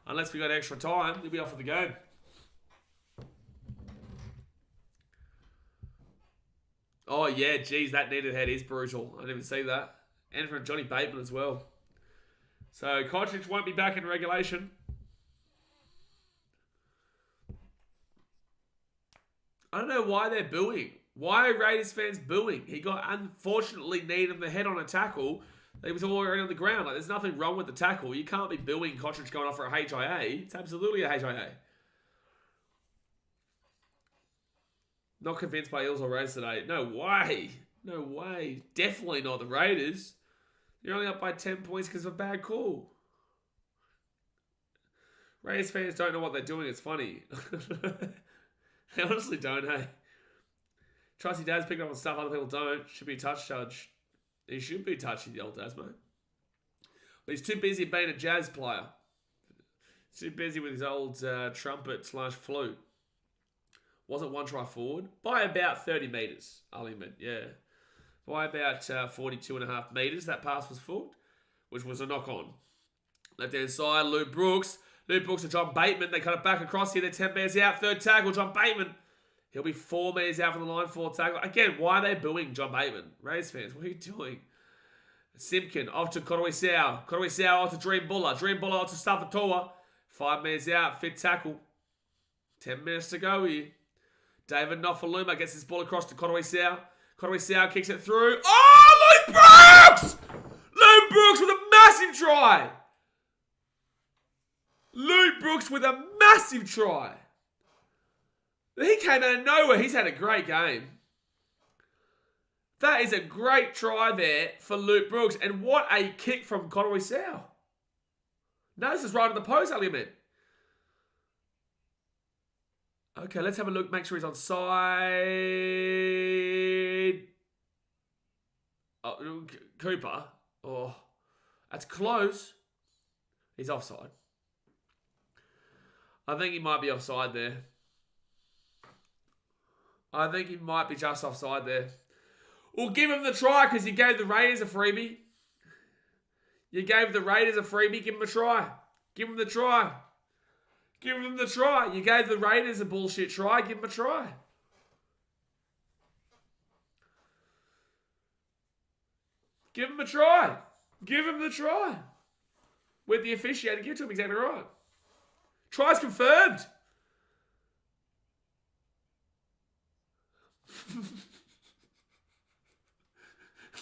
Unless we got extra time, he'll be off of the game. Oh, yeah, geez, that knee to the head is brutal. I didn't even see that. And from Johnny Bateman as well. So Kotrick won't be back in regulation. I don't know why they're booing. Why are Raiders fans booing? He got unfortunately kneed in the head on a tackle. He was already on the ground. Like, there's nothing wrong with the tackle. You can't be booing Kotrick going off for a HIA. It's absolutely a HIA. Not convinced by Eels or Raiders today. No way. No way. Definitely not the Raiders. You're only up by 10 points because of a bad call. Raiders fans don't know what they're doing. It's funny. They honestly don't, hey. Trusty Dad's picking up on stuff other people don't. Should be a touch judge. He should be touching the old Daz, mate. But he's too busy being a jazz player. He's too busy with his old trumpet/flute. Wasn't one try forward. By about 30 metres, I'll admit, yeah. By about 42.5 metres, that pass was full, which was a knock-on. Left-hand side, Luke Brooks. Luke Brooks to John Bateman. They cut it back across here. They're 10 metres out. Third tackle, John Bateman. He'll be 4 metres out from the line, 4 tackle. Again, why are they booing John Bateman? Raiders fans, what are you doing? Simpkin off to Koroisau. Koroisau off to Dream Buller. Dream Buller off to Stafatoa. 5 metres out, 5th tackle. 10 minutes to go here. David Nofaluma gets this ball across to Koroisau. Koroisau kicks it through. Oh, Luke Brooks! Luke Brooks with a massive try. Luke Brooks with a massive try. He came out of nowhere. He's had a great game. That is a great try there for Luke Brooks. And what a kick from Koroisau. No, this is right in the post element. Okay, let's have a look. Make sure he's on side. Oh, Cooper. Oh, that's close. He's offside. I think he might be offside there. I think he might be just offside there. We'll give him the try because you gave the Raiders a freebie. You gave the Raiders a freebie. Give him a try. Give him the try. Give him the try. You gave the Raiders a bullshit try. Give him a try. Give him a try. Give him the try. With the officiator, give it to him exactly right. Try's confirmed.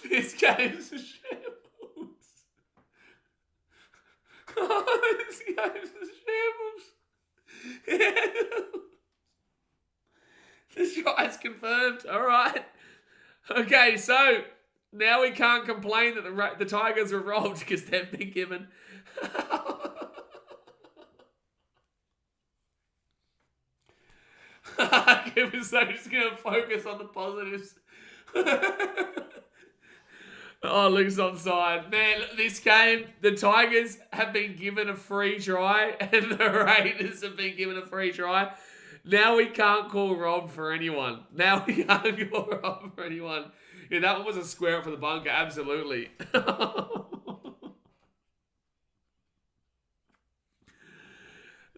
This game's a shambles. Oh, this game's a shambles. Yeah. This try's confirmed. All right. Okay, so now we can't complain that the Tigers were robbed because they've been given. We're so just going to focus on the positives. Oh, Luke's onside. Man, this game, the Tigers have been given a free try and the Raiders have been given a free try. Now we can't call Rob for anyone. Yeah, that one was a square up for the bunker, absolutely.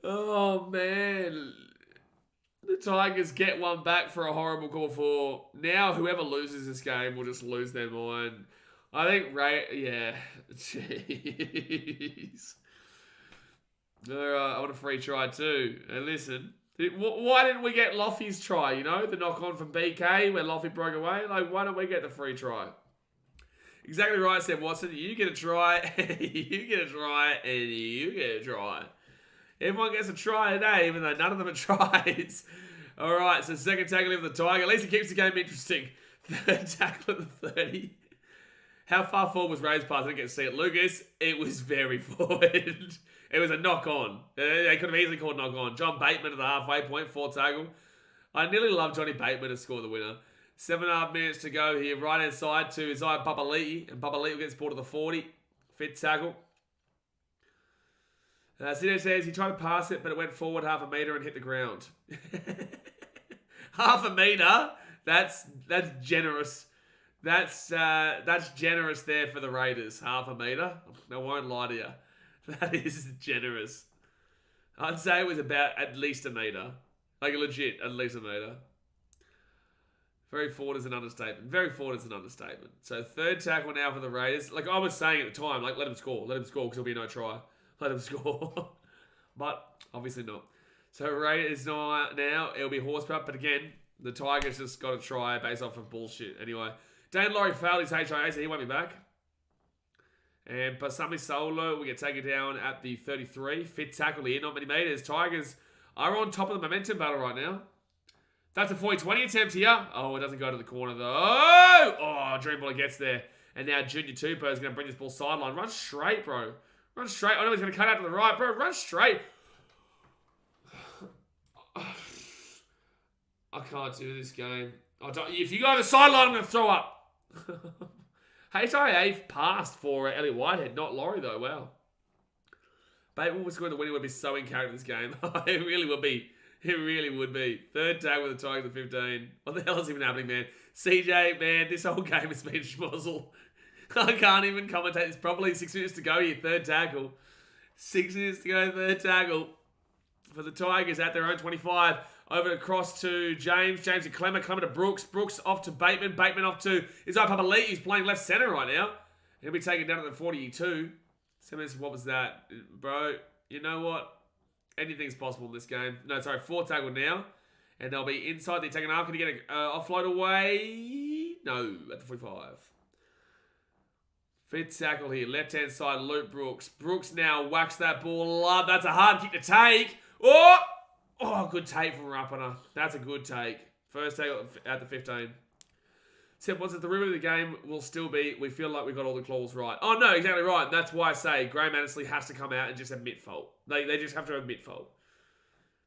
Oh, man. The Tigers get one back for a horrible call for. Now, whoever loses this game will just lose their mind. I think yeah. Jeez. All right, I want a free try too. And listen, why didn't we get Loffy's try, you know? The knock-on from BK where Loffy broke away. Like, why don't we get the free try? Exactly right, Sam Watson. You get a try, you get a try, and you get a try. Everyone gets a try today, even though none of them are tries. All right, so second tackle of the Tiger. At least it keeps the game interesting. Third tackle of the 30. How far forward was Ray's pass? I didn't get to see it. Lucas, it was very forward. It was a knock-on. They could have easily called knock-on. John Bateman at the halfway point, 4th tackle. I nearly love Johnny Bateman to score the winner. 7.5 minutes to go here. Right hand side to Isaiah Papali'i. And Papali'i will get this ball to the 40. Fit tackle. Sino says he tried to pass it, but it went forward 0.5 metre and hit the ground. 0.5 metre? That's generous. That's generous there for the Raiders. 0.5 metre. I won't lie to you. That is generous. I'd say it was about at least 1 metre. Like legit, at least 1 metre. Very forward is an understatement. Very forward is an understatement. So third tackle now for the Raiders. Like I was saying at the time, like let him score. Let him score because there'll be no try. Let him score. But obviously not. So Raiders now, it'll be horsepower. But again, the Tigers just got a try based off of bullshit. Anyway, Dane Laurie failed his HIA, so he won't be back. And Pasami Solo will get taken down at the 33. Fit tackle here, not many meters. Tigers are on top of the momentum battle right now. That's a 40-20 attempt here. Oh, it doesn't go to the corner though. Oh, Dream Baller gets there. And now Junior Tupou is going to bring this ball sideline. Run straight, bro. Run straight. I know he's going to cut out to the right, bro. Run straight. I can't do this game. If you go to the sideline, I'm going to throw up. HIA passed for Elliot Whitehead, not Laurie though. Wow. Bateman was going to win. It would be so in character this game. It really would be. It really would be. Third tag with the Tigers at 15. What the hell is even happening, man? CJ, man, this whole game has been schmozzle. I can't even commentate this properly. 6 minutes to go here. Third tackle. 6 minutes to go. Third tackle. For the Tigers at their own 25. Over across to James. James to Clemmer. Clemmer to Brooks. Brooks off to Bateman. Bateman off to Isaiah Papali'i. He's playing left centre right now. He'll be taken down at the 42. 7 minutes. What was that? Bro, you know what? Anything's possible in this game. No, sorry. 4 tackle now. And they'll be inside the attacking half. Can he get an offload away? No, at the 45. Fifth tackle here. Left-hand side, Luke Brooks. Brooks now whacks that ball up. That's a hard kick to take. Oh, good take from Rapana. That's a good take. First take at the 15. Except what's it? The rumor of the game will still be, we feel like we got all the claws right. Oh, no, exactly right. And that's why I say Graham Annesley has to come out and just admit fault. They just have to admit fault.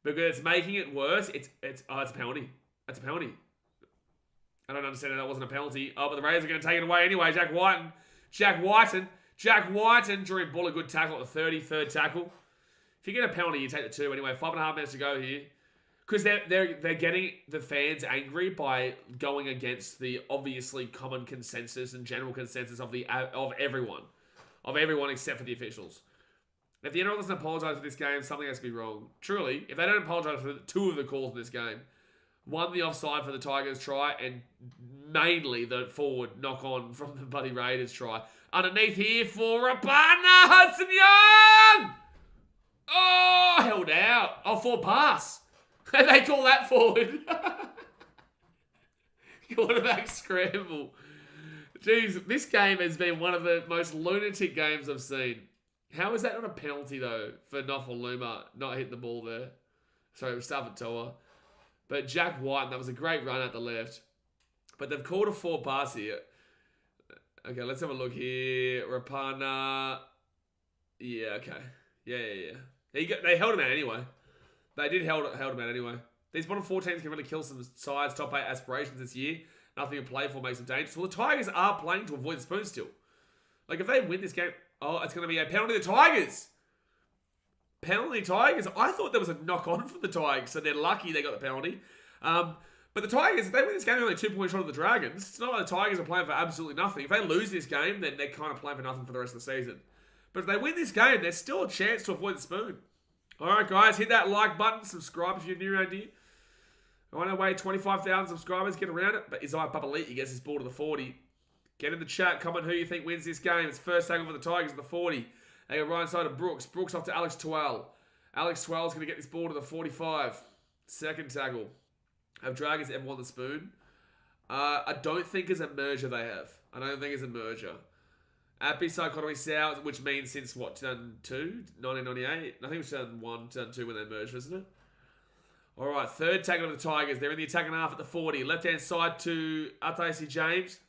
Because it's making it worse. It's a penalty. That's a penalty. I don't understand how that wasn't a penalty. Oh, but the Raiders are going to take it away anyway. Jack Whiten. Drew Bull, a good tackle at the 30. Third tackle. If you get a penalty, you take the 2 anyway. 5.5 minutes to go here. Because they're getting the fans angry by going against the obviously common consensus and general consensus of everyone except for the officials. If the NRL doesn't apologise for this game, something has to be wrong. Truly, if they don't apologise for 2 of the calls in this game, 1 the offside for the Tigers try, and mainly the forward knock on from the bloody Raiders try. Underneath here for Rapana Hudson Young. Oh, held out. Oh, forward pass. They call that forward. Quarterback scramble. Jeez, this game has been one of the most lunatic games I've seen. How is that not a penalty, though, for Nofaluma not hitting the ball there? Sorry, it was Stavatoa. But Jack White, that was a great run at the left. But they've called a 4 pass here. Okay, let's have a look here. Rapana. Yeah, okay. Yeah. They held him out anyway. They did held him out anyway. These bottom 4 teams can really kill some sides, top 8 aspirations this year. Nothing to play for makes them dangerous. Well, the Tigers are playing to avoid the spoon still. Like, if they win this game, it's going to be a penalty to the Tigers. Penalty Tigers. I thought there was a knock-on for the Tigers, so they're lucky they got the penalty. But the Tigers, if they win this game, they're only 2 points short of the Dragons. It's not like the Tigers are playing for absolutely nothing. If they lose this game, then they're kind of playing for nothing for the rest of the season. But if they win this game, there's still a chance to avoid the spoon. Alright, guys, hit that like button. Subscribe if you're new around here. On our way, 25,000 subscribers. Get around it. But Isaiah Papali'i gets his ball to the 40. Get in the chat. Comment who you think wins this game. It's first tackle for the Tigers at the 40. They go right side of Brooks. Brooks off to Alex Twell. Alex Twell's going to get this ball to the 45. Second tackle. Have Dragons ever won the spoon? I don't think it's a merger they have. I don't think it's a merger. At Psychotomy South, which means since what, 2002? 1998? I think it was 2001, 2002 when they merged, wasn't it? Alright, third tackle of the Tigers. They're in the attacking half at the 40. Left-hand side to Ataisi James.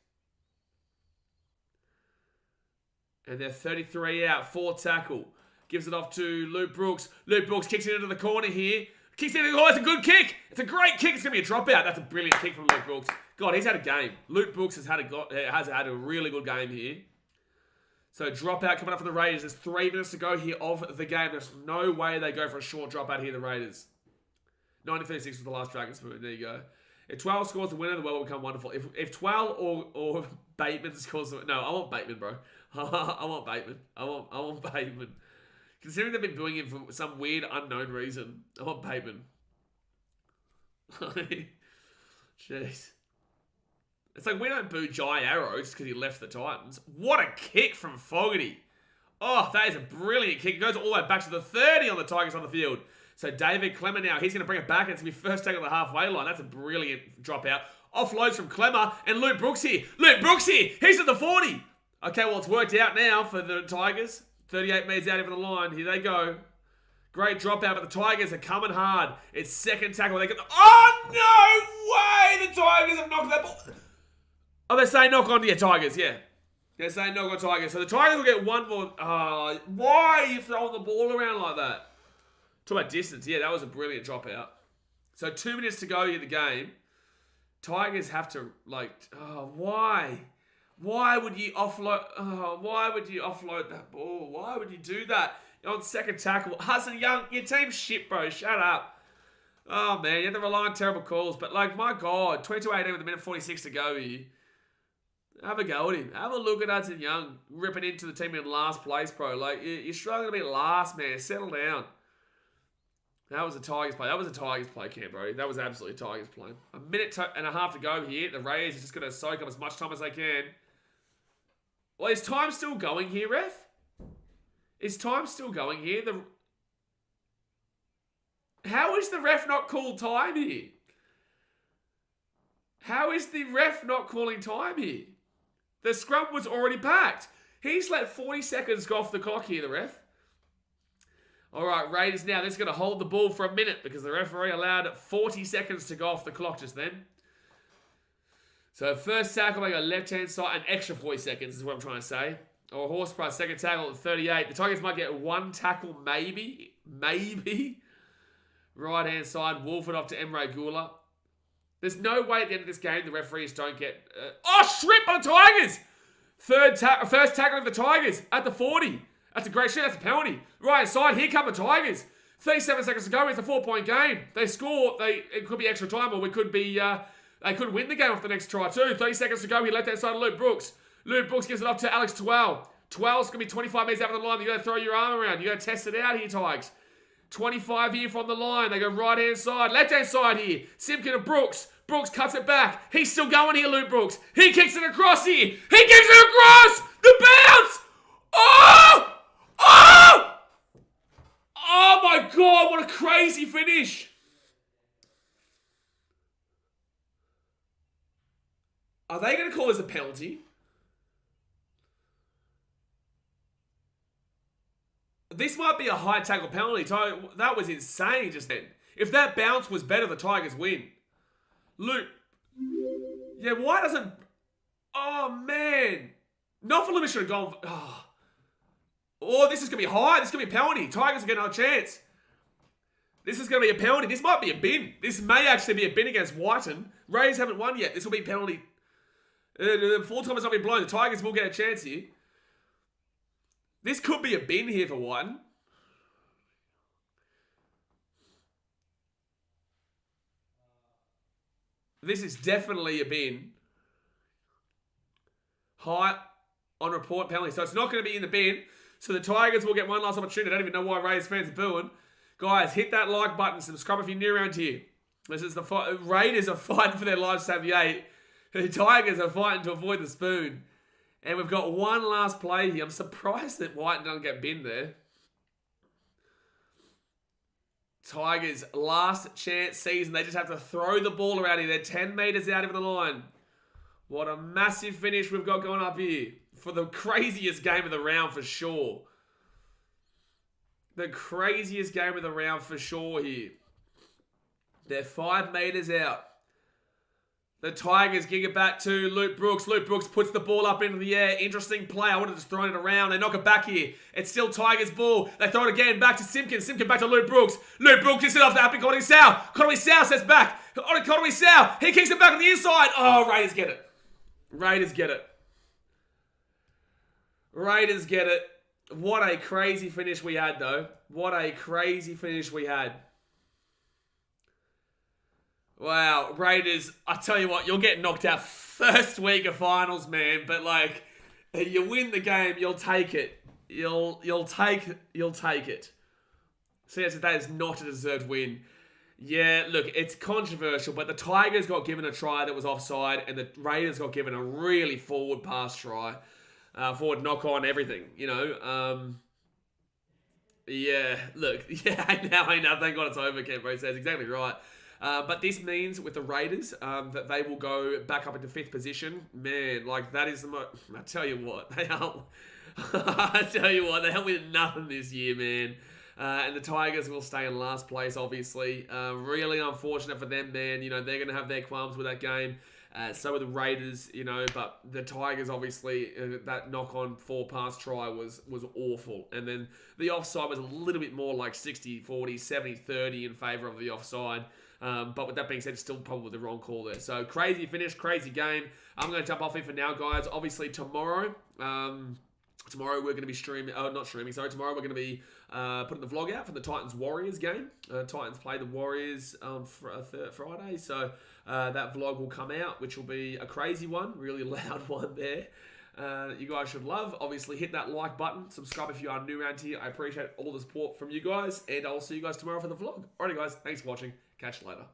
And they're 33 out. Fourth tackle. Gives it off to Luke Brooks. Luke Brooks kicks it into the corner here. Kicks it into the corner. It's a good kick. It's a great kick. It's going to be a dropout. That's a brilliant kick from Luke Brooks. God, he's had a game. Luke Brooks has had a really good game here. So dropout coming up from the Raiders. There's 3 minutes to go here of the game. There's no way they go for a short dropout here, the Raiders. 1936 was the last Dragon Spoon. There you go. If 12 scores the winner, the world will become wonderful. If 12 or Bateman scores the... No, I want Bateman, bro. I want Bateman. I want Bateman. Considering they've been booing him for some weird, unknown reason, I want Bateman. Jeez. It's like we don't boo Jai Arrow just because he left the Titans. What a kick from Fogarty. Oh, that is a brilliant kick. It goes all the way back to the 30 on the Tigers on the field. So David Clemmer now, he's going to bring it back. And it's going to be first take on the halfway line. That's a brilliant dropout. Offloads from Clemmer. And Luke Brooks here. Luke Brooks here. He's at the 40. Okay, well, it's worked out now for the Tigers. 38 metres out over the line. Here they go. Great dropout, but the Tigers are coming hard. It's second tackle. Oh, no way! The Tigers have knocked that ball. Oh, they're saying knock on to your Tigers, yeah. They're saying knock on Tigers. So the Tigers will get one more. Why are you throwing the ball around like that? Talk about distance. Yeah, that was a brilliant dropout. So 2 minutes to go in the game. Tigers have to, why? Why would you offload? Why would you offload that ball? Why would you do that? You're on second tackle. Hudson Young, your team's shit, bro. Shut up. Oh, man, you have to rely on terrible calls. But, my God, 22-18 with a minute 46 to go here. Have a go at him. Have a look at Hudson Young ripping into the team in last place, bro. You're struggling to be last, man. Settle down. That was a Tigers play. That was a Tigers play, Canberra. That was absolutely a Tigers play. A minute and a half to go here. The Raiders are just going to soak up as much time as they can. Well, is time still going here, ref? Is time still going here? How is the ref not called time here? How is the ref not calling time here? The scrum was already packed. He's let 40 seconds go off the clock here, the ref. All right, Raiders now. They're just going to hold the ball for a minute because the referee allowed 40 seconds to go off the clock just then. So first tackle, they go left-hand side, an extra 40 seconds is what I'm trying to say. Or horse price, second tackle at 38. The Tigers might get one tackle, maybe. Maybe. Right-hand side, Wolford off to Emre Gula. There's no way at the end of this game the referees don't get... strip on the Tigers! First tackle of the Tigers at the 40. That's a great shot. That's a penalty. Right side, here come the Tigers. 37 seconds to go. It's a 4-point game. They score. It could be extra time, or we could be... they could win the game off the next try too. 30 seconds to go. He left that side of Luke Brooks. Luke Brooks gives it off to Alex Twell. Twell's going to be 25 metres out of the line. You got to throw your arm around. You got to test it out here, Tigers. 25 here from the line. They go right-hand side. Left-hand side here. Simpkin and Brooks. Brooks cuts it back. He's still going here, Luke Brooks. He kicks it across here. He gives it across! The bounce! Oh! Oh! Oh my God, what a crazy finish. Are they going to call this a penalty? This might be a high tackle penalty. That was insane just then. If that bounce was better, the Tigers win. Luke. Yeah, why doesn't... Oh, man. Nofaluma should have gone... Oh, this is going to be high. This is going to be a penalty. Tigers are getting another chance. This is going to be a penalty. This might be a bin. This may actually be a bin against Whiten. Rays haven't won yet. This will be a penalty. The full time has not been blown. The Tigers will get a chance here. This could be a bin here for Whiten. This is definitely a bin. High on report penalty. So it's not going to be in the bin. So the Tigers will get one last opportunity. I don't even know why Raiders fans are booing. Guys, hit that like button. Subscribe if you're new around here. This is the fight. Raiders are fighting for their lives to have the 8. The Tigers are fighting to avoid the spoon. And we've got one last play here. I'm surprised that White doesn't get binned there. Tigers, last chance season. They just have to throw the ball around here. They're 10 metres out of the line. What a massive finish we've got going up here. For the craziest game of the round for sure. The craziest game of the round for sure here. They're 5 metres out. The Tigers kick it back to Luke Brooks. Luke Brooks puts the ball up into the air. Interesting play. I would have just thrown it around. They knock it back here. It's still Tigers' ball. They throw it again back to Simpkin. Simpkin back to Luke Brooks. Luke Brooks kicks it off to Happy Connery Sow. Connery Sow sets back. Connery Sow. He kicks it back on the inside. Oh, Raiders get it. Raiders get it. Raiders get it. What a crazy finish we had, though. What a crazy finish we had. Wow, Raiders, I tell you what, you'll get knocked out first week of finals, man. But, like, you win the game, you'll take it. You'll take it. So, yes, that is not a deserved win. Yeah, look, it's controversial, but the Tigers got given a try that was offside, and the Raiders got given a really forward pass try. Forward knock on, everything, you know. Yeah, look, yeah, now I know. Thank God it's over, Canberra says. Exactly right. But this means with the Raiders that they will go back up into 5th position. Man, like that is the most... I tell you what, they are... I tell you what, they haven't won nothing this year, man. And the Tigers will stay in last place, obviously. Really unfortunate for them, man. You know, they're going to have their qualms with that game. So are the Raiders, you know, but the Tigers, obviously, that knock-on 4-pass try was awful. And then the offside was a little bit more like 60-40, 70-30 in favour of the offside. But with that being said, it's still probably the wrong call there. So crazy finish, crazy game. I'm going to jump off here for now, guys. Obviously, tomorrow we're going to be tomorrow we're going to be putting the vlog out for the Titans-Warriors game. Titans play the Warriors on Friday, so that vlog will come out, which will be a crazy one, really loud one there. You guys should love. Obviously, hit that like button. Subscribe if you are new around here. I appreciate all the support from you guys, and I'll see you guys tomorrow for the vlog. Alrighty, guys. Thanks for watching. Catch you later.